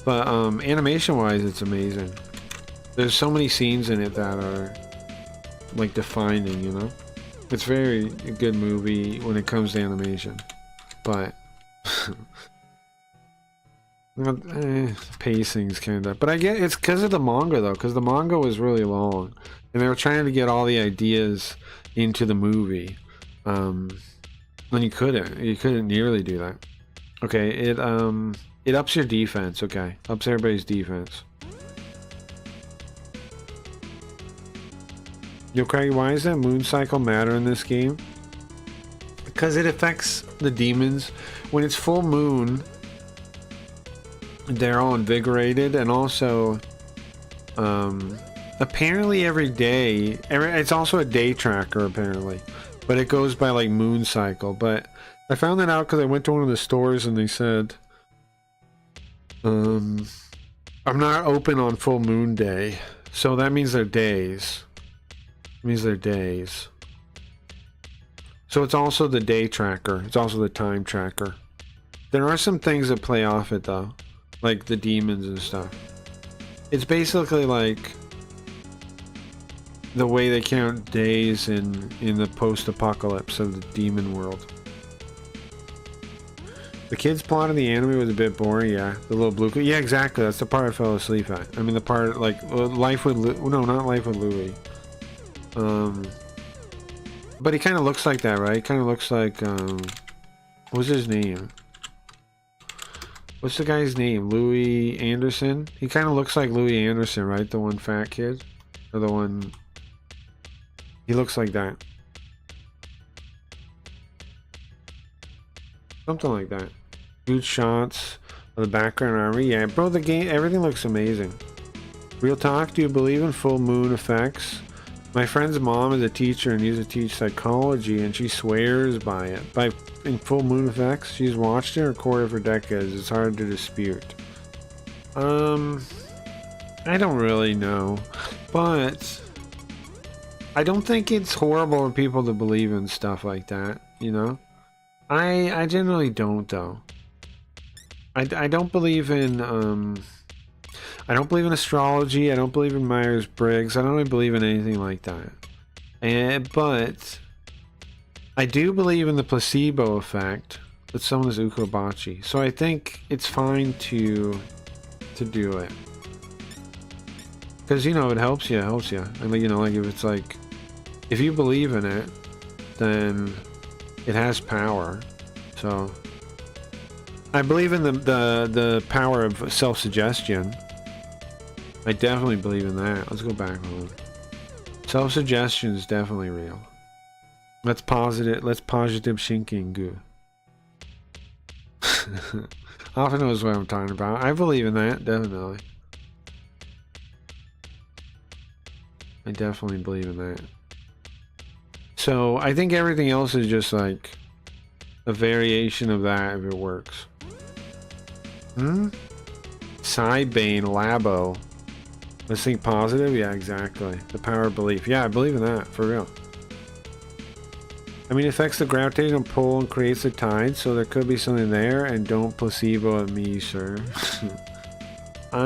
But animation wise, it's amazing. There's so many scenes in it that are like defining, you know? It's very a good movie when it comes to animation. But pacing's kind of, but I get it's because of the manga though, because the manga was really long and they were trying to get all the ideas into the movie, and you couldn't nearly do that. Okay, it ups your defense. Okay, ups everybody's defense. Okay, why does that moon cycle matter in this game? Because it affects the demons when it's full moon. They're all invigorated, and also apparently every day, it's also a day tracker apparently. but it goes by like moon cycle. But I found that out because I went to one of the stores and they said, I'm not open on full moon day. So that means they're days. It means they're days. So it's also the day tracker. It's also the time tracker. There are some things that play off it though, like the demons and stuff. It's basically like the way they count days in the post-apocalypse of the demon world. The kid's plot of the anime was a bit boring, yeah. The little blue... Yeah, exactly. That's the part I fell asleep at. I mean, the part, like, Life with... No, not Life with Louie. But he kind of looks like that, right? He kind of looks like, what's his name? What's the guy's name? Louis Anderson? He kind of looks like Louis Anderson, right? The one fat kid? Or the one... He looks like that. Something like that. Good shots of the background armor. Yeah, bro, the game, everything looks amazing. Real talk, do you believe in full moon effects? My friend's mom is a teacher and used to teach psychology, and she swears by it. In full moon effects, she's watched it and recorded for decades. It's hard to dispute. I don't really know, but I don't think it's horrible for people to believe in stuff like that, you know? I generally don't, though. I don't believe in I don't believe in astrology. I don't believe in Myers-Briggs. I don't really believe in anything like that. But I do believe in the placebo effect that someone is ukobachi. So I think it's fine to do it. Because, you know, it helps you. I mean, you know, like if it's like, if you believe in it, then it has power. So I believe in the power of self-suggestion. I definitely believe in that. Let's go back on. Self-suggestion is definitely real. Let's positive thinking. Often knows what I'm talking about. I believe in that, definitely. I definitely believe in that. So I think everything else is just like a variation of that if it works. Sidebane Labo. Let's think positive? Yeah, exactly. The power of belief. Yeah, I believe in that, for real. I mean, it affects the gravitational pull and creates a tide, so there could be something there, and don't placebo at me, sir. I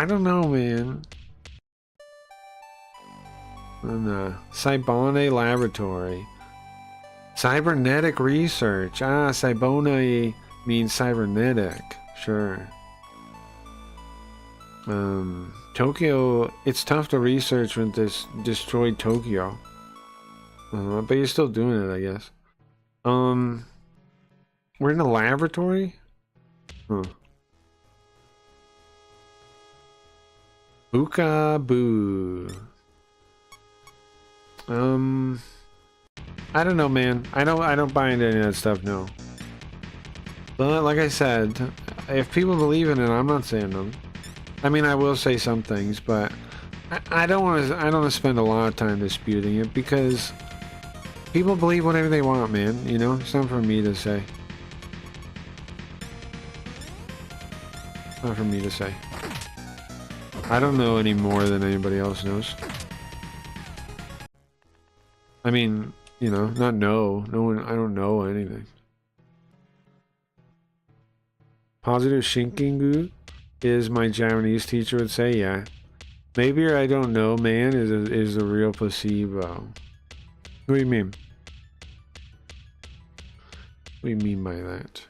don't know, man. Cybone Laboratory. Cybernetic research. Ah, Cybone means cybernetic. Sure. Tokyo. It's tough to research with this destroyed Tokyo. But you're still doing it, I guess. We're in a laboratory? Huh. Bookaboo. I don't know, man. I don't buy into any of that stuff, no. But like I said, if people believe in it, I'm not saying them. I mean, I will say some things, but I don't want to spend a lot of time disputing it because people believe whatever they want, man. You know, it's not for me to say. Not for me to say. I don't know any more than anybody else knows. I mean, you know, not know. No one. I don't know anything. Positive Shinkingu is my Japanese teacher would say, yeah. Maybe your I don't know man is a real placebo. What do you mean? What do you mean by that?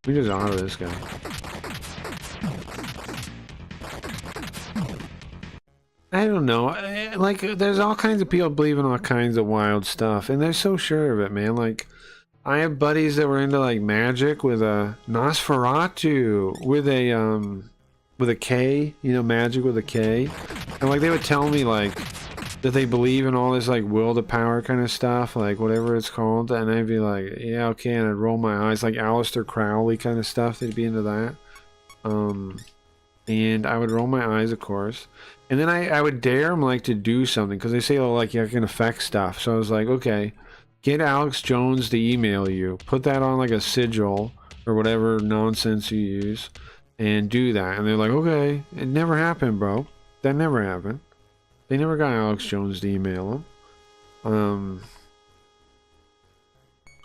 We just honor this guy. I don't know. Like, there's all kinds of people believing all kinds of wild stuff, and they're so sure of it, man. Like, I have buddies that were into like magic with a Nosferatu with a K, you know, magic with a K, and like they would tell me like that they believe in all this like will to power kind of stuff, like whatever it's called, and I'd be like, yeah, okay, and I'd roll my eyes, like Aleister Crowley kind of stuff. They'd be into that, and I would roll my eyes, of course, and then I would dare them like to do something because they say, oh, like you can affect stuff. So I was like, okay, get Alex Jones to email you, put that on like a sigil or whatever nonsense you use, and do that. And they're like, okay, it never happened, bro. That never happened. They never got Alex Jones to email him.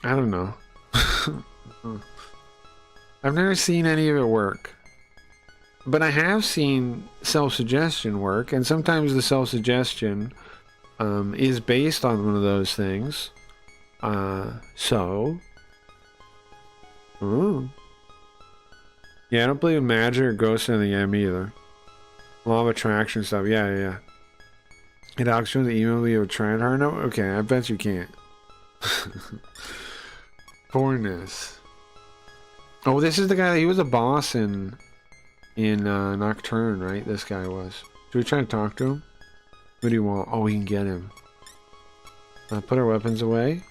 I don't know. I've never seen any of it work. But I have seen self-suggestion work, and sometimes the self-suggestion is based on one of those things. Yeah, I don't believe in magic or ghosts in the M either. Law of attraction stuff, yeah. And Alex Jones email me with trying hard enough? Okay, I bet you can't. Poorness. Oh, this is the guy, he was a boss in Nocturne, right? This guy was. Should we try to talk to him? What do you want? Oh, we can get him. Put our weapons away.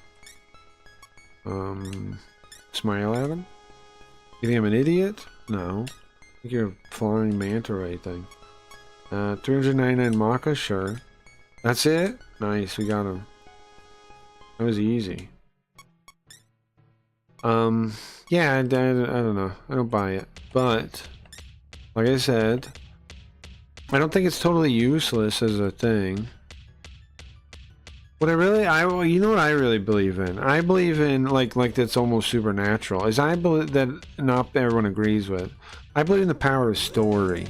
Smile at him. You think I'm an idiot? No. I think you're a flying manta ray thing. 399 Maka, sure. That's it? Nice, we got him. That was easy. Yeah, I don't know. I don't buy it. But, like I said, I don't think it's totally useless as a thing. What you know what I really believe in? I believe in, like that's almost supernatural. I believe that not everyone agrees with. I believe in the power of story.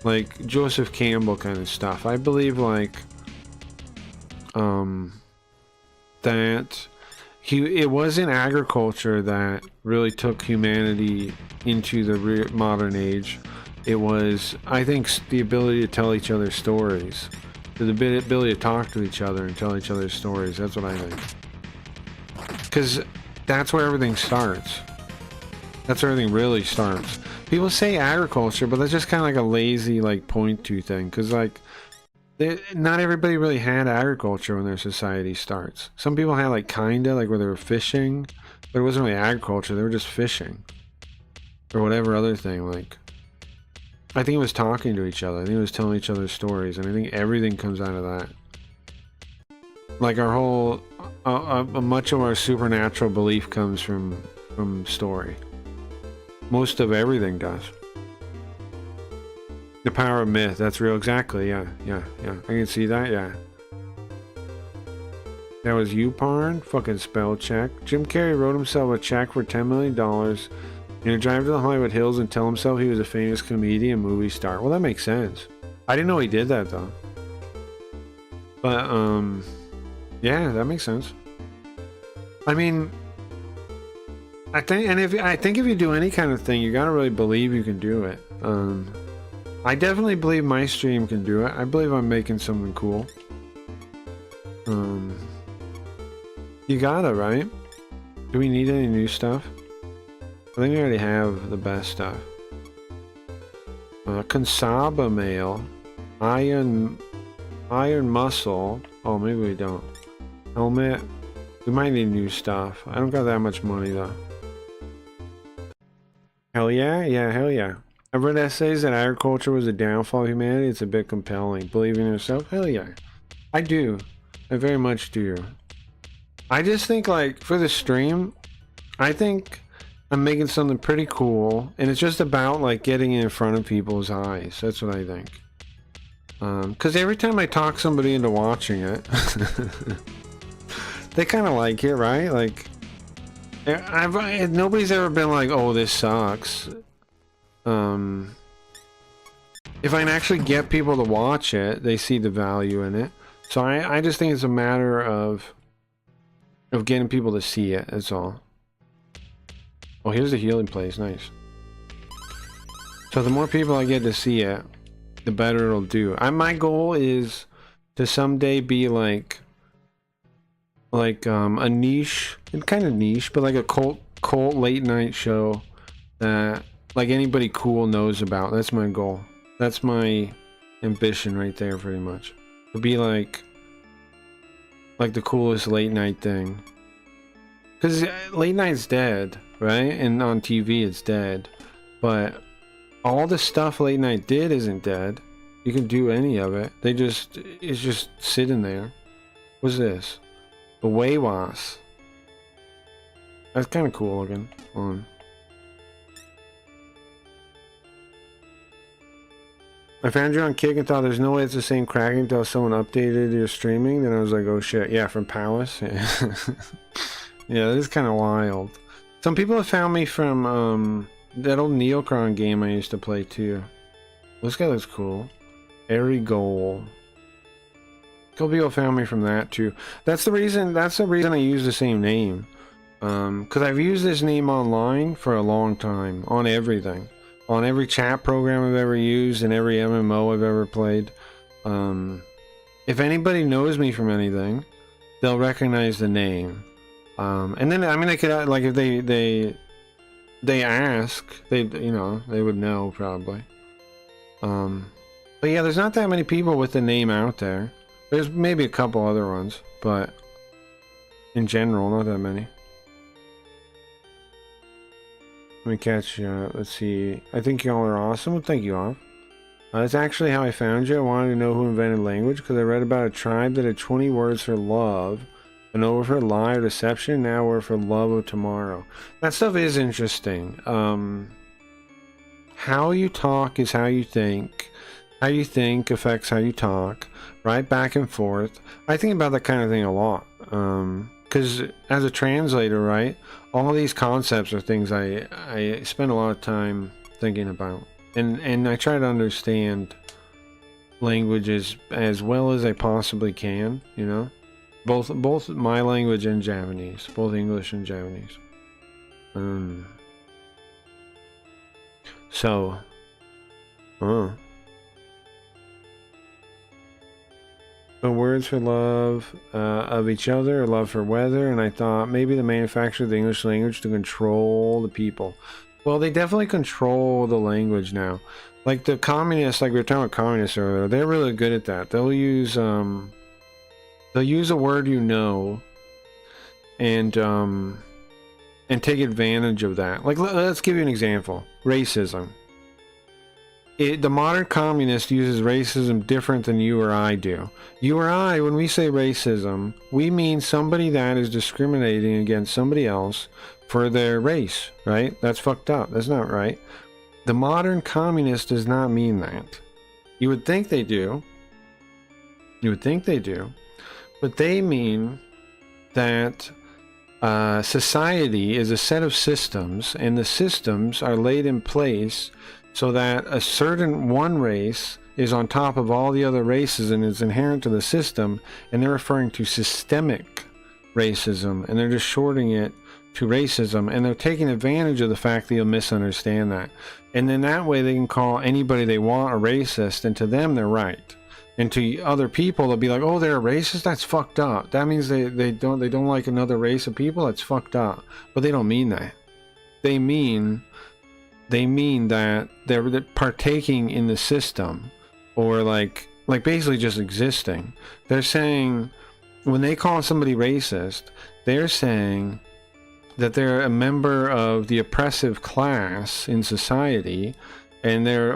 Like Joseph Campbell kind of stuff. I believe like that it wasn't agriculture that really took humanity into the modern age. It was, I think, the ability to tell each other stories. The ability to talk to each other and tell each other stories. That's what I think. Because that's where everything starts. That's where everything really starts. People say agriculture, but that's just kind of like a lazy, like, point to thing. Because, like, not everybody really had agriculture when their society starts. Some people had, like, kinda, like, where they were fishing. But it wasn't really agriculture. They were just fishing. Or whatever other thing, like... I think it was talking to each other. I think it was telling each other stories. And I think everything comes out of that. Like our whole... much of our supernatural belief comes from story. Most of everything does. The power of myth. That's real. Exactly. Yeah. I can see that. Yeah. That was you, Parn? Fucking spell check. Jim Carrey wrote himself a check for $10 million. You know, drive to the Hollywood Hills and tell himself he was a famous comedian movie star. Well, that makes sense. I didn't know he did that, though. But, yeah, that makes sense. I mean, I think if you do any kind of thing, you gotta really believe you can do it. I definitely believe my stream can do it. I believe I'm making something cool. You gotta, right? Do we need any new stuff? I think we already have the best stuff. Kansaba mail. Iron muscle. Oh, maybe we don't. Helmet. We might need new stuff. I don't got that much money though. Hell yeah? Yeah, hell yeah. I've read essays that agriculture was a downfall of humanity. It's a bit compelling. Believe in yourself? Hell yeah. I do. I very much do. I just think, like, for the stream, I think I'm making something pretty cool, and it's just about, like, getting it in front of people's eyes. That's what I think. Because every time I talk somebody into watching it, they kind of like it, right? Like, nobody's ever been like, oh, this sucks. If I can actually get people to watch it, they see the value in it. So I just think it's a matter of getting people to see it, that's all. Oh, here's the healing place, nice. So the more people I get to see it, the better it'll do. My goal is to someday be like a niche, kind of niche, but like a cult late night show that like anybody cool knows about. That's my goal. That's my ambition right there, pretty much. To be like like the coolest late night thing. Because late night's dead, right? And on TV it's dead. But all the stuff late night did isn't dead. You can do any of it. It's just sitting there. What's this? The Weiwas. That's kind of cool looking. On. I found you on Kick and thought there's no way it's the same cracking until someone updated your streaming. Then I was like, oh shit. Yeah, from Palace. Yeah, yeah, that is kind of wild. Some people have found me from that old Neocron game I used to play too. This guy looks cool. Airy Goal. A couple people found me from that too. That's the reason I use the same name. Because I've used this name online for a long time. On everything. On every chat program I've ever used and every MMO I've ever played. If anybody knows me from anything, they'll recognize the name. And then, I mean, they could, like, if they ask, they would know probably. But yeah, there's not that many people with the name out there. There's maybe a couple other ones, but in general, not that many. Let me catch you. Let's see. I think y'all are awesome. Well, thank you all. That's actually how I found you. I wanted to know who invented language because I read about a tribe that had 20 words for love. An over for lie or deception. Now we're for love of tomorrow. That stuff is interesting. How you talk is how you think. How you think affects how you talk. Right? Back and forth. I think about that kind of thing a lot. Because as a translator, right? All these concepts are things I spend a lot of time thinking about. And I try to understand languages as well as I possibly can, you know? Both my language and Japanese. Both English and Japanese. So. The words for love of each other, or love for weather, and I thought maybe the manufacture of the English language to control the people. Well, they definitely control the language now. Like the communists, like we were talking about communists earlier, they're really good at that. They'll use a word you know, and take advantage of that. Like let's give you an example: racism. The modern communist uses racism different than you or I do. You or I, when we say racism, we mean somebody that is discriminating against somebody else for their race, right? That's fucked up. That's not right. The modern communist does not mean that. You would think they do. You would think they do. But they mean that society is a set of systems, and the systems are laid in place so that a certain one race is on top of all the other races and is inherent to the system, and they're referring to systemic racism, and they're just shorting it to racism, and they're taking advantage of the fact that you'll misunderstand that. And then that way they can call anybody they want a racist, and to them they're right. And to other people they'll be like, oh, they're a racist? That's fucked up. That means they don't like another race of people? That's fucked up. But they don't mean that. They mean that they're partaking in the system, or like basically just existing. They're saying, when they call somebody racist, they're saying that they're a member of the oppressive class in society, and they're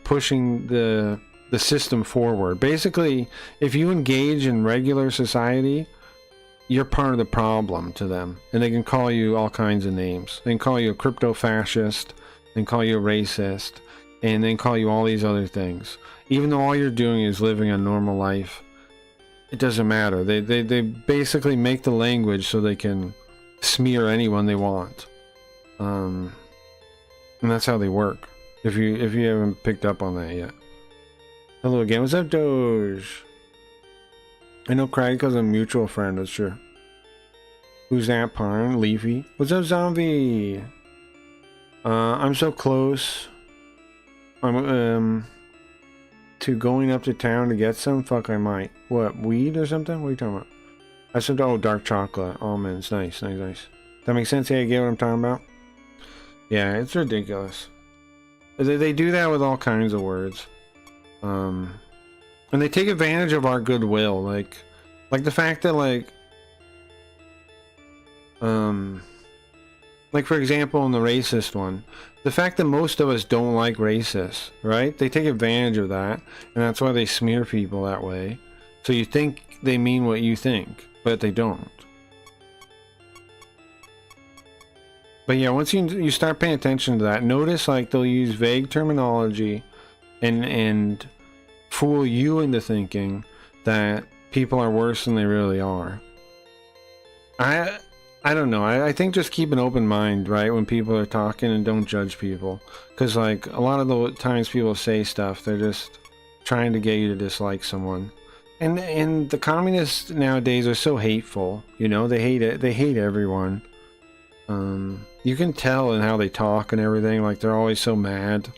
pushing the system forward. Basically, if you engage in regular society, you're part of the problem to them, and they can call you all kinds of names. They can call you a crypto-fascist, they can call you a racist, and they can call you all these other things. Even though all you're doing is living a normal life, it doesn't matter. They basically make the language so they can smear anyone they want. And that's how they work. If you haven't picked up on that yet. Hello again. What's up, Doge? I know Craig because I'm a mutual friend, that's true. Who's that, Parn? Leafy. What's up, Zombie? I'm so close. I'm to going up to town to get some. Fuck, I might. What, weed or something? What are you talking about? I said, oh, dark chocolate. Almonds. Nice. That makes sense? Yeah, you get what I'm talking about? Yeah, it's ridiculous. They do that with all kinds of words. And they take advantage of our goodwill. Like, Like the fact that like for example in the racist one, the fact that most of us don't like racists, right? They take advantage of that, and that's why they smear people that way. So you think they mean what you think, but they don't. But yeah, once you start paying attention to that, notice like they'll use vague terminology and fool you into thinking that people are worse than they really are. I don't know. I think just keep an open mind, right, when people are talking, and don't judge people. Because like a lot of the times people say stuff, they're just trying to get you to dislike someone. And the communists nowadays are so hateful, you know, they hate it. They hate everyone. You can tell in how they talk and everything, like they're always so mad.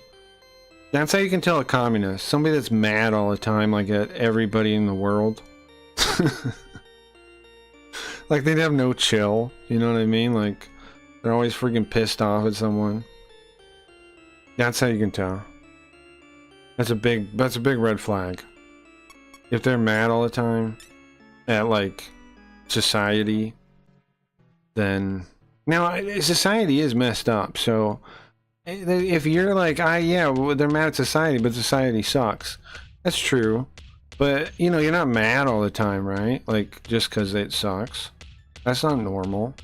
That's how you can tell a communist. Somebody that's mad all the time, like at everybody in the world. Like they'd have no chill, you know what I mean? Like they're always freaking pissed off at someone. That's how you can tell. That's a big red flag. If they're mad all the time at like society, then now society is messed up. So if you're like, yeah, well, they're mad at society, but society sucks. That's true. But you know, you're not mad all the time, right? Like just because it sucks. That's not normal.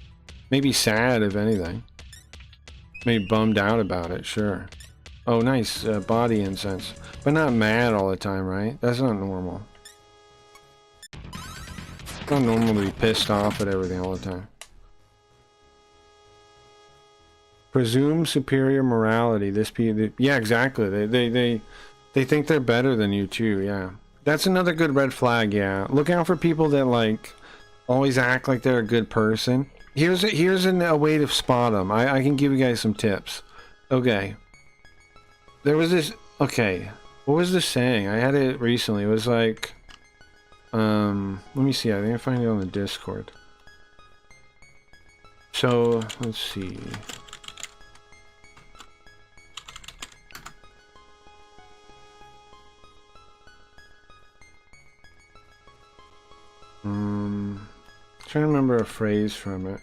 Maybe sad, if anything. Maybe bummed out about it, sure. Oh, nice, body incense. But not mad all the time, right? That's not normal. It's not normal to be pissed off at everything all the time. Presume superior morality. Yeah, exactly. They think they're better than you too, yeah. That's another good red flag, yeah. Look out for people that like always act like they're a good person. Here's a way to spot them. I can give you guys some tips. Okay. There was this, okay. What was this saying? I had it recently. It was like, let me see. I think I find it on the Discord. So, let's see. Trying to remember a phrase from it.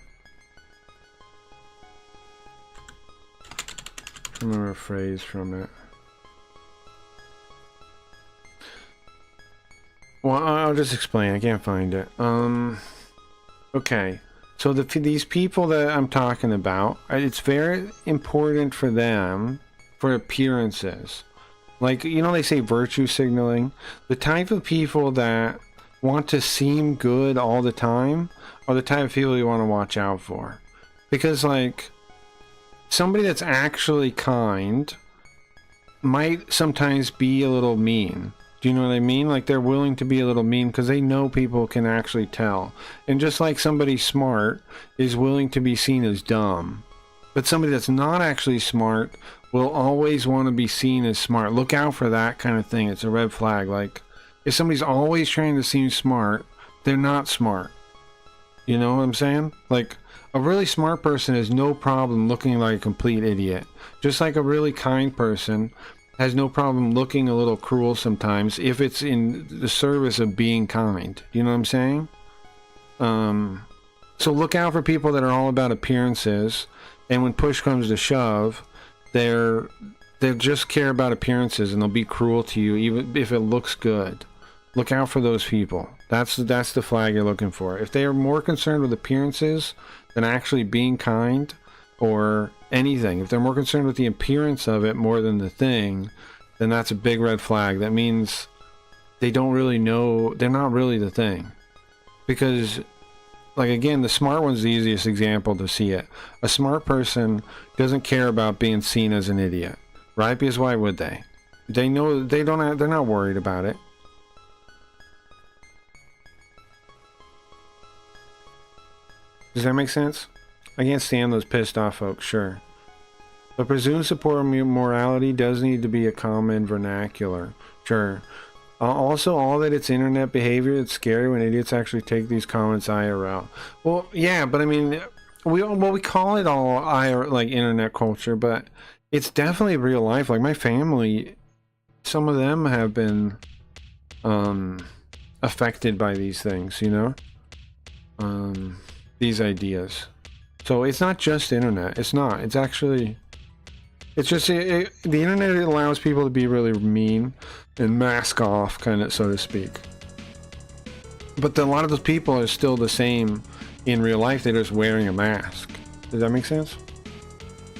Well, I'll just explain. I can't find it. Okay. So these people that I'm talking about, it's very important for them for appearances. Like, you know, they say virtue signaling. The type of people that want to seem good all the time are the type of people you want to watch out for. Because like somebody that's actually kind might sometimes be a little mean. Do you know what I mean? Like they're willing to be a little mean because they know people can actually tell. And just like somebody smart is willing to be seen as dumb, but somebody that's not actually smart will always want to be seen as smart. Look out for that kind of thing. It's a red flag. Like if somebody's always trying to seem smart, they're not smart. You know what I'm saying? Like, a really smart person has no problem looking like a complete idiot. Just like a really kind person has no problem looking a little cruel sometimes if it's in the service of being kind. You know what I'm saying? So look out for people that are all about appearances, and when push comes to shove, they just care about appearances and they'll be cruel to you even if it looks good. Look out for those people. That's the flag you're looking for. If they are more concerned with appearances than actually being kind or anything, if they're more concerned with the appearance of it more than the thing, then that's a big red flag. That means they don't really know, they're not really the thing. Because, like, again, the smart one's the easiest example to see it. A smart person doesn't care about being seen as an idiot, right? Because why would they? They know they're not worried about it. Does that make sense? I can't stand those pissed off folks, sure. But presumed support morality does need to be a common vernacular, sure. Also, all that it's internet behavior, it's scary when idiots actually take these comments IRL. Well, yeah, but I mean, we call it all like internet culture, but it's definitely real life. Like my family, some of them have been affected by these things, you know, these ideas. So it's not just internet. It's not. It's actually, it's just the internet allows people to be really mean and mask off, kind of, so to speak. But a lot of those people are still the same in real life. They're just wearing a mask. Does that make sense?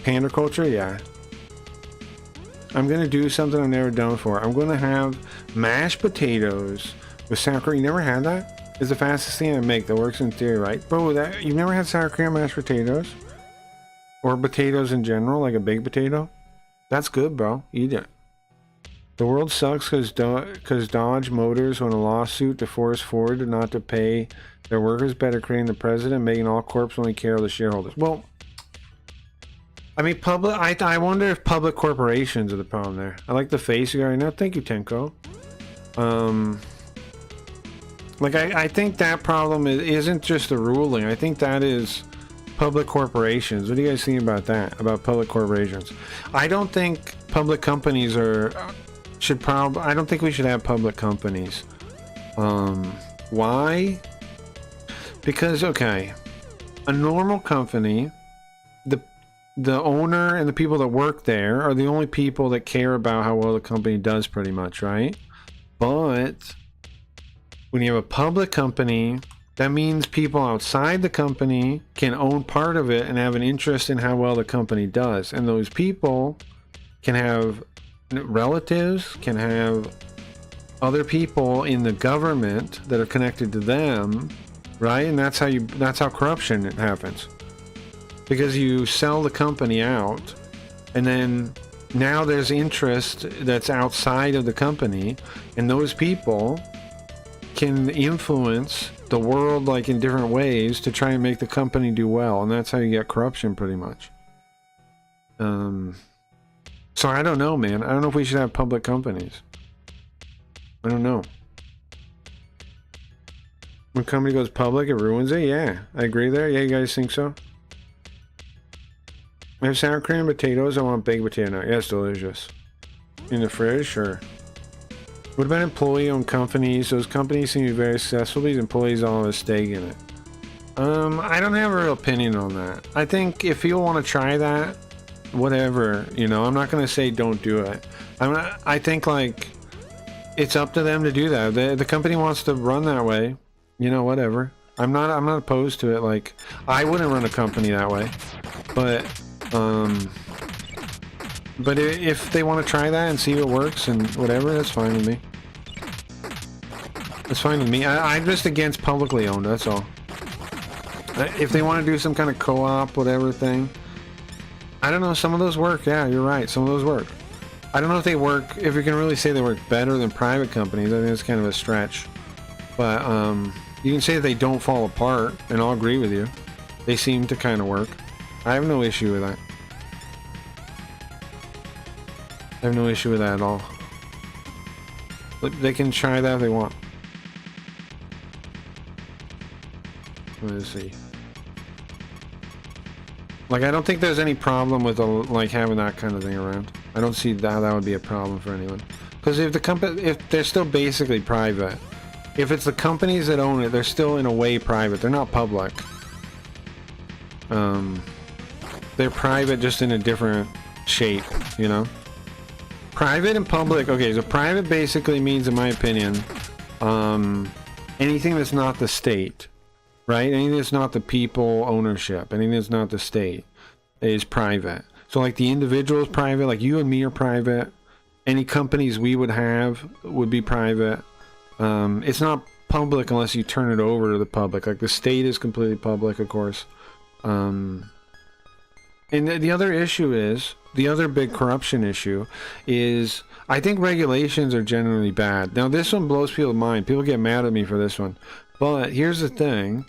Panda culture, yeah. I'm gonna do something I've never done before. I'm gonna have mashed potatoes with sour cream. You never had that? It's the fastest thing I make that works in theory, right? Bro, that you've never had sour cream mashed potatoes? Or potatoes in general, like a baked potato? That's good, bro. Eat it. The world sucks because Dodge Motors won a lawsuit to force Ford not to pay their workers better, creating the president, making all corps only care of the shareholders. Well, I mean, I wonder if public corporations are the problem there. I like the face you got right now. Thank you, Tenko. Like, I think that problem isn't just the ruling. I think that is public corporations. What do you guys think about that? About public corporations? I don't think public companies I don't think we should have public companies. Why? Because, okay, a normal company, the owner and the people that work there are the only people that care about how well the company does, pretty much, right? But when you have a public company, that means people outside the company can own part of it and have an interest in how well the company does. And those people can have relatives, can have other people in the government that are connected to them, right? And that's how corruption happens. Because you sell the company out, and then now there's interest that's outside of the company, and those people can influence the world, like, in different ways to try and make the company do well, and that's how you get corruption, pretty much. So I don't know, man. I don't know if we should have public companies. I don't know. When a company goes public, it ruins it? Yeah, I agree there. Yeah, you guys think so? I have sour cream and potatoes. I want baked potato now. Yeah, it's delicious. In the fridge? Sure. What about employee-owned companies? Those companies seem to be very successful. These employees all have a stake in it. I don't have a real opinion on that. I think if people want to try that, whatever, you know, I'm not going to say don't do it. I think, like, it's up to them to do that. The company wants to run that way, you know, whatever. I'm not opposed to it. Like, I wouldn't run a company that way, but if they want to try that and see what works and whatever, that's fine with me. That's fine with me. I'm just against publicly owned, that's all. If they want to do some kind of co-op, whatever thing, I don't know, some of those work. Yeah, you're right, some of those work. I don't know if they work, if you can really say they work better than private companies. I think it's kind of a stretch. But you can say that they don't fall apart, and I'll agree with you. They seem to kind of work. I have no issue with that. I have no issue with that at all. They can try that if they want. Let's see. Like, I don't think there's any problem with like having that kind of thing around. I don't see that would be a problem for anyone. Because if they're still basically private, if it's the companies that own it, they're still in a way private. They're not public. They're private, just in a different shape, you know. Private and public. Okay, so private basically means, in my opinion, anything that's not the state. Right? Anything that's not the people ownership, anything that's not the state is private. So like the individual is private, like you and me are private. Any companies we would have would be private. It's not public unless you turn it over to the public. Like the state is completely public, of course. And the other issue is, the other big corruption issue is, I think regulations are generally bad. Now this one blows people's mind. People get mad at me for this one. But here's the thing.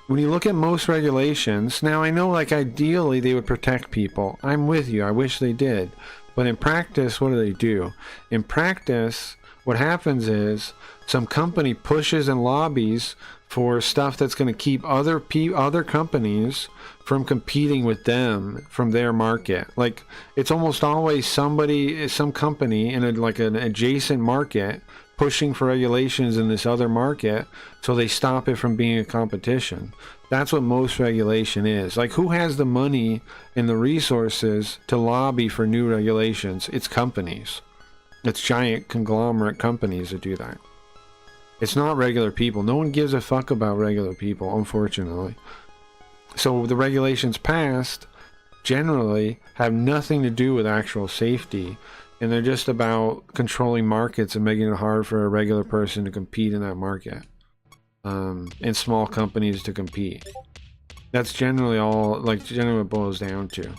When you look at most regulations, now I know, like, ideally they would protect people. I'm with you. I wish they did. But in practice, what do? In practice, what happens is some company pushes and lobbies for stuff that's going to keep other companies from competing with them from their market. Like, it's almost always some company in an adjacent market pushing for regulations in this other market so they stop it from being a competition. That's what most regulation is. Like, who has the money and the resources to lobby for new regulations? It's companies. It's giant conglomerate companies that do that. It's not regular people. No one gives a fuck about regular people, unfortunately. So the regulations passed generally have nothing to do with actual safety, and they're just about controlling markets and making it hard for a regular person to compete in that market, and small companies to compete. That's generally all, like, generally what it boils down to.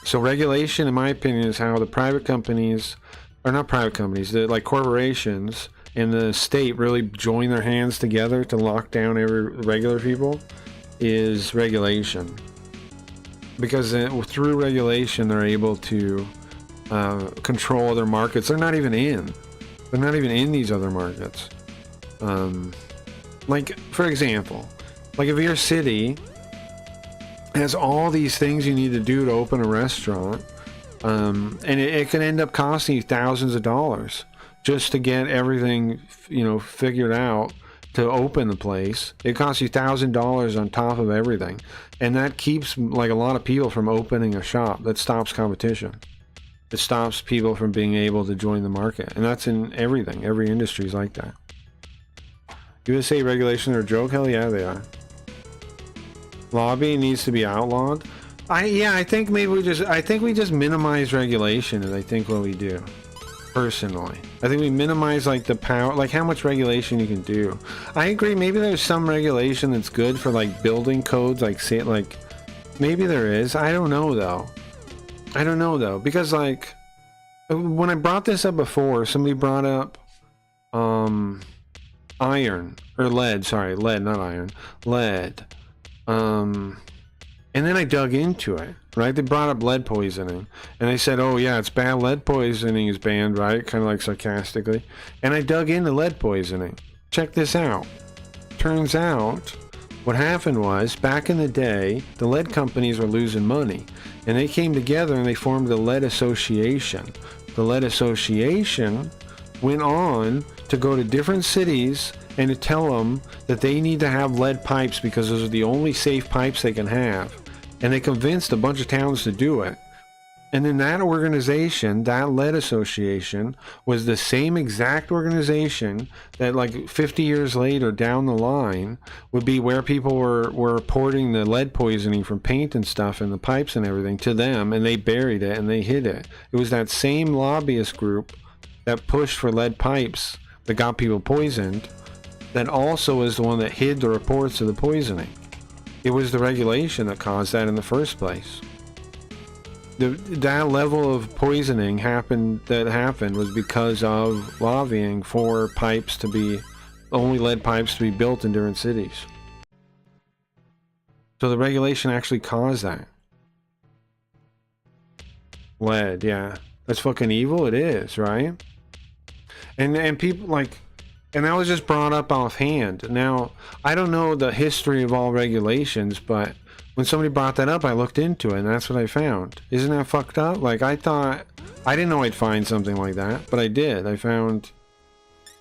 So regulation, in my opinion, is how the private companies, or not private companies, the like corporations and the state really join their hands together to lock down every regular people, is regulation. Because through regulation they're able to control other markets they're not even in. They're not even in these other markets. Like, for example, like if your city has all these things you need to do to open a restaurant, and it can end up costing you thousands of dollars just to get everything, you know, figured out to open the place. It costs you $1,000 on top of everything, and that keeps like a lot of people from opening a shop. That stops competition. It stops people from being able to join the market, and that's in everything. Every industry is like that. USA regulations are a joke? Hell yeah, they are. Lobbying needs to be outlawed. I think maybe we just minimize regulation, and I think what we do. Personally, I think we minimize like the power, like how much regulation you can do. I agree, maybe there's some regulation that's good for like building codes, like say, like maybe there is. I don't know though, because like when I brought this up before, somebody brought up iron or lead, sorry, lead, not iron, lead. And then I dug into it, right? They brought up lead poisoning, and they said, oh yeah, it's bad, lead poisoning is banned, right? Kind of like sarcastically. And I dug into lead poisoning. Check this out. Turns out what happened was, back in the day, the lead companies were losing money, and they came together and they formed the Lead Association. The Lead Association went on to go to different cities and to tell them that they need to have lead pipes because those are the only safe pipes they can have. And they convinced a bunch of towns to do it. And then that organization, that lead association, was the same exact organization that like 50 years later down the line would be where people were reporting the lead poisoning from paint and stuff and the pipes and everything to them, and they buried it and they hid it. It was that same lobbyist group that pushed for lead pipes that got people poisoned that also is the one that hid the reports of the poisoning. It was the regulation that caused that in the first place. That level of poisoning happened was because of lobbying for pipes to be, only lead pipes to be built in different cities. So the regulation actually caused that. Lead, yeah. That's fucking evil, it is, right? And people like, and that was just brought up offhand. Now, I don't know the history of all regulations, but when somebody brought that up, I looked into it, and that's what I found. Isn't that fucked up? Like, I didn't know I'd find something like that, but I did. I found,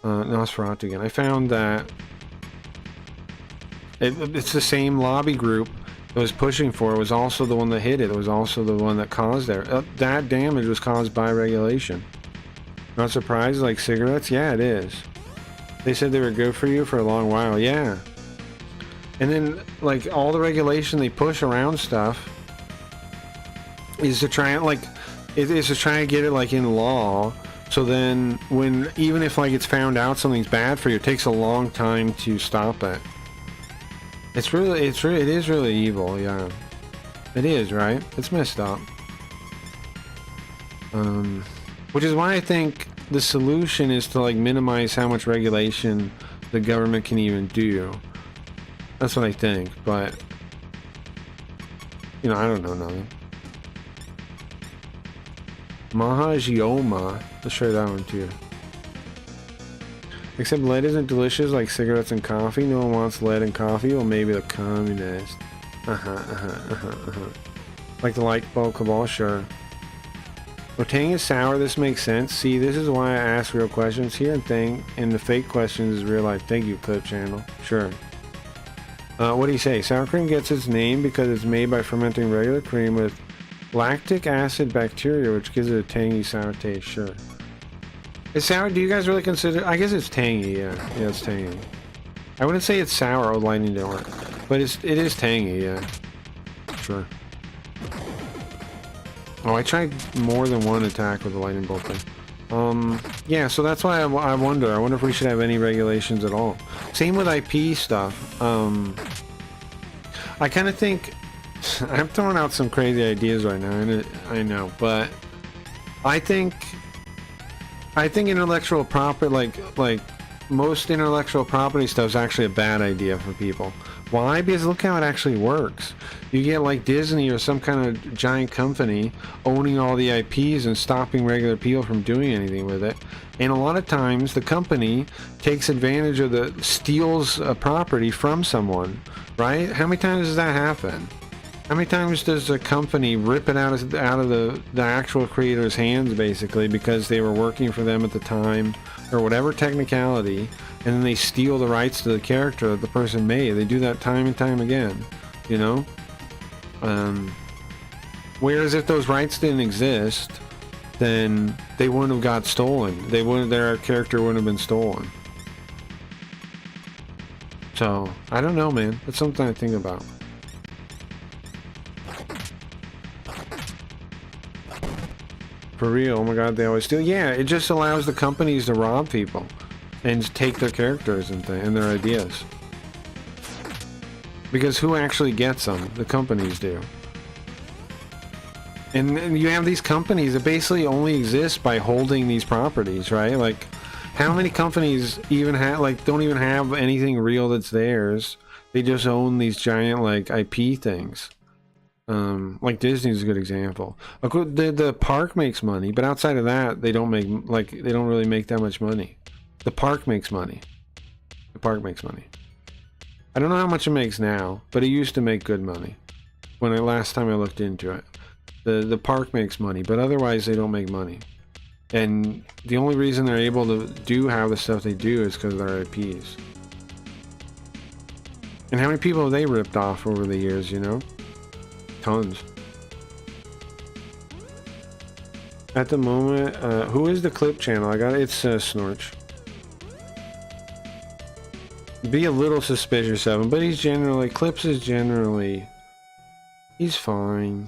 Nosferatu again. I found that it's the same lobby group that was pushing for it was also the one that hit it. It was also the one that caused it. That damage was caused by regulation. Not surprised, like cigarettes? Yeah, it is. They said they were good for you for a long while. Yeah. And then, like, all the regulation they push around stuff is to try and, like, is to try and get it, like, in law. So then, when, even if, like, it's found out something's bad for you, it takes a long time to stop it. It is really evil, yeah. It is, right? It's messed up. Which is why I think the solution is to like minimize how much regulation the government can even do. That's what I think, but you know, I don't know nothing. Mahajioma, let's try that one too. Except lead isn't delicious like cigarettes and coffee. No one wants lead in coffee. Well, maybe the communist. Like the light bulb cabal, sure. Well, Tang is sour. This makes sense. See, this is why I ask real questions here, and Tang and the fake questions is real life. Thank you, Clip Channel. Sure. What do you say? Sour cream gets its name because it's made by fermenting regular cream with lactic acid bacteria, which gives it a tangy, sour taste. Sure. It's sour. Do you guys really consider? I guess it's tangy. Yeah, it's tangy. I wouldn't say it's sour. Oh, lightning didn't work, but it is tangy. Yeah. Sure. Oh, I tried more than one attack with the lightning bolt thing. Yeah, so that's why I wonder. I wonder if we should have any regulations at all. Same with IP stuff. I kind of think I'm throwing out some crazy ideas right now, and I know, but I think intellectual property, like most intellectual property stuff, is actually a bad idea for people. Why? Because look how it actually works. You get like Disney or some kind of giant company owning all the IPs and stopping regular people from doing anything with it. And a lot of times the company takes advantage of steals a property from someone, right? How many times does that happen? How many times does a company rip it out of the actual creator's hands, basically, because they were working for them at the time, or whatever technicality, and then they steal the rights to the character that the person made? They do that time and time again, you know? Whereas if those rights didn't exist, then they wouldn't have got stolen. Their character wouldn't have been stolen. So, I don't know, man. It's something to think about. For real, oh my god, they always steal. Yeah, it just allows the companies to rob people and take their characters and their ideas. Because who actually gets them? The companies do. And you have these companies that basically only exist by holding these properties, right? Like, how many companies even have, like, don't even have anything real that's theirs? They just own these giant, like, IP things. Like Disney's a good example. The park makes money, but outside of that, they don't really make that much money. The park makes money. The park makes money. I don't know how much it makes now, but it used to make good money. Last time I looked into it. The park makes money, but otherwise they don't make money. And the only reason they're able to have the stuff they do is because of their IPs. And how many people have they ripped off over the years, you know? Tons. At the moment, who is the Clip Channel? It's Snorch. Be a little suspicious of him, but Clips is generally, he's fine.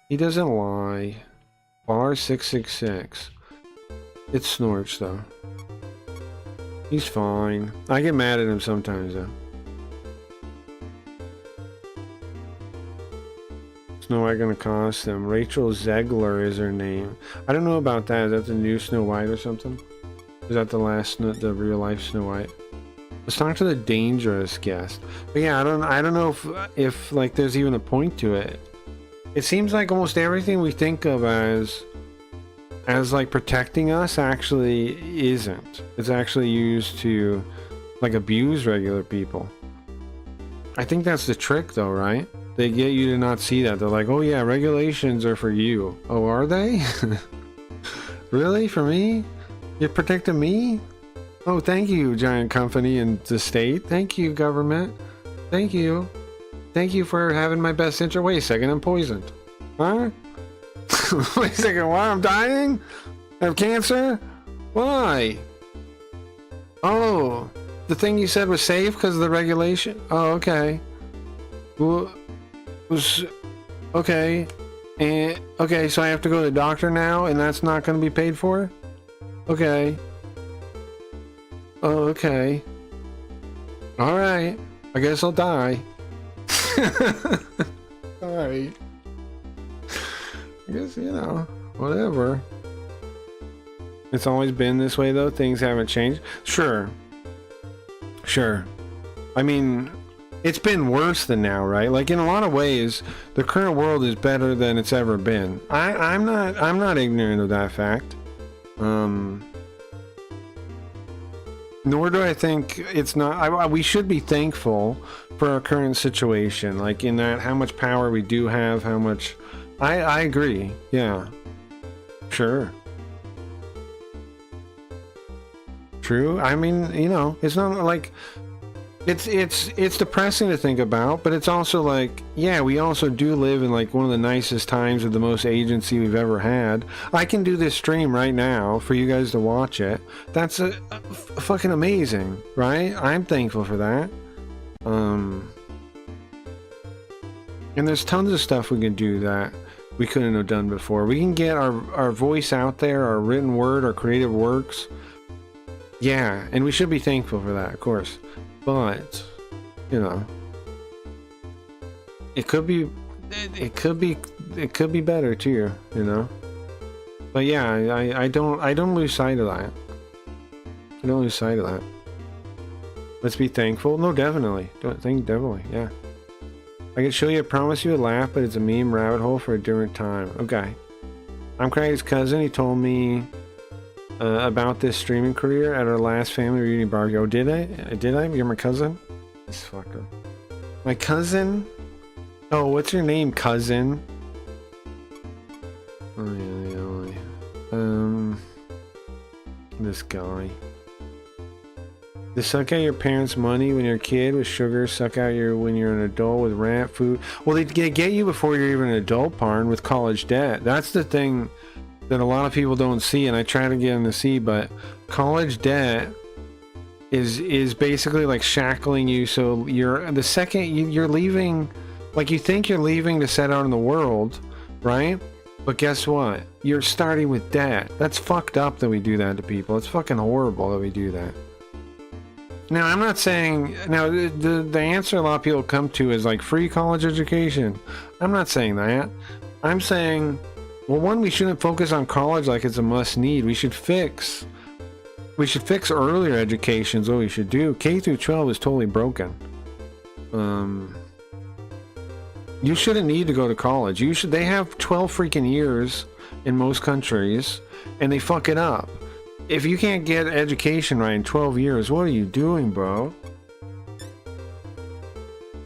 He doesn't lie. Bar 666. It's Snorch though. He's fine. I get mad at him sometimes though. Snow White gonna cost them. Rachel Zegler is her name. I don't know about that. Is that the new Snow White or something? Is that the real life Snow White? Let's talk to the dangerous guest. But yeah, I don't know if like there's even a point to it. It seems like almost everything we think of as like protecting us actually isn't. It's actually used to like abuse regular people. I think that's the trick though, right? They get you to not see that. They're like, oh yeah, regulations are for you. Oh, are they? Really? For me? You're protecting me? Oh, thank you, giant company and the state. Thank you, government. Thank you. Thank you for having my best interest. Wait a second, I'm poisoned. Huh? Wait a second, why? I'm dying? I have cancer? Why? Oh, the thing you said was safe because of the regulation? Oh, okay. Well, okay. And okay, so I have to go to the doctor now and that's not going to be paid for? Okay. Oh, okay. Alright. I guess I'll die. Alright. I guess, you know, whatever. It's always been this way though? Things haven't changed? Sure. Sure. I mean, it's been worse than now, right? Like in a lot of ways, the current world is better than it's ever been. I'm not ignorant of that fact. Nor do I think it's not. We should be thankful for our current situation, like in that how much power we do have, how much. I agree. Yeah. Sure. True. I mean, you know, it's not like it's depressing to think about, but it's also like, yeah, we also do live in like one of the nicest times of the most agency we've ever had. I can do this stream right now for you guys to watch it. That's fucking amazing, right? I'm thankful for that. And there's tons of stuff we can do that we couldn't have done before. We can get our voice out there, our written word, our creative works. Yeah, and we should be thankful for that, of course. But, you know, it could be better too, you know. But yeah, I don't lose sight of that. I don't lose sight of that. Let's be thankful. No, definitely. Definitely, yeah. I can show you, I promise you a laugh, but it's a meme rabbit hole for a different time. Okay. I'm Craig's cousin. He told me about this streaming career at our last family reunion barbecue. Oh, did I? Did I? You're my cousin? This fucker. My cousin? Oh, what's your name, cousin? Oh, yeah. This guy. To suck out your parents' money when you're a kid with sugar, suck out when you're an adult with rent, food. Well, they get you before you're even an adult, Parn, with college debt. That's the thing that a lot of people don't see, and I try to get them to see, but college debt is basically like shackling you. So you're the second you're leaving, like you think you're leaving to set out in the world, right? But guess what? You're starting with debt. That's fucked up that we do that to people. It's fucking horrible that we do that. Now, I'm not saying, now the answer a lot of people come to is like free college education. I'm not saying that. I'm saying, well, one, we shouldn't focus on college like it's a must need. We should fix earlier education is what we should do. K through 12 is totally broken. You shouldn't need to go to college. They have 12 freaking years in most countries and they fuck it up. If you can't get education right in 12 years, what are you doing, bro?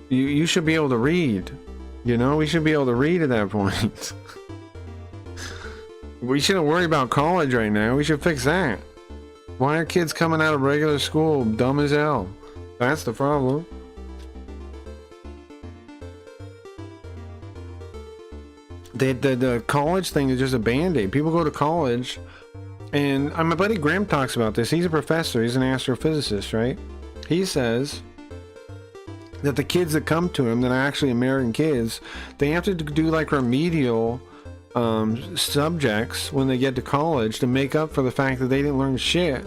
You should be able to read. You know, we should be able to read at that point. We shouldn't worry about college right now. We should fix that. Why are kids coming out of regular school dumb as hell? That's the problem. The college thing is just a band-aid. People go to college, and my buddy Graham talks about this. He's a professor. He's an astrophysicist, right? He says that the kids that come to him that are actually American kids, they have to do like remedial subjects when they get to college to make up for the fact that they didn't learn shit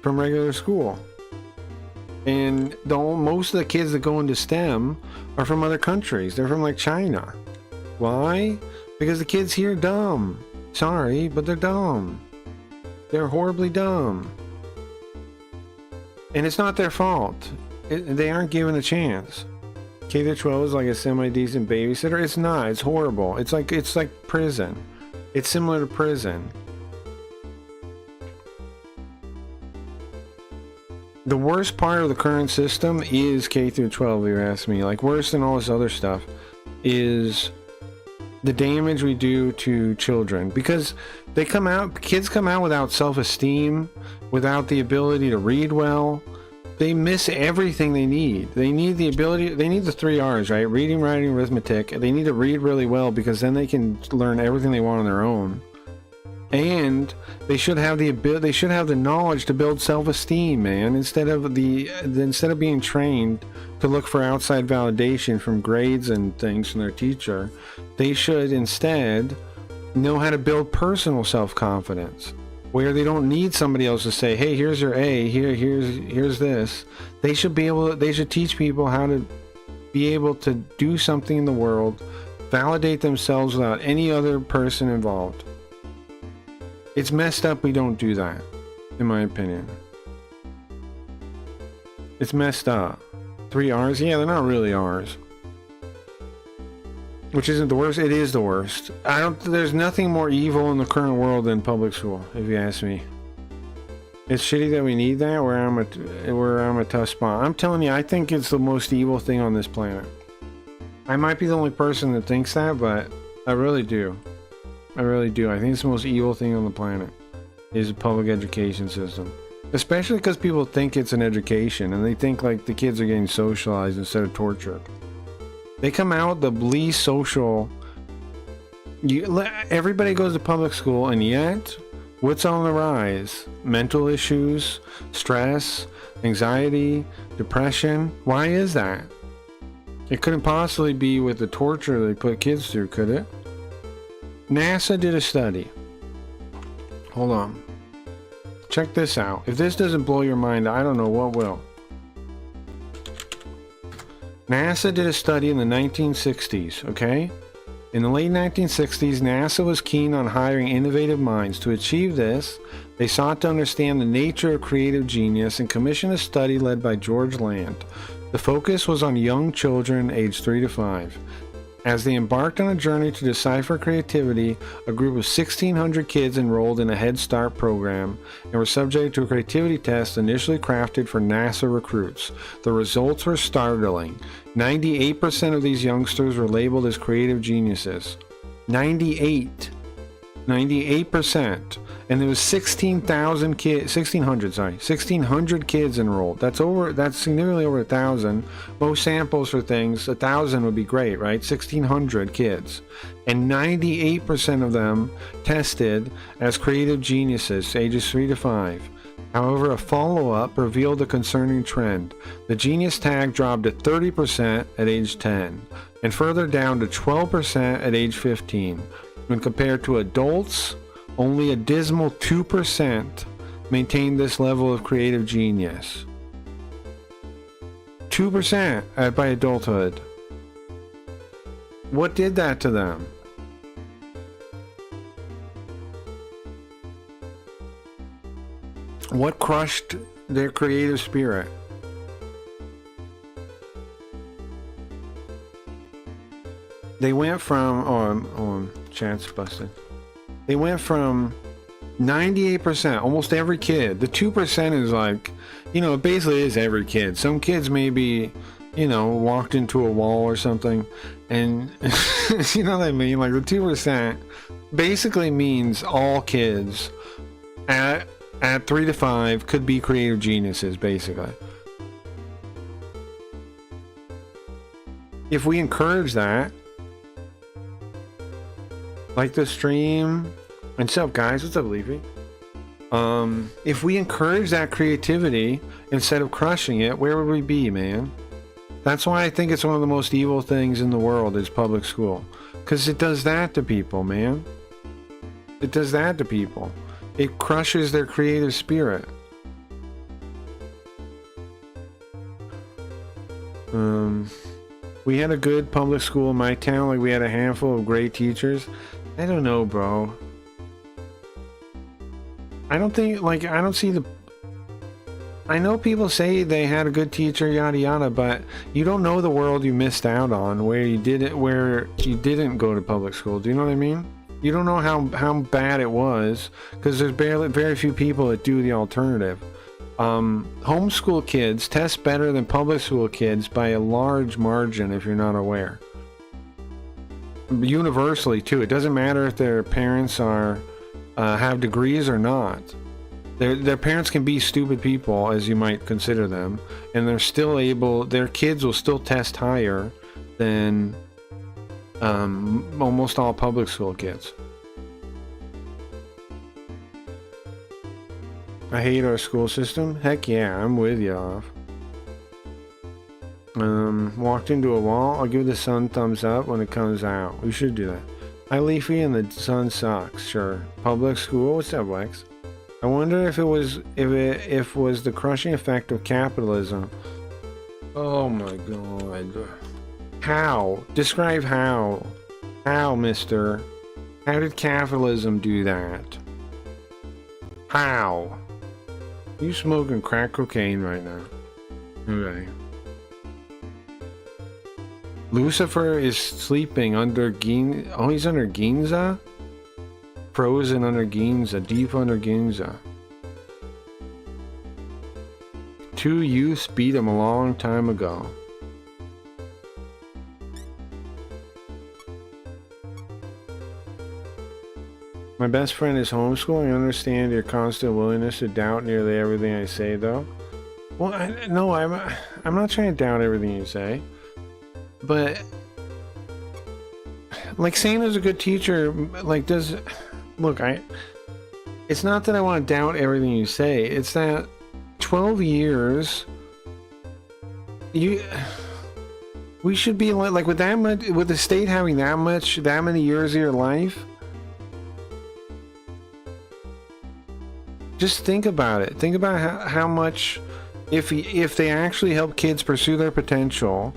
from regular school. And most of the kids that go into STEM are from other countries. They're from like China. Why? Because the kids here are dumb. Sorry, but they're dumb. They're horribly dumb. And it's not their fault. They aren't given a chance. K-12 is like a semi-decent babysitter. It's not. It's horrible. It's like prison. It's similar to prison. The worst part of the current system is K-12, if you ask me. Like, worse than all this other stuff is the damage we do to children, because kids come out without self-esteem, without the ability to read well. They miss everything they need. They need the ability, they need the 3 R's, right? Reading, writing, arithmetic. They need to read really well because then they can learn everything they want on their own. And they should have the ability, they should have the knowledge to build self-esteem, man, instead of being trained to look for outside validation from grades and things from their teacher. They should instead know how to build personal self-confidence, where they don't need somebody else to say, hey, here's your A, here's this. They should teach people how to be able to do something in the world, validate themselves without any other person involved. It's messed up we don't do that, in my opinion. It's messed up. 3 R's? Yeah, they're not really R's. Which isn't the worst. It is the worst. There's nothing more evil in the current world than public school, if you ask me. It's shitty that we need that, where I'm a tough spot. I'm telling you, I think it's the most evil thing on this planet. I might be the only person that thinks that, but I really do. I really do. I think it's the most evil thing on the planet is a public education system. Especially because people think it's an education and they think like the kids are getting socialized instead of tortured. They come out the least social. Everybody goes to public school, and yet what's on the rise? Mental issues, stress, anxiety, depression. Why is that? It couldn't possibly be with the torture they put kids through, could it? NASA did a study. Hold on. Check this out. If this doesn't blow your mind, I don't know what will. NASA did a study in the 1960s, okay? In the late 1960s, NASA was keen on hiring innovative minds. To achieve this, they sought to understand the nature of creative genius and commissioned a study led by George Land. The focus was on young children aged 3 to 5. As they embarked on a journey to decipher creativity, a group of 1,600 kids enrolled in a Head Start program and were subject to a creativity test initially crafted for NASA recruits. The results were startling. 98% of these youngsters were labeled as creative geniuses. 98%. And there was 16,000 kids, 1,600 kids enrolled. That's significantly over 1,000. Most samples for things, 1,000 would be great, right? 1,600 kids. And 98% of them tested as creative geniuses, ages 3 to 5. However, a follow-up revealed a concerning trend. The genius tag dropped to 30% at age 10, and further down to 12% at age 15. When compared to adults, only a dismal 2% maintained this level of creative genius. 2% by adulthood. What did that to them? What crushed their creative spirit? They went from, chat's busted. They went from 98%, almost every kid. The 2% is like, it basically is every kid. Some kids maybe, walked into a wall or something. And, you know what I mean? Like the 2% basically means all kids at 3 to 5 could be creative geniuses, basically. If we encourage that, like the stream. What's up, guys? What's up, Leafy? If we encourage that creativity instead of crushing it, where would we be, man? That's why I think it's one of the most evil things in the world is public school. Because it does that to people, man. It does that to people. It crushes their creative spirit. We had a good public school in my town. Like, we had a handful of great teachers. I don't know, bro. I don't think, like, I don't see the... I know people say they had a good teacher, yada yada, but you don't know the world you missed out on where you didn't go to public school. Do you know what I mean? You don't know how bad it was, because there's very few people that do the alternative. Homeschool kids test better than public school kids by a large margin if you're not aware. Universally too. It doesn't matter if their parents are have degrees or not. Their parents can be stupid people, as you might consider them, and they're still able. Their kids will still test higher than almost all public school kids. I hate our school system. Heck yeah, I'm with you off. Walked into a wall. I'll give the sun thumbs up when it comes out. We should do that. Hi, Leafy, and the sun sucks. Sure. Public school. What's up, Lex? I wonder if it was the crushing effect of capitalism. Oh my god. How? Describe how. How, mister? How did capitalism do that? How? You smoking crack cocaine right now. Okay. Lucifer is sleeping under Ginza. Oh, he's under Ginza? Frozen under Ginza. Deep under Ginza. 2 youths beat him a long time ago. My best friend is homeschooling. I understand your constant willingness to doubt nearly everything I say, though. Well, I'm not trying to doubt everything you say, but like Santa's a good teacher. Like, it's not that I want to doubt everything you say. It's that 12 years, we should be like with that much, with the state having that many years of your life. Just think about it. Think about how much, if they actually help kids pursue their potential,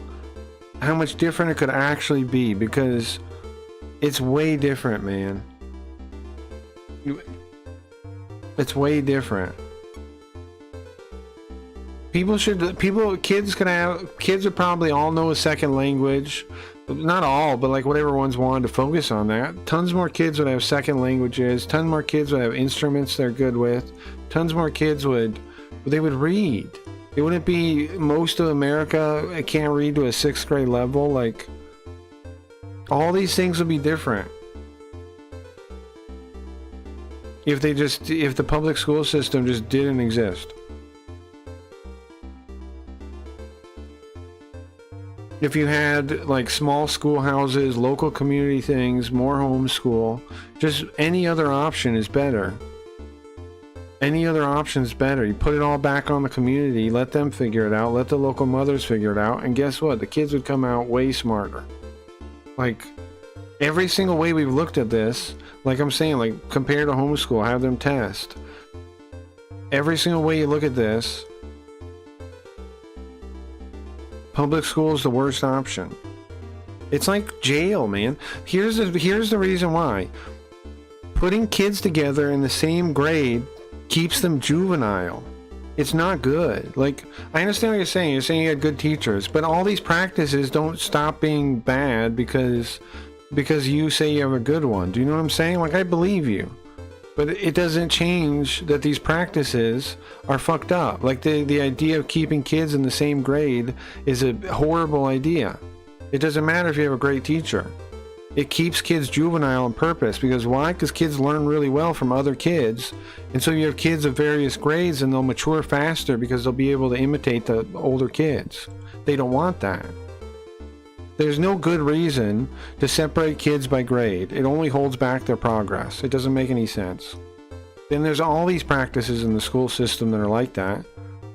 how much different it could actually be, because it's way different, man. It's way different. Kids would probably all know a second language. Not all, but like whatever ones wanted to focus on that. Tons more kids would have second languages. Tons more kids would have instruments they're good with. Tons more kids would read. It wouldn't be most of America can't read to a 6th grade level. Like, all these things would be different if the public school system just didn't exist. If you had like small schoolhouses, local community things, more homeschool, just any other option is better. Any other option is better. You put it all back on the community, let them figure it out, let the local mothers figure it out, and guess what? The kids would come out way smarter. Like, every single way we've looked at this, like I'm saying, like compared to homeschool, have them test. Every single way you look at this, public school is the worst option. It's like jail, man. Here's the reason why. Putting kids together in the same grade keeps them juvenile. It's not good. Like, I understand what you're saying. You're saying you had good teachers, but all these practices don't stop being bad because you say you have a good one. Do you know what I'm saying? Like, I believe you. But it doesn't change that these practices are fucked up. Like, the idea of keeping kids in the same grade is a horrible idea. It doesn't matter if you have a great teacher. It keeps kids juvenile on purpose. Because why? Because kids learn really well from other kids. And so you have kids of various grades and they'll mature faster because they'll be able to imitate the older kids. They don't want that. There's no good reason to separate kids by grade. It only holds back their progress. It doesn't make any sense. Then there's all these practices in the school system that are like that.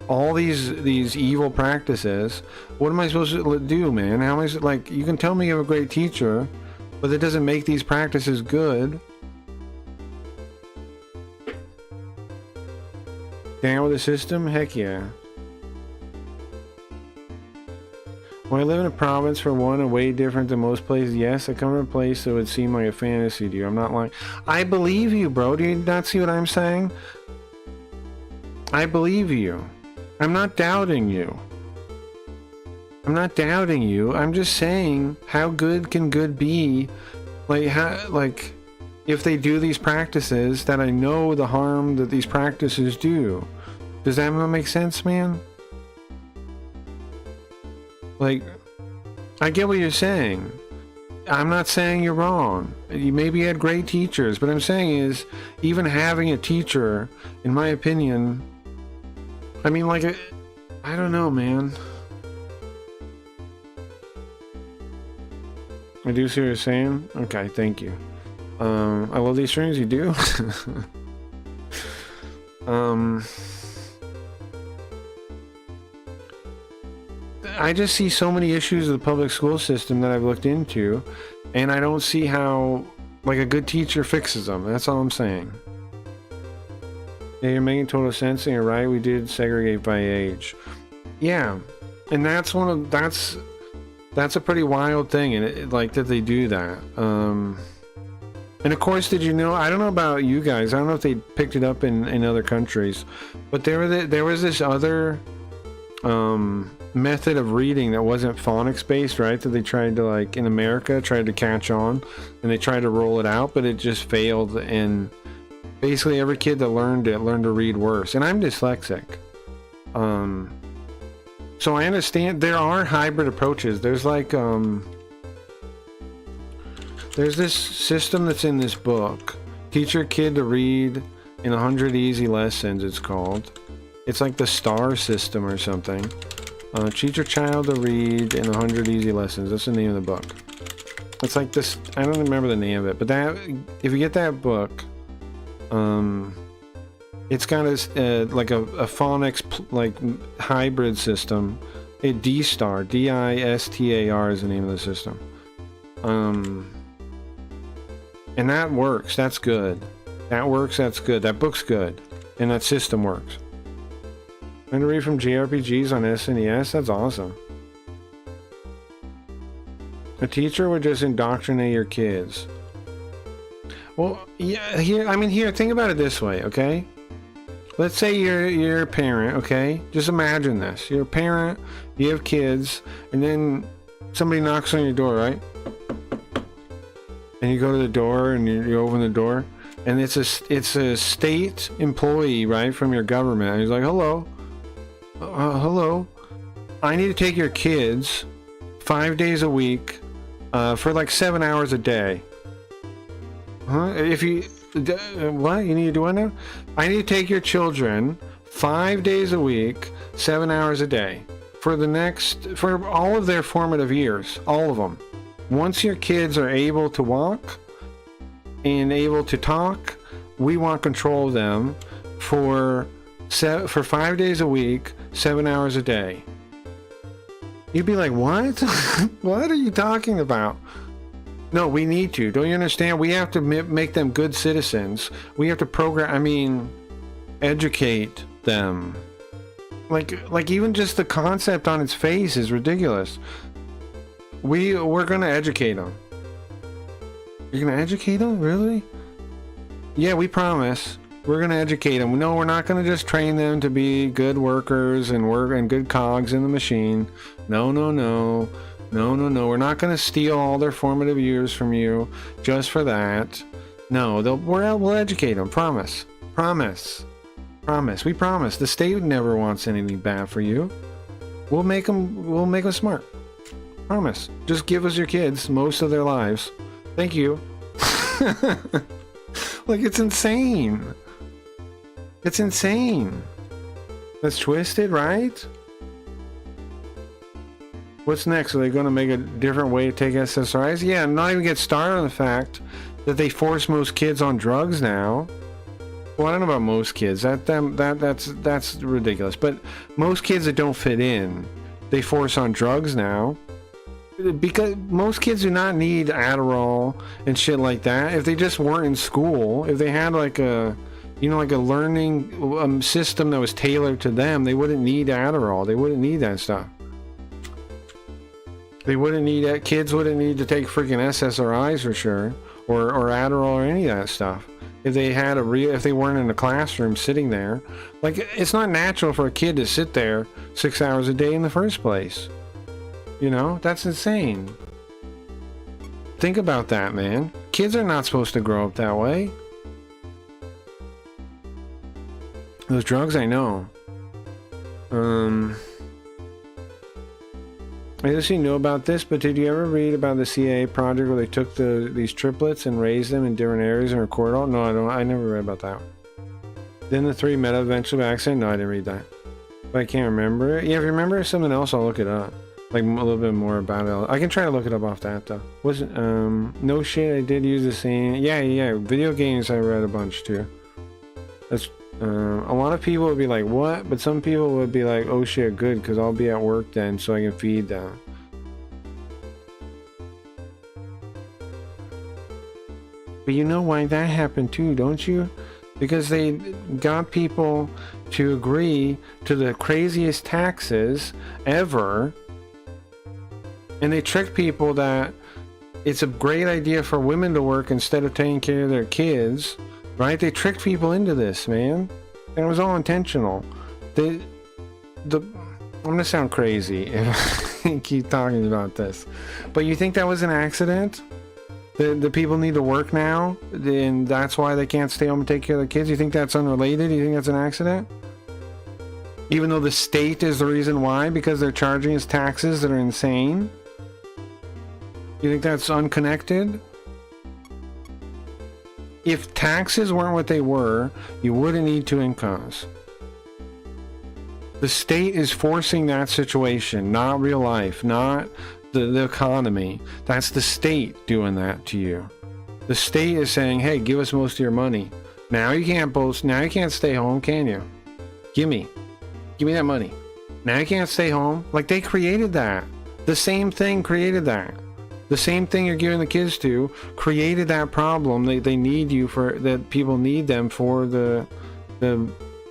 All these evil practices. What am I supposed to do, man? How am I, like, you can tell me you have a great teacher, but it doesn't make these practices good. Down with the system? Heck yeah. When I live in a province, for one, and way different than most places, yes, I come from a place that would seem like a fantasy to you. I'm not lying. I believe you, bro. Do you not see what I'm saying? I believe you. I'm not doubting you. I'm not doubting you. I'm just saying, how good can good be? Like, if they do these practices, that I know the harm that these practices do. Does that not make sense, man? Like, I get what you're saying. I'm not saying you're wrong. You maybe had great teachers, but I'm saying is, even having a teacher, in my opinion, I mean, like, I don't know, man. I do see what you're saying. Okay, thank you. I love these streams. You do. I just see so many issues with the public school system that I've looked into, and I don't see how, like, a good teacher fixes them. That's all I'm saying. Yeah, you're making total sense, and you're right. We did segregate by age. Yeah, and that's that's a pretty wild thing, and like that they do that. And of course, did you know? I don't know about you guys. I don't know if they picked it up in other countries, but there was this other method of reading that wasn't phonics based, right? That they tried to, like, in America, tried to catch on, and they tried to roll it out, but it just failed. And basically, every kid that learned it learned to read worse. And I'm dyslexic, so I understand there are hybrid approaches. There's like there's this system that's in this book Teach your kid to read in 100 easy lessons, it's called. It's like the STAR system or something. Teach your child to read in 100 easy lessons. That's the name of the book. It's like this, I don't remember the name of it, but that, if you get that book, it's got like a phonics like hybrid system. A D-STAR, D-I-S-T-A-R is the name of the system. And that works. That's good. That works. That's good. That book's good. And that system works. And to read from JRPGs on SNES, that's awesome. A teacher would just indoctrinate your kids. Well, yeah, here, think about it this way, okay? Let's say you're a parent, okay? Just imagine this. You're a parent, you have kids, and then somebody knocks on your door, right? And you go to the door and you open the door, and it's a state employee, right, from your government. And he's like, hello. Hello. I need to take your kids 5 days a week for like 7 hours a day. Huh? What? You need to do what now? I need to take your children 5 days a week, 7 hours a day for all of their formative years, all of them. Once your kids are able to walk and able to talk, we want control of them for 5 days a week, 7 hours a day. You'd be like, what? What are you talking about? No, we need to. Don't you understand? We have to make them good citizens. We have to educate them. Like even just the concept on its face is ridiculous. We're gonna educate them. You're gonna educate them? Really? Yeah, we promise. We're gonna educate them. No, we're not gonna just train them to be good workers and good cogs in the machine. No. We're not going to steal all their formative years from you just for that. No, we'll educate them. Promise. We promise. The state never wants anything bad for you. We'll make them smart. Promise. Just give us your kids most of their lives. Thank you. Like, it's insane. It's insane. That's twisted, right? What's next? Are they going to make a different way to take SSRIs? Yeah, not even get started on the fact that they force most kids on drugs now. Well, I don't know about most kids. That's ridiculous. But most kids that don't fit in, they force on drugs now. Because most kids do not need Adderall and shit like that. If they just weren't in school, if they had like a learning system that was tailored to them, they wouldn't need Adderall. They wouldn't need that stuff. They wouldn't need that. Kids wouldn't need to take freaking SSRIs for sure, or Adderall or any of that stuff. If they had if they weren't in the classroom sitting there, like, it's not natural for a kid to sit there 6 hours a day in the first place. You know, that's insane. Think about that, man. Kids are not supposed to grow up that way. Those drugs, I know. I guess you know about this, but did you ever read about the CIA project where they took these triplets and raised them in different areas and recorded all? No, I never read about that. Then the three met eventually by accident? No, I didn't read that. But I can't remember it. Yeah, if you remember something else, I'll look it up. Like, a little bit more about it. I can try to look it up off that, though. No shit, I did use the same. Yeah. Video games, I read a bunch, too. That's, a lot of people would be like, what? But some people would be like, oh shit, good, because I'll be at work then, so I can feed them. But you know why that happened too, don't you? Because they got people to agree to the craziest taxes ever, and they tricked people that it's a great idea for women to work instead of taking care of their kids. Right? They tricked people into this, man. And it was all intentional. I'm gonna sound crazy if I keep talking about this. But you think that was an accident? The people need to work now, and that's why they can't stay home and take care of their kids? You think that's unrelated? You think that's an accident? Even though the state is the reason why, because they're charging us taxes that are insane? You think that's unconnected? If taxes weren't what they were, you wouldn't need two incomes. The state is forcing that situation, not real life, not the economy. That's the state doing that to you. The state is saying, hey, give us most of your money. Now you can't boast. Now you can't stay home, can you? Give me that money. Now you can't stay home. Like, they created that. The same thing created that. The same thing you're giving the kids to created that problem. They need you for that. People need them for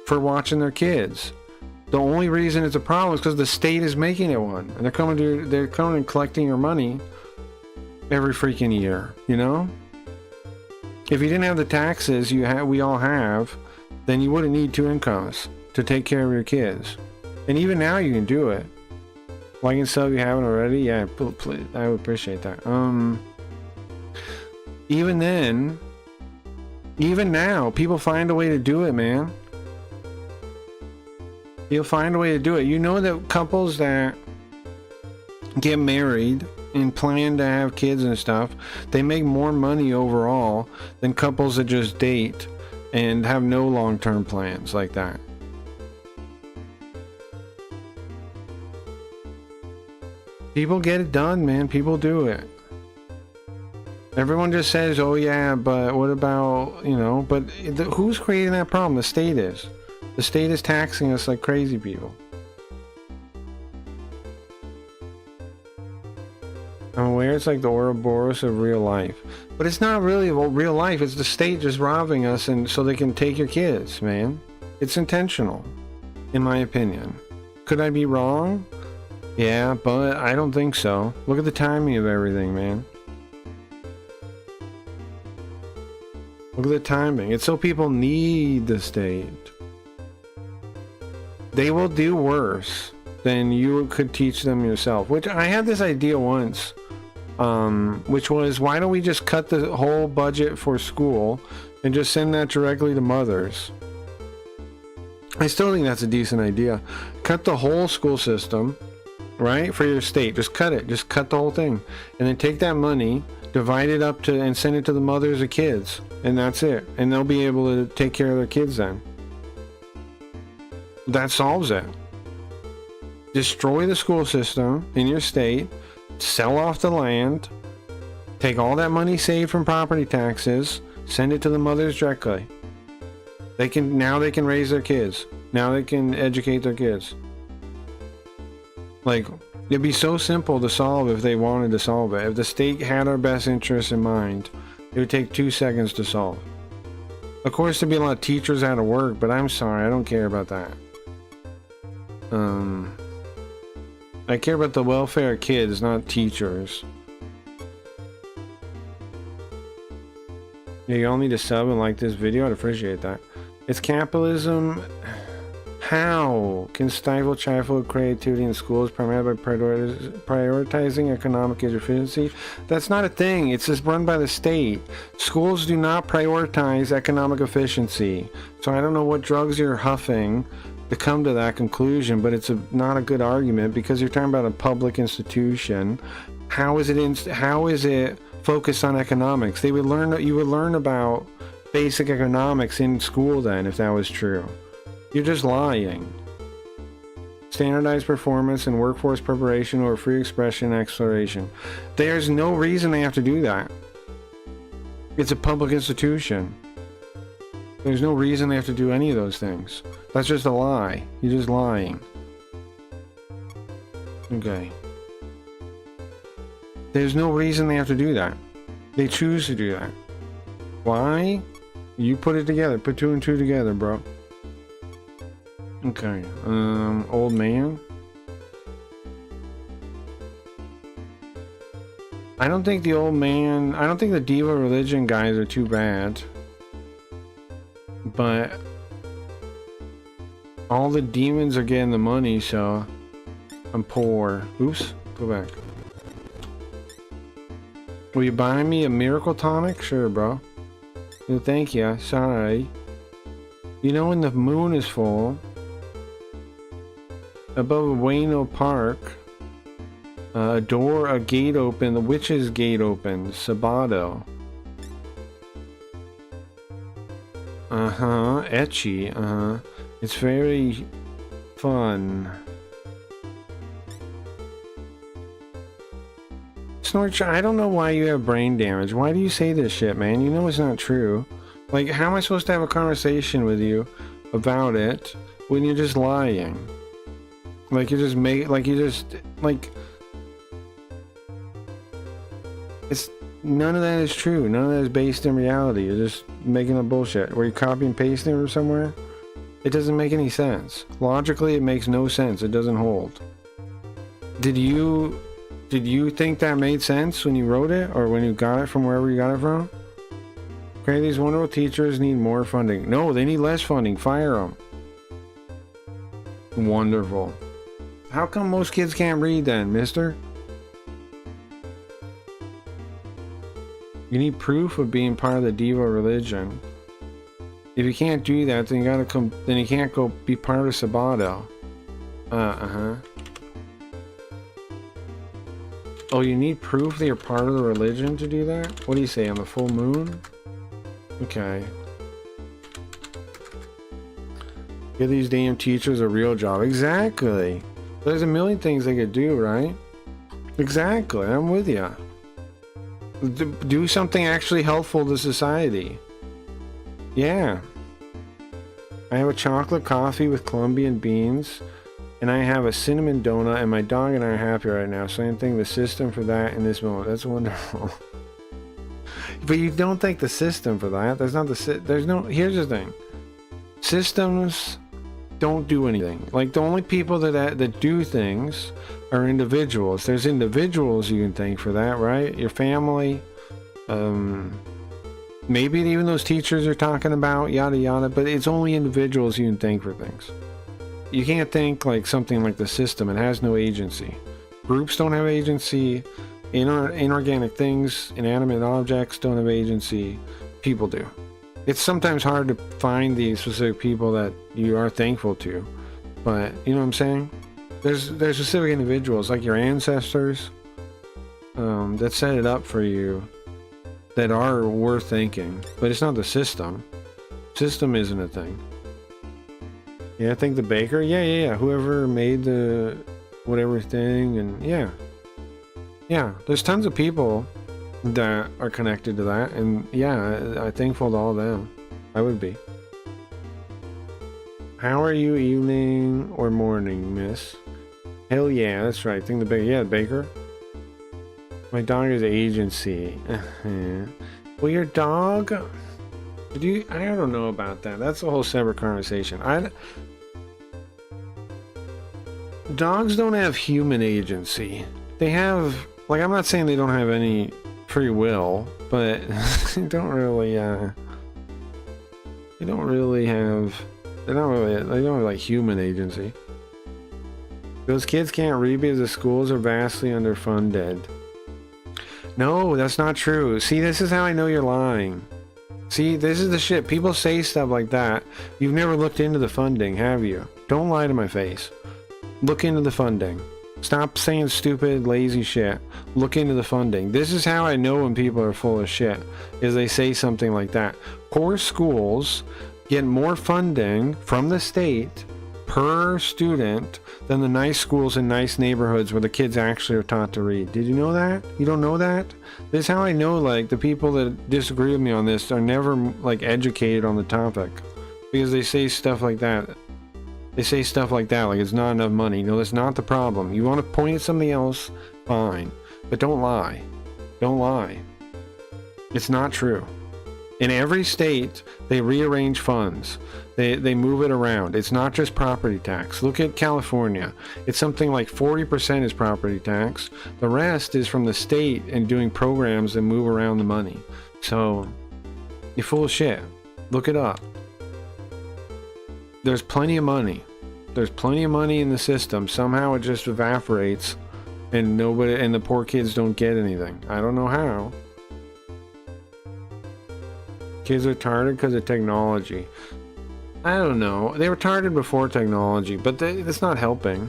for watching their kids. The only reason it's a problem is because the state is making it one, and they're coming and collecting your money every freaking year. You know, if you didn't have the taxes we all have, then you wouldn't need two incomes to take care of your kids. And even now you can do it. Like and sub, you haven't already? Yeah, please, I would appreciate that. Even then, even now, people find a way to do it, man. You'll find a way to do it. You know that couples that get married and plan to have kids and stuff, they make more money overall than couples that just date and have no long-term plans like that. People get it done, man. People do it. Everyone just says, oh yeah, but what about, you know, but who's creating that problem? The state is. The state is taxing us like crazy people. I'm aware it's like the Ouroboros of real life. But it's not really real life. It's the state just robbing us and so they can take your kids, man. It's intentional, in my opinion. Could I be wrong? Yeah, but I don't think so. Look at the timing of everything, man. Look at the timing. It's so people need the state. They will do worse than you could teach them yourself. Which I had this idea once, which was, why don't we just cut the whole budget for school and just send that directly to mothers? I still think that's a decent idea. Cut the whole school system, right, for your state. Just cut it. Just cut the whole thing. And then take that money, divide it up to, and send it to the mothers of kids. And that's it. And they'll be able to take care of their kids then. That solves it. Destroy the school system in your state, sell off the land, take all that money saved from property taxes, send it to the mothers directly. Now they can raise their kids. Now they can educate their kids. Like, it'd be so simple to solve if they wanted to solve it. If the state had our best interests in mind, it would take 2 seconds to solve. Of course, there'd be a lot of teachers out of work, but I'm sorry, I don't care about that. I care about the welfare of kids, not teachers. Yeah, you all need to sub and like this video. I'd appreciate that. It's capitalism. How can stifle childhood creativity in schools primarily by prioritizing economic efficiency? That's not a thing. It's just run by the state. Schools do not prioritize economic efficiency. So I don't know what drugs you're huffing to come to that conclusion, but it's not a good argument because you're talking about a public institution. How is it focused on economics? You would learn about basic economics in school then if that was true. You're just lying. Standardized performance and workforce preparation or free expression and exploration. There's no reason they have to do that. It's a public institution. There's no reason they have to do any of those things. That's just a lie. You're just lying. Okay. There's no reason they have to do that. They choose to do that. Why? You put it together. Put 2 and 2 together, bro. Okay. Old man. I don't think the Diva religion guys are too bad. But all the demons are getting the money, so I'm poor. Oops, go back. Will you buy me a miracle tonic? Sure, bro. No, thank you. Sorry. You know when the moon is full, above Ueno Park, a gate open, the witch's gate opens, Sabado. Etchy. It's very fun. Snorch, I don't know why you have brain damage. Why do you say this shit, man? You know it's not true. Like, how am I supposed to have a conversation with you about it when you're just lying? Like, it's none of that is true. None of that is based in reality. You're just making up bullshit. Were you copy and pasting it from somewhere? It doesn't make any sense. Logically, it makes no sense. It doesn't hold. Did you think that made sense when you wrote it, or when you got it from wherever you got it from? Okay, these wonderful teachers need more funding. No, they need less funding. Fire them. Wonderful. How come most kids can't read then, mister? You need proof of being part of the Diva religion. If you can't do that, then you gotta come. Then you can't go be part of Sabato. Oh, you need proof that you're part of the religion to do that? What do you say, on the full moon? Okay. Give these damn teachers a real job. Exactly. There's a million things they could do, right? Exactly. I'm with you. Do something actually helpful to society. Yeah. I have a chocolate coffee with Colombian beans, and I have a cinnamon donut, and my dog and I are happy right now. So I think the system for that in this moment. That's wonderful. But you don't thank the system for that. There's no. Here's the thing. Systems don't do anything. Like, the only people that do things are individuals. There's individuals you can thank for that, right? Your family. Maybe even those teachers are talking about, yada yada. But it's only individuals you can thank for things. You can't thank like something like the system. It has no agency. Groups don't have agency. Inorganic things, inanimate objects don't have agency. People do. It's sometimes hard to find the specific people that you are thankful to, but you know what I'm saying? There's specific individuals like your ancestors that set it up for you that are worth thanking, but it's not the system. System isn't a thing. Yeah, I think the baker. Yeah. Whoever made the whatever thing, and yeah. There's tons of people that are connected to that, and yeah, I'm thankful to all of them. I would be. How are you, evening or morning, miss? Hell yeah, that's right. Think the baker. Yeah, the baker. My dog is agency. Well, your dog. I don't know about that. That's a whole separate conversation. Dogs don't have human agency. They have, like, I'm not saying they don't have any free will, but they don't really have like human agency. Those kids can't read because the schools are vastly underfunded. No, that's not true. See, this is how I know you're lying. See, this is the shit. People say stuff like that. You've never looked into the funding, have you? Don't lie to my face. Look into the funding. Stop saying stupid, lazy shit. Look into the funding. This is how I know when people are full of shit, is they say something like that. Poor schools get more funding from the state per student than the nice schools in nice neighborhoods where the kids actually are taught to read. Did you know that? You don't know that? This is how I know, like, the people that disagree with me on this are never, like, educated on the topic. Because they say stuff like that. They say stuff like that, like it's not enough money. No, that's not the problem. You want to point at something else? Fine. But don't lie. Don't lie. It's not true. In every state, they rearrange funds. They move it around. It's not just property tax. Look at California. It's something like 40% is property tax. The rest is from the state and doing programs that move around the money. So, you're full of shit. Look it up. There's plenty of money. There's plenty of money in the system. Somehow it just evaporates and the poor kids don't get anything. I don't know how. Kids are retarded because of technology. I don't know. They were retarded before technology, but that's not helping.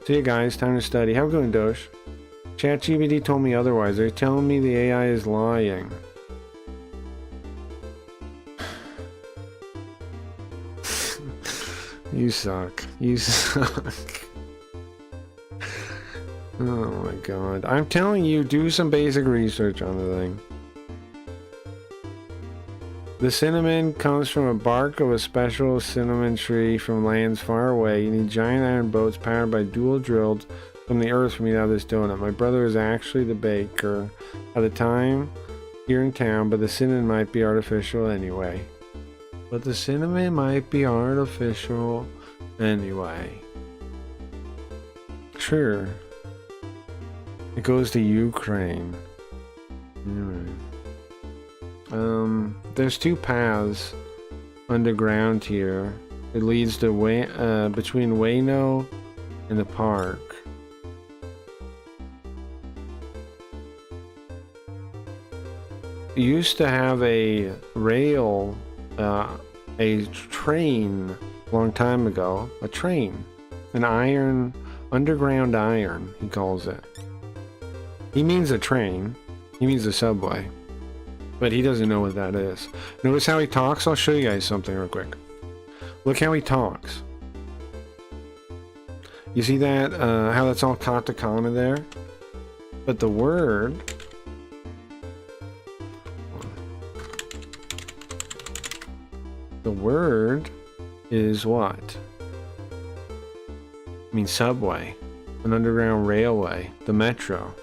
See you guys. Time to study. How going, Dosh? ChatGPT told me otherwise. They're telling me the AI is lying. You suck. You suck. Oh my god. I'm telling you, do some basic research on the thing. The cinnamon comes from a bark of a special cinnamon tree from lands far away. You need giant iron boats powered by dual drilled from the earth for me to have this donut. My brother is actually the baker at the time here in town, but the cinnamon might be artificial anyway. But the cinnamon might be artificial anyway. Sure. It goes to Ukraine. There's two paths underground here. It leads to between Wayno and the park. Used to have a rail, a train a long time ago. A train. An iron, underground iron, he calls it. He means a train. He means a subway. But he doesn't know what that is. Notice how he talks? I'll show you guys something real quick. Look how he talks. You see that? How that's all katakana there? But the word... The word is what? I mean subway. An underground railway. The metro.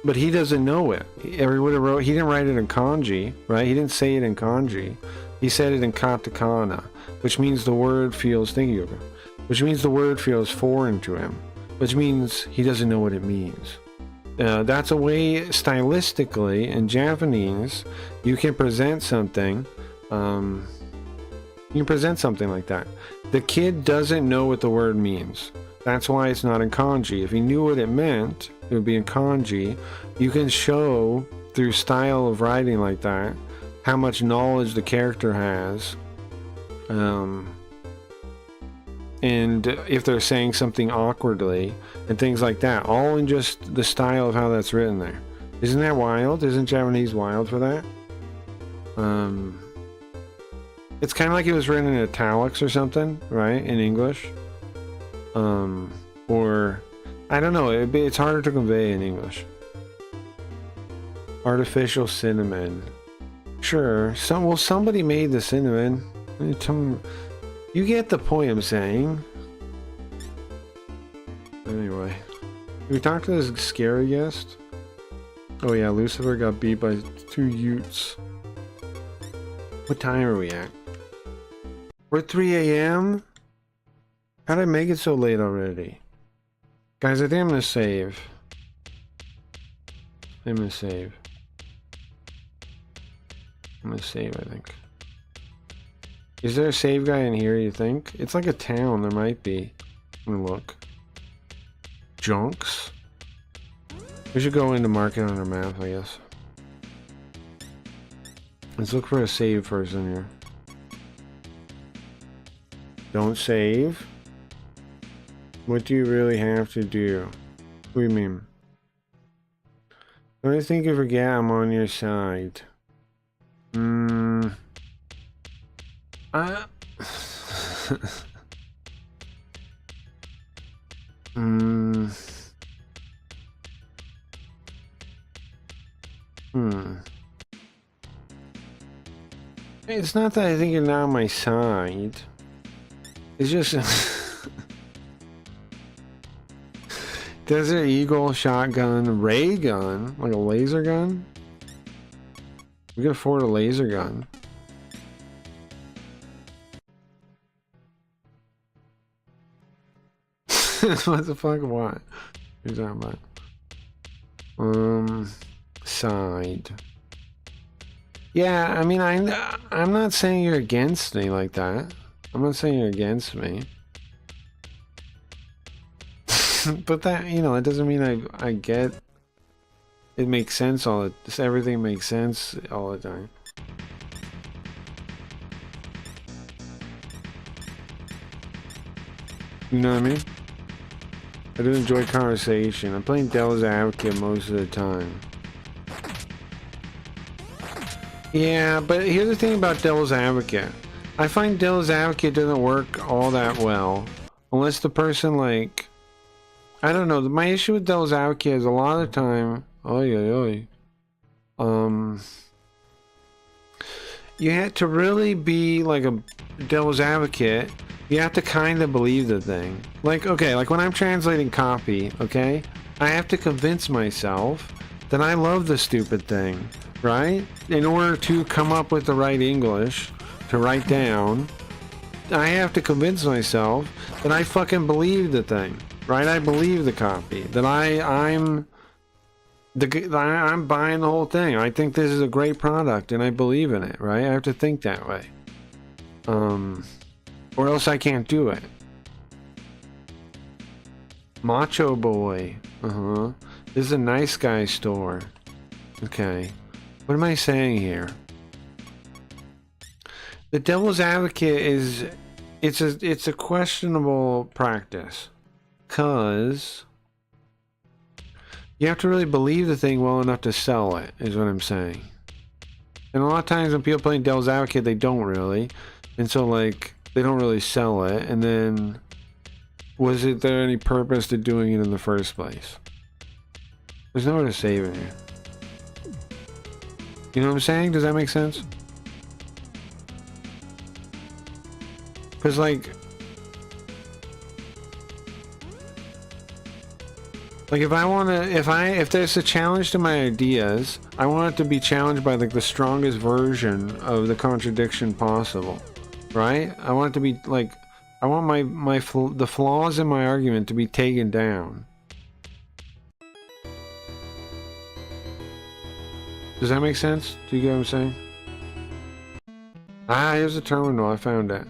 But he doesn't know it. He didn't write it in kanji, right? He didn't say it in kanji. He said it in katakana, which means the word feels which means the word feels foreign to him, which means he doesn't know what it means. That's a way, stylistically, in Japanese, you can present something. You can present something like that. The kid doesn't know what the word means. That's why it's not in kanji. If he knew what it meant, it would be in kanji. You can show through style of writing like that how much knowledge the character has, and if they're saying something awkwardly and things like that, all in just the style of how that's written there. Isn't that wild? Isn't Japanese wild for that? It's kind of like it was written in italics or something, right? In English. Or I don't know, it's harder to convey in English. Artificial cinnamon. Sure, somebody made the cinnamon. You get the point I'm saying. Anyway. Can we talk to this scary guest? Oh yeah, Lucifer got beat by 2 Utes. What time are we at? We're at 3 a.m.? How did I make it so late already? Guys, I think I'm gonna save. I'm gonna save, I think. Is there a save guy in here, you think? It's like a town, there might be. Let me look. Junks? We should go into market on our map, I guess. Let's look for a save person here. Don't save. What do you really have to do? What do you mean? Don't you think you forget I'm on your side? It's not that I think you're not on my side. It's just... Desert Eagle, shotgun, ray gun, like a laser gun? We can afford a laser gun. What the fuck? What? You're talking about? Side. Yeah, I mean, I'm not saying you're against me like that. I'm not saying you're against me. But that, you know, it doesn't mean I get it makes sense everything makes sense all the time. You know what I mean? I do enjoy conversation. I'm playing devil's advocate most of the time. Yeah, but here's the thing about devil's advocate. I find devil's advocate doesn't work all that well. Unless the person, like... I don't know. My issue with devil's advocate is a lot of the time... You have to really be like a devil's advocate. You have to kind of believe the thing. Like, okay, like when I'm translating copy, okay? I have to convince myself that I love the stupid thing, right? In order to come up with the right English to write down, I have to convince myself that I fucking believe the thing, right? I believe the copy, that I'm buying the whole thing. I think this is a great product and I believe in it, right? I have to think that way. Or else I can't do it. Macho Boy. This is a nice guy store. Okay. What am I saying here? The devil's advocate is... It's a questionable practice. 'Cause... you have to really believe the thing well enough to sell it, is what I'm saying. And a lot of times when people play devil's advocate, they don't really. And so, like, they don't really sell it. And then, was there any purpose to doing it in the first place? There's nowhere to save it here. You know what I'm saying? Does that make sense? Because, like... like if I want to, if there's a challenge to my ideas, I want it to be challenged by like the strongest version of the contradiction possible, right? I want it to be like, I want the flaws in my argument to be taken down. Does that make sense? Do you get what I'm saying? Ah, here's the terminal. I found it.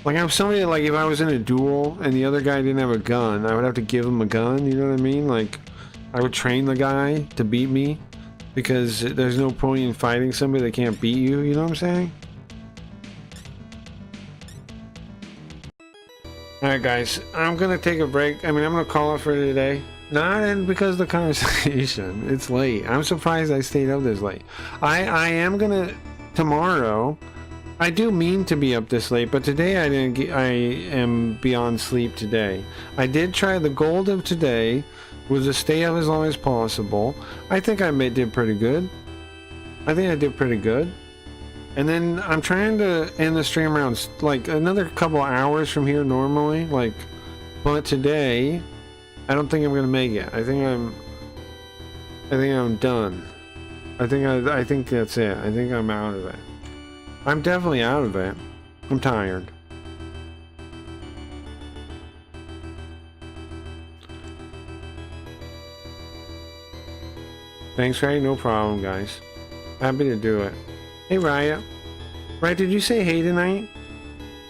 Like, I'm somebody that, like, if I was in a duel and the other guy didn't have a gun, I would have to give him a gun, you know what I mean? Like, I would train the guy to beat me because there's no point in fighting somebody that can't beat you, you know what I'm saying? Alright guys, I'm gonna take a break. I mean, I'm gonna call it for today. Not because of the conversation. It's late. I'm surprised I stayed up this late. I am gonna... tomorrow... I do mean to be up this late, but today I am beyond sleep today. I did try. The goal of today was to stay up as long as possible. I think I did pretty good. I think I did pretty good. And then I'm trying to end the stream around like another couple hours from here normally. Like, but today I don't think I'm gonna make it. I think I'm done. I think that's it. I think I'm out of it. I'm definitely out of it. I'm tired. Thanks, Ray. No problem, guys. Happy to do it. Hey, Raya. Right, did you say hey tonight?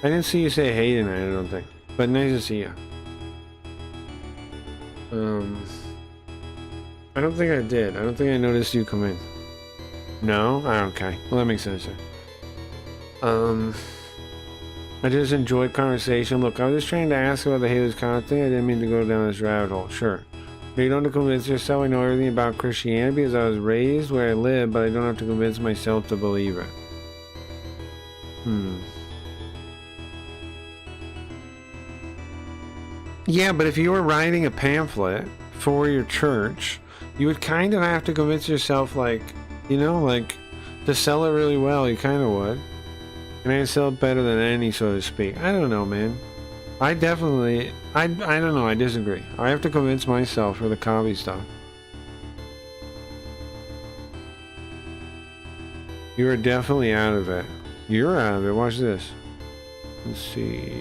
I didn't see you say hey tonight, I don't think. But nice to see you. I don't think I did. I don't think I noticed you come in. No? Okay. Well, that makes sense then. I just enjoyed conversation. Look, I was just trying to ask about the haters kind of thing. I didn't mean to go down this rabbit hole. Sure. But you don't have to convince yourself I know everything about Christianity because I was raised where I live, but I don't have to convince myself to believe it. Yeah, but if you were writing a pamphlet for your church, you would kind of have to convince yourself, like, you know, like, to sell it really well, you kind of would. And I sell it better than any, so to speak. I don't know, man. I don't know, I disagree. I have to convince myself for the copy stuff. You are definitely out of it. You're out of it. Watch this. Let's see.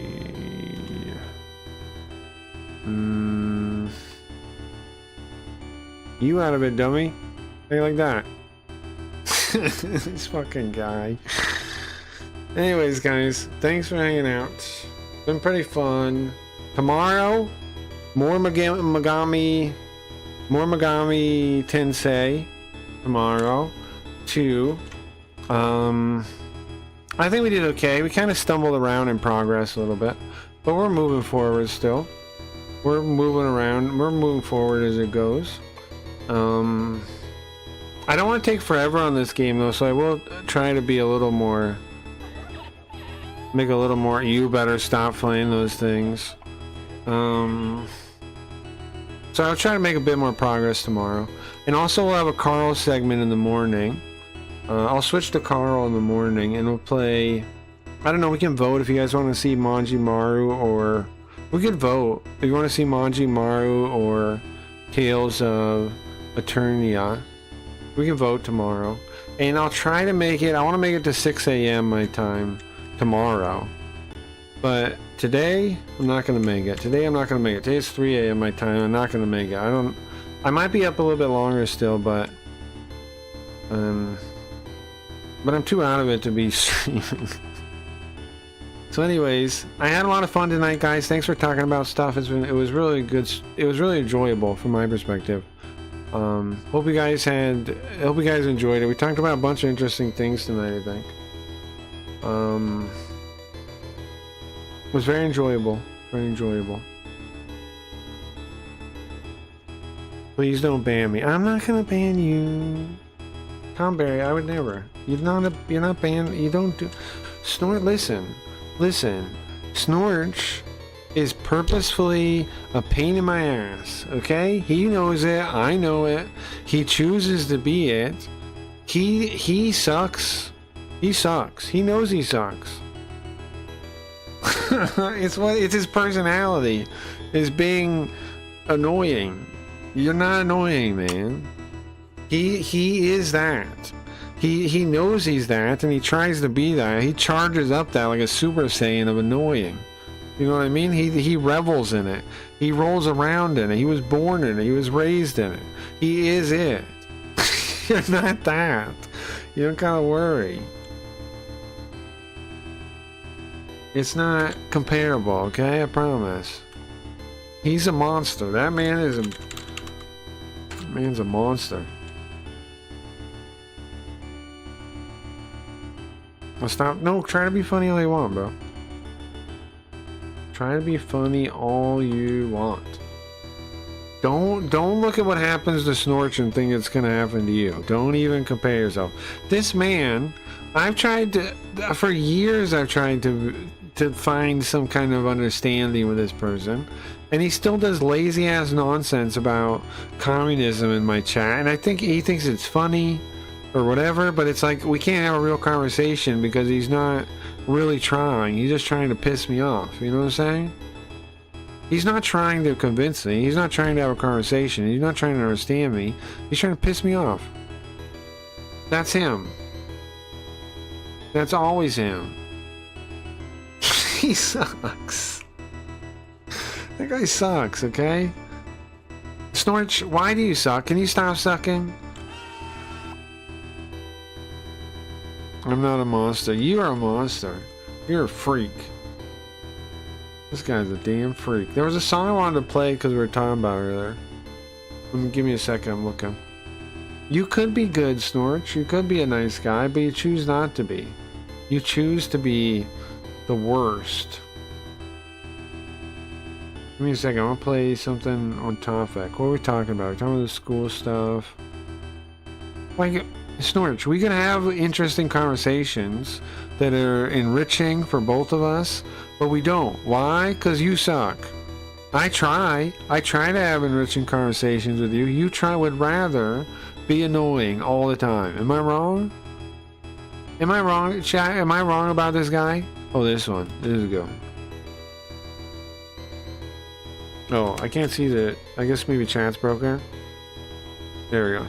You out of it, dummy. How you like that? This fucking guy. Anyways, guys, thanks for hanging out. Been pretty fun. Tomorrow, more Megami Tensei. Tomorrow, 2. I think we did okay. We kind of stumbled around in progress a little bit, but we're moving forward still. We're moving around. We're moving forward as it goes. I don't want to take forever on this game though, so I will try to be a little more, make a little more. You better stop playing those things. So I'll try to make a bit more progress tomorrow, and also we'll have a Carl segment in the morning. I'll switch to Carl in the morning, and we'll play. I don't know. We can vote if you guys want to see Manji Maru, or we could vote if you want to see Manji Maru or Tales of Eternia. We can vote tomorrow, and I'll try to make it. I want to make it to 6 a.m. my time tomorrow, but today I'm not gonna make it. Today I'm not gonna make it. Today it's 3 a.m. my time. I'm not gonna make it. I might be up a little bit longer still, but I'm too out of it to be streaming. So anyways, I had a lot of fun tonight, guys. Thanks for talking about stuff. It was really good. It was really enjoyable from my perspective. Hope you guys enjoyed it. We talked about a bunch of interesting things tonight, I think. It was very enjoyable. Very enjoyable. Please don't ban me. I'm not gonna ban you. Tom Berry, I would never. You're not banned. You don't do. Snort, listen. Snorch is purposefully a pain in my ass, okay? He knows it, I know it. He chooses to be it. He sucks. He sucks. He knows he sucks. It's his personality, is being annoying. You're not annoying, man. He is that. He knows he's that, and he tries to be that. He charges up that like a Super Saiyan of annoying. You know what I mean? He revels in it. He rolls around in it. He was born in it. He was raised in it. He is it. You're not that. You don't gotta worry. It's not comparable, okay? I promise. He's a monster. That man is man's a monster. Well, stop. No, try to be funny all you want, bro. Try to be funny all you want. Don't look at what happens to Snorch and think it's gonna happen to you. Don't even compare yourself. This man, for years I've tried to find some kind of understanding with this person, and he still does lazy ass nonsense about communism in my chat, and I think he thinks it's funny or whatever, but it's like we can't have a real conversation because he's not really trying. He's just trying to piss me off. You know what I'm saying? He's not trying to convince me. He's not trying to have a conversation. He's not trying to understand me. He's trying to piss me off. That's him. That's always him. He sucks. That guy sucks, okay? Snorch, why do you suck? Can you stop sucking? I'm not a monster. You are a monster. You're a freak. This guy's a damn freak. There was a song I wanted to play because we were talking about earlier. Give me a second, I'm looking. You could be good, Snorch. You could be a nice guy, but you choose not to be. You choose to be the worst. Give me a second, I'm gonna play something on topic. What are we talking about? We're talking about the school stuff. Like, Snorch, we can have interesting conversations that are enriching for both of us, but we don't. Why? Because you suck. I try to have enriching conversations with you. You would rather be annoying all the time. Am I wrong? Am I wrong, chat? Am I wrong about this guy? Oh, this one. This is good. Oh, I can't see the... I guess maybe chat's broken. There we go.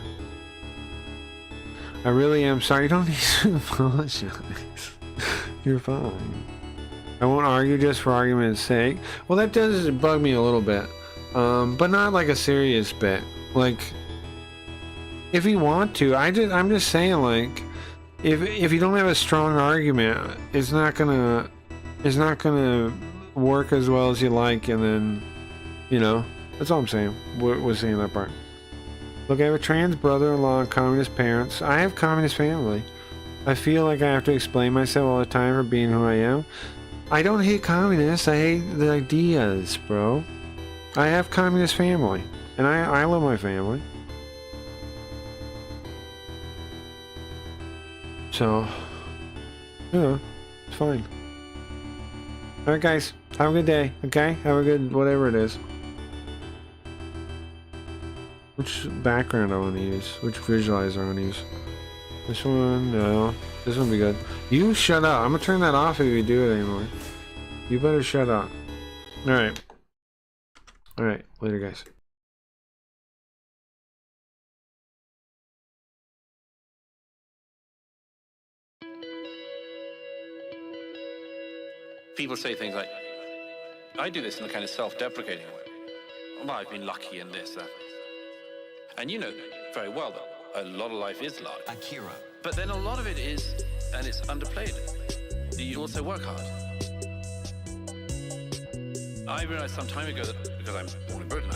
I really am sorry. You don't need to apologize. You're fine. I won't argue just for argument's sake. Well, that does bug me a little bit. But not like a serious bit. Like, if you want to, I'm just saying, like, if you don't have a strong argument, it's not gonna work as well as you like, and then, you know, that's all I'm saying. We're saying that part. Look, I have a trans brother-in-law and communist parents. I have communist family. I feel like I have to explain myself all the time for being who I am. I don't hate communists. I hate the ideas, bro. I have communist family, and I love my family. So, yeah, it's fine. Alright guys, have a good day, okay? Have a good whatever it is. Which background I want to use? Which visualizer I want to use? This one? No. This one will be good. You shut up. I'm gonna turn that off if you do it anymore. You better shut up. Alright. Alright, later guys. People say things like, I do this in a kind of self-deprecating way. Well, I've been lucky in this, that. And you know very well that a lot of life is luck. Akira. But then a lot of it is, and it's underplayed, you also work hard. I realized some time ago that because I'm born in Britain,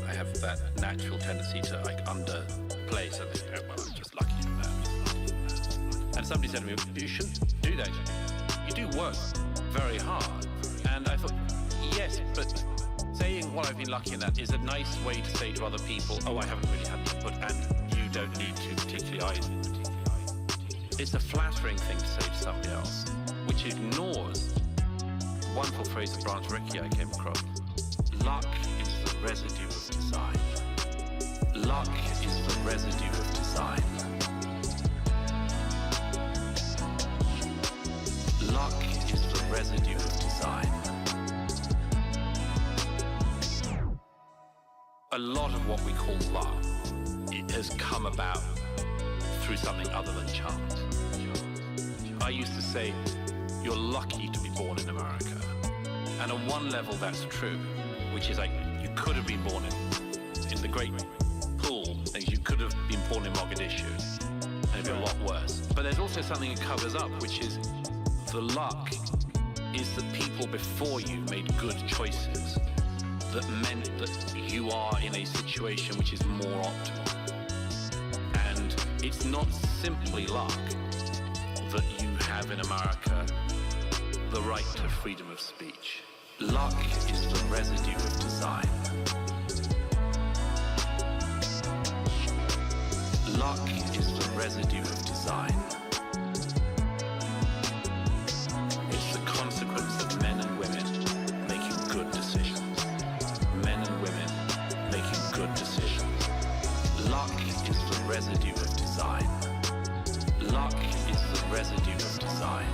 I have that natural tendency to like underplay something. Oh, well, I'm just lucky in that. And somebody said to me, you shouldn't do that. You do work very hard. And I thought, yes, but saying, well, I've been lucky in that is a nice way to say to other people, oh, I haven't really had input, and you don't need to, particularly I. It's a flattering thing to say to somebody else, which ignores the wonderful phrase of Branch Rickey I came across. Luck is the residue of design. Luck is the residue of design. Luck is the residue of design. A lot of what we call luck, it has come about through something other than chance. I used to say, you're lucky to be born in America. And on one level that's true, which is like, you could have been born in the great pool, and you could have been born in Mogadishu, and it'd be a lot worse. But there's also something it covers up, which is the luck is that people before you made good choices that meant that you are in a situation which is more optimal. And it's not simply luck that you have in America the right to freedom of speech. Luck is the residue of design. Luck is the residue of design. It's the consequence of men and women making good decisions. Men and women making good decisions. Luck is the residue of design. Luck is the residue of design.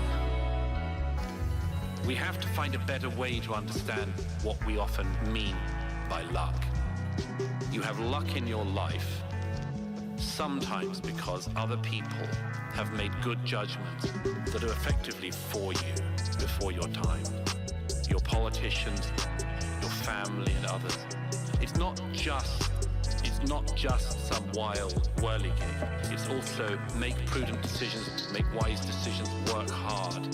We have to find a better way to understand what we often mean by luck. You have luck in your life, sometimes because other people have made good judgments that are effectively for you before your time. Your politicians, your family and others. It's not just some wild whirligig. It's also make prudent decisions, make wise decisions, work hard,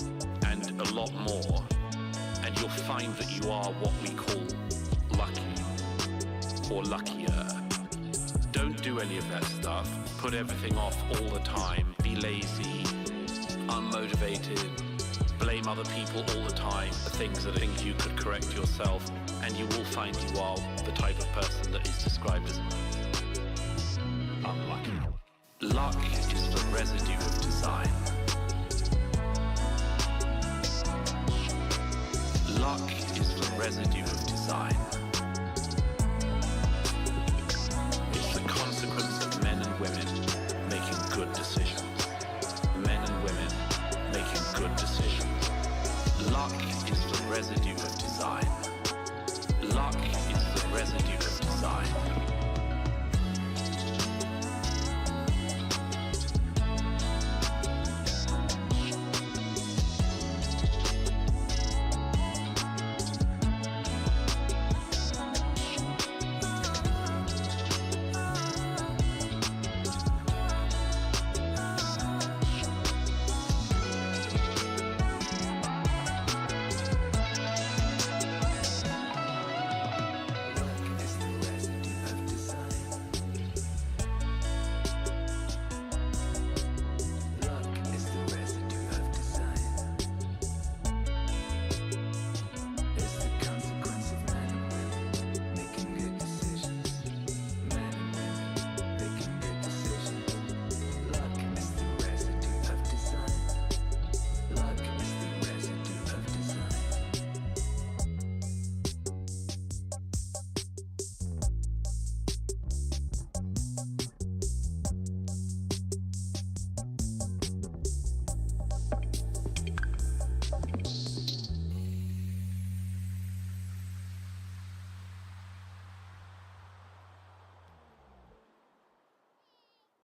and a lot more. And you'll find that you are what we call lucky or luckier. Don't do any of that stuff. Put everything off all the time. Be lazy, unmotivated, blame other people all the time for things that things you could correct yourself, and you will find you are the type of person that is described as unlucky. Luck is the residue of design. Luck is the residue